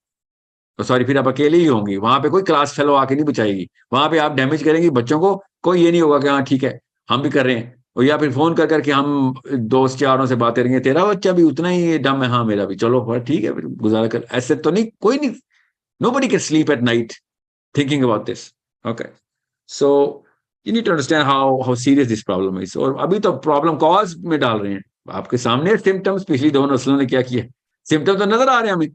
तो सॉरी फिर आप अकेले ही होंगी, वहां पे कोई क्लास फेलो आके नहीं बचाएगी, वहां पे आप डैमेज करेंगी बच्चों को, कोई ये नहीं होगा कि हाँ ठीक है हम भी कर रहे हैं, और या फिर फोन कर करके हम दोस्त यारों से बातें करेंगे, तेरा बच्चा भी उतना ही डम है, हाँ मेरा भी, चलो ठीक है फिर गुजारा कर, ऐसे तो नहीं, कोई नहीं, nobody can sleep at night thinking about this. Okay, so you need to understand how serious this problem is. और अभी तो प्रॉब्लम कॉज में डाल रहे हैं आपके सामने सिम्टम्स, पिछली 2 नस्लों ने क्या किया, सिम्टम्स तो नजर आ रहे हैं हमें,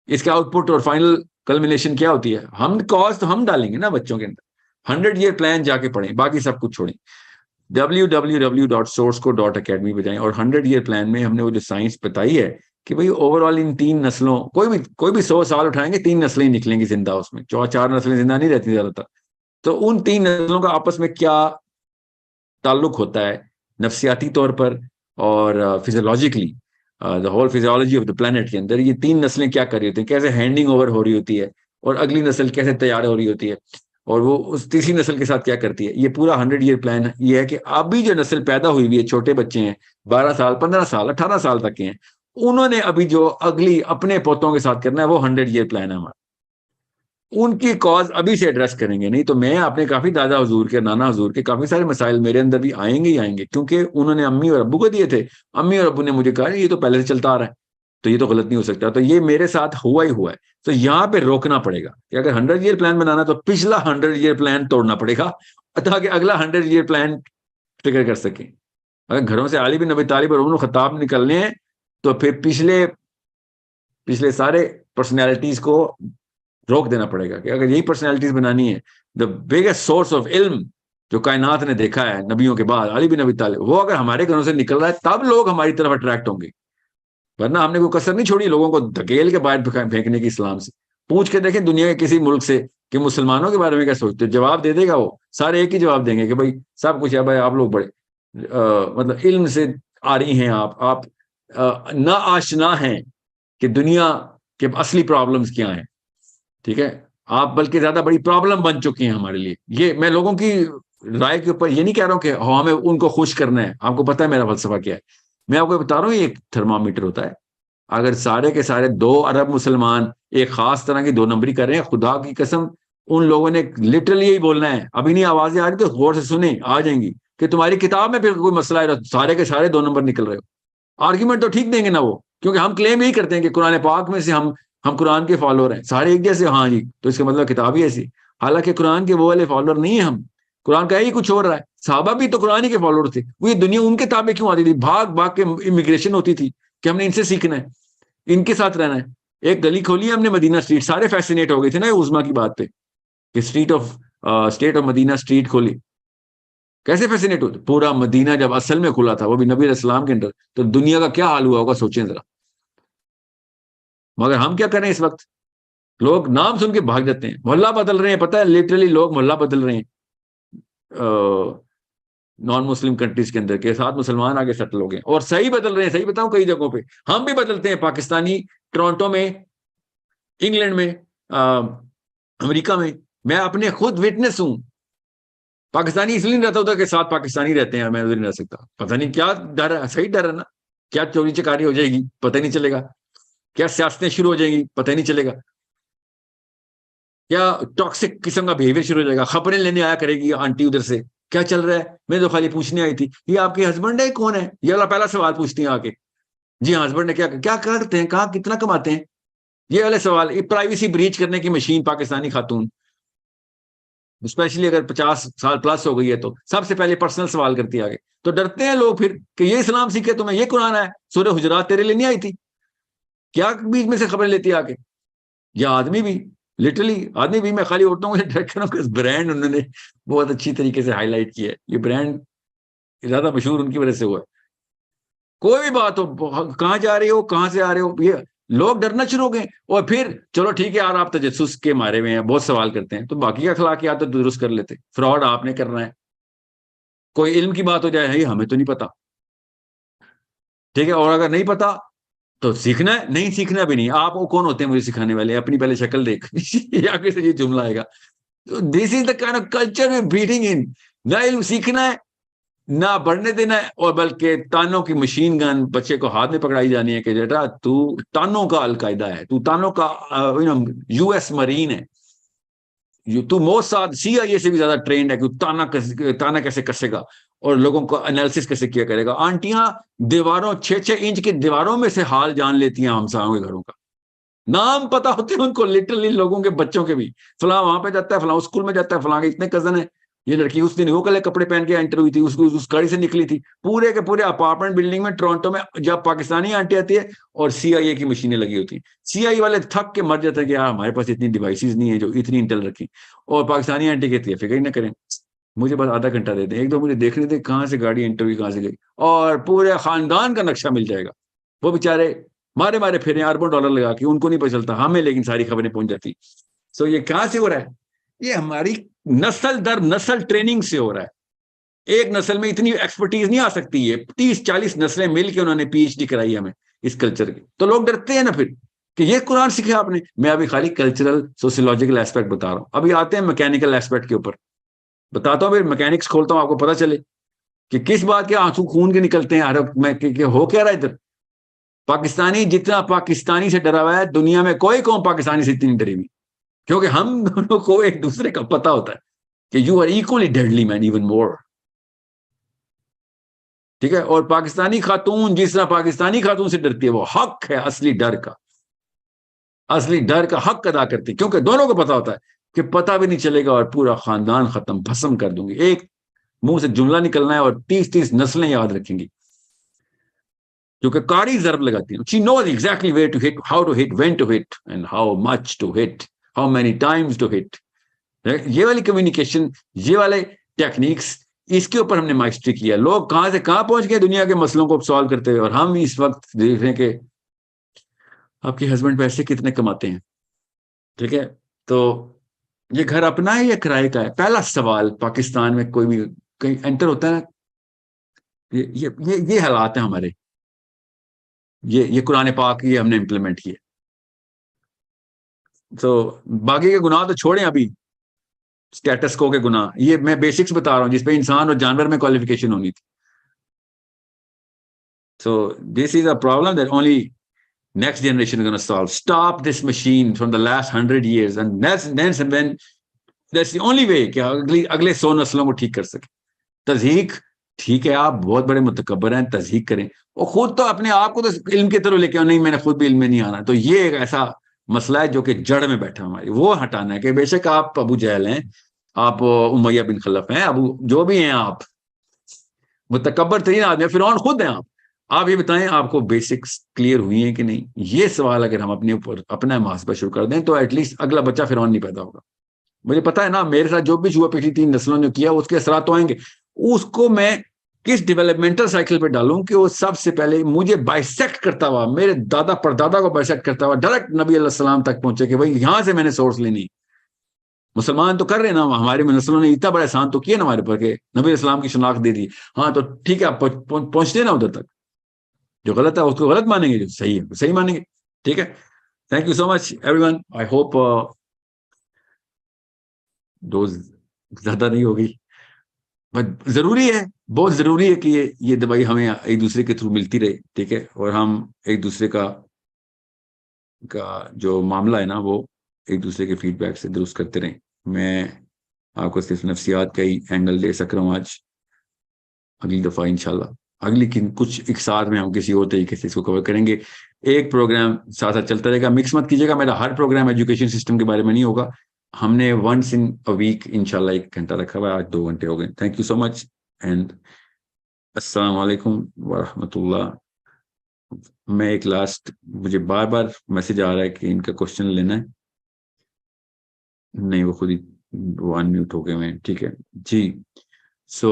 इसके आउटपुट और फाइनल कल्मिनेशन क्या होती है, हम कॉज तो हम डालेंगे ना बच्चों के अंदर। 100 ईयर प्लान जाके पढ़ें, बाकी सब कुछ छोड़ें, www.sourcecode.academy पे जाएं, और 100 ईयर प्लान में हमने वो जो साइंस बताई है कि भाई ओवरऑल इन 3 नस्लों, कोई भी 100 साल उठाएंगे 3 नस्लें निकलेंगी जिंदा, उसमें 4 नस्लें जिंदा नहीं रहती ज्यादातर, तो उन 3 नस्लों का आपस में क्या ताल्लुक होता है नफ्सियाती तौर पर और physiologically, the whole physiology of the planet के अंदर ये 3 नस्लें क्या कर रही होती हैं, कैसे हैंडिंग ओवर हो रही होती है, और अगली नस्ल कैसे तैयार हो रही होती है, और वो उस तीसरी नस्ल के साथ क्या करती है। ये पूरा 100 ईयर प्लान ये है कि अभी जो नस्ल पैदा हुई हुई है, छोटे बच्चे हैं, 12 साल 15 साल 18 साल तक के हैं, उन्होंने अभी जो अगली अपने पोतों के साथ करना है वो 100 ईयर प्लान है हमारा, उनकी कॉज अभी से एड्रेस करेंगे। नहीं तो मैं अपने काफी दादा हुजूर के, नाना हुजूर के काफी सारे मसाइल मेरे अंदर भी आएंगे ही आएंगे, क्योंकि उन्होंने अम्मी और अब्बू को दिए थे, अम्मी और अब्बू ने मुझे कहा ये तो पहले से चलता आ रहा है, तो ये तो गलत नहीं हो सकता, तो ये मेरे साथ हुआ ही हुआ है। तो यहाँ पे रोकना पड़ेगा कि अगर 100 ईयर प्लान बनाना तो पिछला 100 ईयर प्लान तोड़ना पड़ेगा, ताकि अगला 100 ईयर प्लान ट्रिगर कर सके। अगर घरों से आली बिन अबी तालिब और उमर खत्ताब निकलने हैं तो फिर पिछले सारे पर्सनैलिटीज को रोक देना पड़ेगा, कि अगर यही पर्सनैलिटीज बनानी है, द बिगेस्ट सोर्स ऑफ इल्म जो कायनात ने देखा है नबियों के बाद, अली बिन अबी तालिब, वो अगर हमारे घरों से निकल रहा है तब लोग हमारी तरफ अट्रैक्ट होंगे, वरना हमने कोई कसर नहीं छोड़ी लोगों को धकेल के बाहर फेंकने की इस्लाम से। पूछ के देखें दुनिया के किसी मुल्क से कि मुसलमानों के बारे में क्या सोचते हो, जवाब दे देगा वो, सारे एक ही जवाब देंगे कि भाई सब कुछ है भाई, आप लोग बड़े मतलब इल्म से आ रही हैं, आप ना आशना हैं कि दुनिया के असली प्रॉब्लम्स क्या हैं। ठीक है, आप बल्कि ज्यादा बड़ी प्रॉब्लम बन चुकी हैं हमारे लिए। ये मैं लोगों की राय के ऊपर ये नहीं कह रहा हूं कि हमें उनको खुश करना है, आपको पता है मेरा फलसफा क्या है। मैं आपको बता रहा हूँ ये एक थर्मामीटर होता है, अगर सारे के सारे 2 अरब मुसलमान एक खास तरह की 2 नंबरी कर रहे हैं, खुदा की कसम उन लोगों ने लिटरली यही बोलना है। अभी नहीं आवाजें आ रही तो गौर से सुने, आ जाएंगी कि तुम्हारी किताब में फिर कोई मसला है, सारे के सारे 2 नंबर निकल रहे हो। आर्ग्यूमेंट तो ठीक देंगे ना वो, क्योंकि हम क्लेम यही करते हैं कि कुरान पाक में से हम कुरान के फॉलोअर हैं, सारे एक जैसे, हाँ जी, तो इसका मतलब किताब ही ऐसी। हालांकि कुरान के वो वाले फॉलोअर नहीं है हम, कुरान का ही कुछ हो रहा है। साहबा भी तो कुरान ही के फॉलोअर थे, वो ये दुनिया उनके ताबे क्यों आती थी, भाग भाग के इमिग्रेशन होती थी कि हमने इनसे सीखना है, इनके साथ रहना है। एक गली खोली है हमने मदीना स्ट्रीट, सारे फैसिनेट हो गए थे ना उस्मा की बात पे कि स्टेट ऑफ मदीना स्ट्रीट खोली, कैसे फैसिनेट होते। पूरा मदीना जब असल में खुला था, वो भी नबी इस्लाम के अंदर, तो दुनिया का क्या हाल हुआ होगा सोचें जरा। मगर हम क्या करें इस वक्त, लोग नाम सुन के भाग जाते हैं, मोहल्ला बदल रहे हैं, पता है लिटरली लोग मोहल्ला बदल रहे हैं नॉन मुस्लिम कंट्रीज के अंदर के साथ, मुसलमान आगे सेटल हो गए और सही बदल रहे हैं। सही बताऊं, कई जगहों पे हम भी बदलते हैं, पाकिस्तानी टोरंटो में, इंग्लैंड में, अमेरिका में, मैं अपने खुद विटनेस हूं। पाकिस्तानी इसलिए नहीं रहता उधर के साथ पाकिस्तानी रहते हैं, मैं उधर नहीं रह सकता, पता नहीं क्या डर है, सही डर है ना, क्या चोरी चकारी हो जाएगी पता ही नहीं चलेगा, क्या सियासतें शुरू हो जाएंगी पता ही नहीं चलेगा, क्या टॉक्सिक किस्म का बिहेवियर शुरू हो जाएगा, खबरें लेने आया करेगी आंटी उधर से, क्या चल रहा है। मैं तो खाली पूछने आई थी, ये आपके हस्बैंड है कौन है, ये वाला पहला सवाल पूछती हैं आके। जी हाँ, हस्बैंड है, क्या क्या करते हैं, कहाँ कितना कमाते हैं, ये वाले सवाल। ये प्राइवेसी ब्रीच करने की मशीन पाकिस्तानी खातून, स्पेशली अगर 50 साल प्लस हो गई है तो सबसे पहले पर्सनल सवाल करती है आगे। तो डरते हैं लोग फिर कि ये इस्लाम सीखे तुम्हें, ये कुरान है, सूरह हुजरात तेरे लिए नहीं आई थी, क्या बीच में से खबरें लेती है आके। या आदमी भी, लिटरली आदमी भी, मैं खाली औरतों को ब्रांड उन्होंने बहुत अच्छी तरीके से हाईलाइट किया है, ये ब्रांड ज्यादा मशहूर उनकी वजह से हुआ है। कोई भी बात हो, कहाँ जा रहे हो, कहाँ से आ रहे हो, ये लोग डरना शुरू हो गए। और फिर चलो ठीक है यार, आप तजस्सुस के मारे में हैं, बहुत सवाल करते हैं, तो बाकी अखलाकियात तो दुरुस्त कर लेते। फ्रॉड आपने करना है, कोई इल्म की बात हो जाए, है हमें तो नहीं पता, ठीक है, और अगर नहीं पता तो सीखना है, नहीं सीखना भी नहीं। आप वो कौन होते हैं मुझे सिखाने वाले, अपनी पहले शक्ल देख या किसी ये जुमला आएगा। तो this is the kind of culture we breeding in, ना इल्म सीखना है ना बढ़ने देना है, और बल्कि तानों की मशीन गन बच्चे को हाथ में पकड़ाई जानी है कि बेटा तू तानों का अलकायदा है, तू तानों का यूएस मरीन है, तू मोसाद CIA से भी ज्यादा ट्रेंड है कि ताना कैसे कसेगा और लोगों को एनालिसिस कैसे किया करेगा। आंटियां दीवारों 6-6 इंच की दीवारों में से हाल जान लेती हैं हमसायों के घरों का, नाम पता होते हैं उनको, लिटरली लोगों के बच्चों के भी, फलां वहां पे जाता है, फलां स्कूल में जाता है, फलां के इतने कजन है। ये लड़की उस दिन वो कल कपड़े पहन के एंटर हुई थी, उसको उस गाड़ी से निकली थी, पूरे के पूरे अपार्टमेंट बिल्डिंग में टोरंटो में जब पाकिस्तानी आंटी आती है और CIA की मशीनें लगी होती हैं, CIA वाले थक के मर जाते हैं कि यार हमारे पास इतनी डिवाइसेस नहीं है जो इतनी इंटेल रखी, और पाकिस्तानी आंटी कहती है फिक्र ही ना करें, मुझे बस आधा घंटा दे दें, एक दो मुझे देखने दे कहाँ से गाड़ी एंटर हुई, कहाँ से गई, और पूरे खानदान का नक्शा मिल जाएगा। वो बेचारे मारे मारे फिर अरबों डॉलर लगा के, उनको नहीं पता चलता, हमें लेकिन सारी खबरें पहुंच जाती। सो ये कहां से हो रहा है, ये हमारी नस्ल दर नस्ल ट्रेनिंग से हो रहा है। एक नस्ल में इतनी एक्सपर्टीज नहीं आ सकती है, 30-40 नस्लें मिलकर उन्होंने PhD कराई हमें इस कल्चर की, तो लोग डरते हैं ना फिर कि ये कुरान सीखे आपने। मैं अभी खाली कल्चरल सोशियोलॉजिकल एस्पेक्ट बता रहा हूं, अभी आते हैं मैकेनिकल एस्पेक्ट के ऊपर बताता हूं, फिर मैकेनिक्स खोलता हूं, आपको पता चले कि किस बात के आंसू खून के निकलते हैं अरब में, हो क्या रहा है इधर। पाकिस्तानी जितना पाकिस्तानी से डरा हुआ है, दुनिया में कोई कौम पाकिस्तानी से इतनी डरी हुई, क्योंकि हम दोनों को एक दूसरे का पता होता है कि you are equally deadly man, even more, ठीक है। और पाकिस्तानी खातून जिस तरह पाकिस्तानी खातून से डरती है, वो हक है असली डर का, असली डर का हक अदा करती है, क्योंकि दोनों को पता होता है कि पता भी नहीं चलेगा और पूरा खानदान खत्म भस्म कर दूंगी, एक मुंह से जुमला निकलना है और 30-30 नस्लें याद रखेंगी, क्योंकि कारी जरब लगाती है। She knows exactly where to hit, how to hit, when to hit and how much to hit, how many times to hit. ये वाली कम्युनिकेशन, ये वाले टेक्निक्स, इसके ऊपर हमने मास्टरी किया। लोग कहां से कहां पहुंच गए दुनिया के मसलों को सॉल्व करते हुए, और हम इस वक्त देख रहे हैं कि आपके हस्बैंड पैसे कितने कमाते हैं, ठीक है, तो ये घर अपना है या किराए का है? पहला सवाल पाकिस्तान में कोई भी कहीं एंटर होता है ना, ये हालात हैं हमारे, ये कुरान पाक ये हमने इम्प्लीमेंट किए। तो बाकी के गुनाह तो छोड़ें, अभी स्टेटस को के गुनाह, ये मैं बेसिक्स बता रहा हूं जिसपे इंसान और जानवर में क्वालिफिकेशन होनी थी। So this is a problem that only next generation is going to solve. Stop this machine from the last 100 years, and that's the only way कि अगले 100 नस्लों को ठीक कर सके। तज़हीक, ठीक है, आप बहुत बड़े मुतकब्बर हैं, तज़हीक करें, और खुद तो अपने आप को तो इल्म की तरफ लेके आओ, नहीं मैंने खुद भी इल्म में नहीं आना। तो ये एक ऐसा मसला है जो कि जड़ में बैठा हमारी, वो हटाना है कि बेशक आप अबू जहल हैं, आप उमैया बिन खलफ हैं, अबू जो भी हैं, आप मुतकब्बर तरीन आदमी, फिरौन खुद हैं आप ये बताएं आपको बेसिक्स क्लियर हुई हैं कि नहीं? ये सवाल अगर हम अपने ऊपर अपना मुहासबा शुरू कर दें तो एटलीस्ट अगला बच्चा फिरौन नहीं पैदा होगा। मुझे पता है ना, मेरे साथ जो भी हुआ पिछली 3 नस्लों ने किया उसके असरात तो आएंगे। उसको मैं किस डेवलपमेंटल साइकिल पे डालूं कि वो सबसे पहले मुझे बाइसेक्ट करता हुआ, मेरे दादा परदादा को बाइसेक्ट करता हुआ डायरेक्ट नबी अलैहि सलाम तक पहुंचे कि भाई यहां से मैंने सोर्स लेनी। मुसलमान तो कर रहे ना, हमारे नस्लों ने इतना बड़ा एहसान तो किया ना हमारे ऊपर कि नबी इस्लाम की शनाख्त दे दी। हाँ तो ठीक है, आप पहुंचते ना उधर तक, जो गलत है उसको गलत मानेंगे, जो सही है सही मानेंगे। ठीक है, thank you so much everyone. I hope dose ज्यादा नहीं होगी, बट जरूरी है, बहुत जरूरी है कि ये दवाई हमें एक दूसरे के थ्रू मिलती रहे। ठीक है, और हम एक दूसरे का जो मामला है ना वो एक दूसरे के फीडबैक से दुरुस्त करते रहें। मैं आपको सिर्फ नफ्सियात का ही एंगल दे सक रहा हूँ आज। अगली दफा इंशाल्लाह अगली कुछ एक साथ में हम किसी और तरीके से इसको कवर करेंगे। एक प्रोग्राम साथ साथ चलता रहेगा, मिक्स मत कीजिएगा। मेरा हर प्रोग्राम एजुकेशन सिस्टम के बारे में नहीं होगा। हमने वंस इन अ वीक इंशाल्लाह 1 घंटा रखा हुआ है, आज 2 घंटे हो गए। Thank you so much and अस्सलाम वालेकुम वरहमतुल्लाह। मैं एक लास्ट, मुझे बार बार मैसेज आ रहा है कि इनका क्वेश्चन लेना है, नहीं वो खुद ही वो अनम्यूट हो गए हैं। ठीक है जी, सो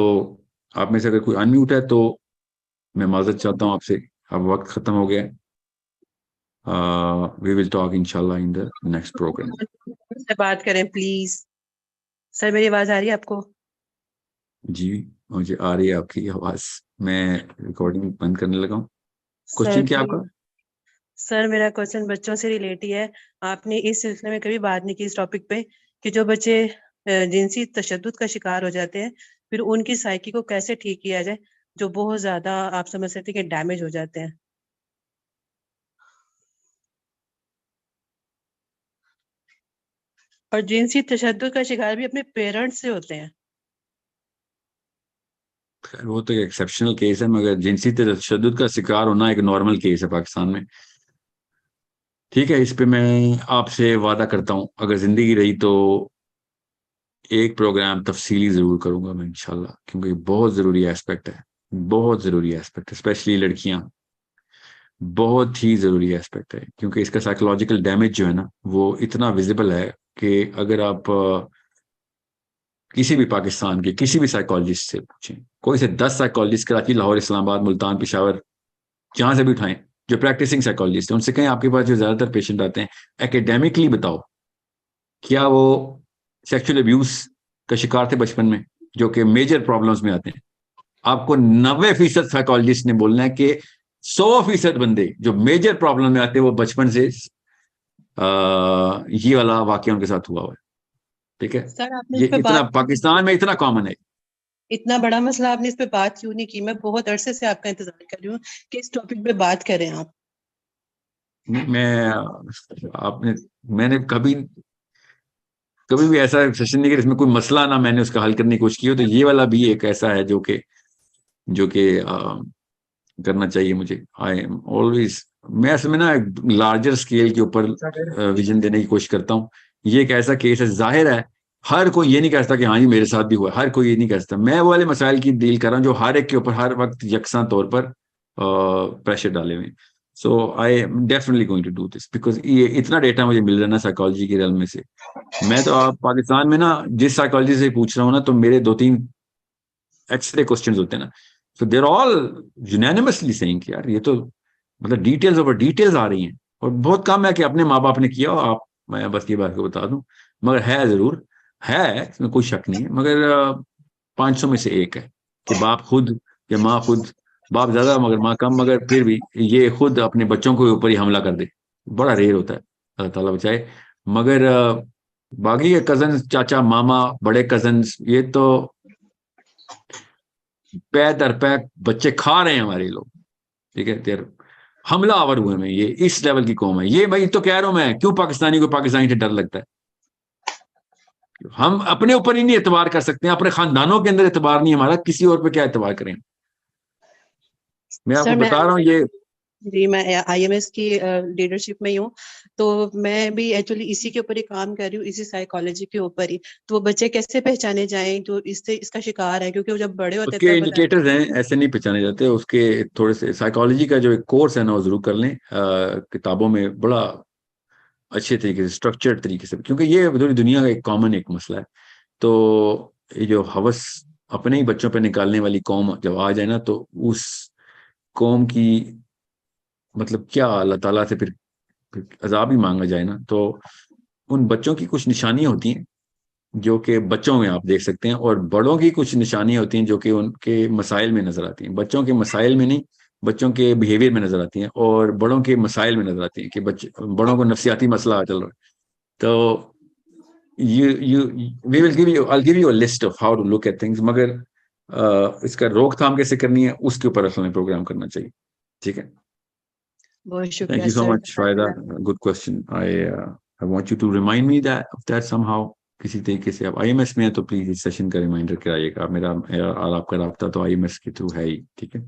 आप में से अगर कोई अनम्यूट है तो मैं माजरत चाहता हूँ आपसे, अब वक्त खत्म हो गया। वी विल टॉक इंशाल्लाह इन द नेक्स्ट प्रोग्राम। से बात करें प्लीज। सर मेरी आवाज आ रही है आपको? जी मुझे आ रही है आपकी आवाज, मैं रिकॉर्डिंग बंद करने लगा हूँ। सर क्वेश्चन क्या आपका? सर मेरा क्वेश्चन बच्चों से रिलेट ही है। आपने इस सिलसिले में कभी बात नहीं की इस टॉपिक पे कि जो बच्चे जिनसी तशद्दुद का शिकार हो जाते हैं, फिर उनकी साइकी को कैसे ठीक किया जाए, जो बहुत ज्यादा आप समझ सकते हैं कि डैमेज हो जाते हैं। और जिनसी तशद्दुद का शिकार भी अपने पेरेंट्स से होते हैं। वो तो एक एक्सेप्शनल केस है, मगर जिनसी तशद्दुद का शिकार होना एक नॉर्मल केस है पाकिस्तान में। ठीक है, इस पे मैं आपसे वादा करता हूँ अगर जिंदगी रही तो एक प्रोग्राम तफसीली जरूर करूंगा मैं इंशाल्लाह, क्योंकि बहुत जरूरी एस्पेक्ट है, बहुत जरूरी एस्पेक्ट है, स्पेशली लड़कियां, बहुत ही जरूरी एस्पेक्ट है। क्योंकि इसका साइकोलॉजिकल डैमेज जो है ना वो इतना विजिबल है कि अगर आप किसी भी पाकिस्तान के किसी भी साइकोलॉजिस्ट से पूछें, कोई से 10 साइकोलॉजिस्ट कराची, लाहौर, इस्लामाबाद, मुल्तान, पेशावर, जहां से भी उठाएं जो प्रैक्टिसिंग साइकोलॉजिस्ट है, उनसे कहें आपके पास जो ज्यादातर पेशेंट आते हैं एकेडमिकली बताओ क्या वो सेक्सुअल अब्यूज का शिकार थे बचपन में, जो कि मेजर प्रॉब्लम्स में आते हैं। आपको 90% साइकोलॉजिस्ट ने बोलना है कि 100% बंदे जो मेजर प्रॉब्लम में आते हैं वो बचपन से ये वाला वाकया उनके साथ हुआ है। ठीक है, सर आपने ये इस पे इतना बात, पाकिस्तान में इतना कॉमन है। इतना बड़ा मसला आपने इस पे बात क्यों नहीं की? मैं बहुत अरसे से आपका इंतजार कर रही हूँ कि इस टॉपिक पे बात करें आप। मैंने कभी भी ऐसा सेशन नहीं किया इसमें कोई मसला ना मैंने उसका हल करने की कोशिश की हो। तो ये वाला भी एक ऐसा है जो कि करना चाहिए मुझे। आई एम ऑलवेज, मैं इसमें ना लार्जर स्केल के ऊपर विजन देने की कोशिश करता हूँ। ये एक ऐसा केस है, जाहिर है हर कोई ये नहीं कह सकता कि हाँ जी मेरे साथ भी हुआ, हर कोई ये नहीं कह सकता। मैं वो वाले मसाइल की डील कर रहा हूँ जो हर एक के ऊपर हर वक्त यकसा तौर पर प्रेशर डाले हुए। So I am definitely going to do this because ये इतना डेटा मुझे मिल रहा है ना साइकोलॉजी के रेल में से। मैं तो आप पाकिस्तान में ना जिस साइकोलॉजी से पूछ रहा हूँ ना, तो मेरे 2-3 एक्सरे क्वेश्चंस होते हैं ना, so they're all unanimously saying कि यार ये तो मतलब डिटेल्स ओवर डिटेल्स आ रही हैं। और बहुत कम है कि अपने माँ बाप ने किया हो, आप मैं बस ये बात को बता दूं, मगर है जरूर, है इसमें कोई शक नहीं है, मगर 500 में से एक है कि बाप खुद या माँ खुद, बाप ज्यादा मगर माँ कम, मगर फिर भी ये खुद अपने बच्चों के ऊपर ही हमला कर दे, बड़ा रेयर होता है, अल्लाह ताला बचाए। मगर बाकी के कजन, चाचा, मामा, बड़े कजन, ये तो पै दर पै बच्चे खा रहे हैं हमारे लोग, ठीक है। देर हमला आवर हुए में, ये इस लेवल की कौम है ये। भाई तो कह रहा हूं मैं, क्यों पाकिस्तानी को पाकिस्तानी से डर लगता है? हम अपने ऊपर ही नहीं एतबार कर सकते हैं, अपने खानदानों के अंदर एतबार नहीं हमारा, किसी और पे क्या एतबार करें? मैं आपको बता रहा हूँ ये। जी, मैं IMS की लीडरशिप में ही हूँ, तो मैं भी एक्चुअली इसी के ऊपर ही काम कर रही हूँ, इसी साइकोलॉजी के ऊपर ही। तो वो बच्चे कैसे पहचाने जाएं जो इसका शिकार है, क्योंकि वो जब बड़े होते उसके हैं इंडिकेटर्स हैं, ऐसे नहीं पहचाने जाते उसके। थोड़े से साइकोलॉजी का जो एक कोर्स है ना, वो जरूर कर लें, किताबों में बड़ा अच्छे तरीके से, स्ट्रक्चर्ड तरीके से, क्योंकि ये पूरी दुनिया का एक कॉमन एक मसला है। तो ये जो हवस अपने ही बच्चों पे निकालने वाली कौम जब आ जाए ना, तो उस कौम की मतलब क्या अल्लाह ताला से फिर अजाब ही मांगा जाए ना। तो उन बच्चों की कुछ निशानियां होती हैं जो कि बच्चों में आप देख सकते हैं, और बड़ों की कुछ निशानियां होती हैं जो कि उनके मसाइल में नजर आती हैं। बच्चों के मसाइल में नहीं, बच्चों के बिहेवियर में नजर आती हैं, और बड़ों के मसाइल में नजर आती हैं कि बच्चे, बड़ों को नफसियाती मसला चल रहा है। तो we will give you, I give you a list of how to look at things, मगर इसका रोकथाम कैसे करनी है उसके ऊर हमें प्रोग्राम करना चाहिए, ठीक है। बहुत Thank शुक्रिया you so sir. much, Faida. Good question. I want you to remind me of that somehow. किसी तरीके से आप IMS में है तो प्लीज इस सेशन का रिमाइंडर कराइएगा। मेरा और आपका राब्ता तो IMS के थ्रू है ही, ठीक है।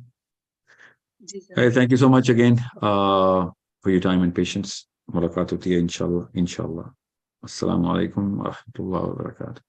जी sir. Thank you so much again for your time and patience. मुलाकात होती है इंशाल्लाह। अस्सलाम वालेकुम व रहमतुल्लाहि व बरकातहू।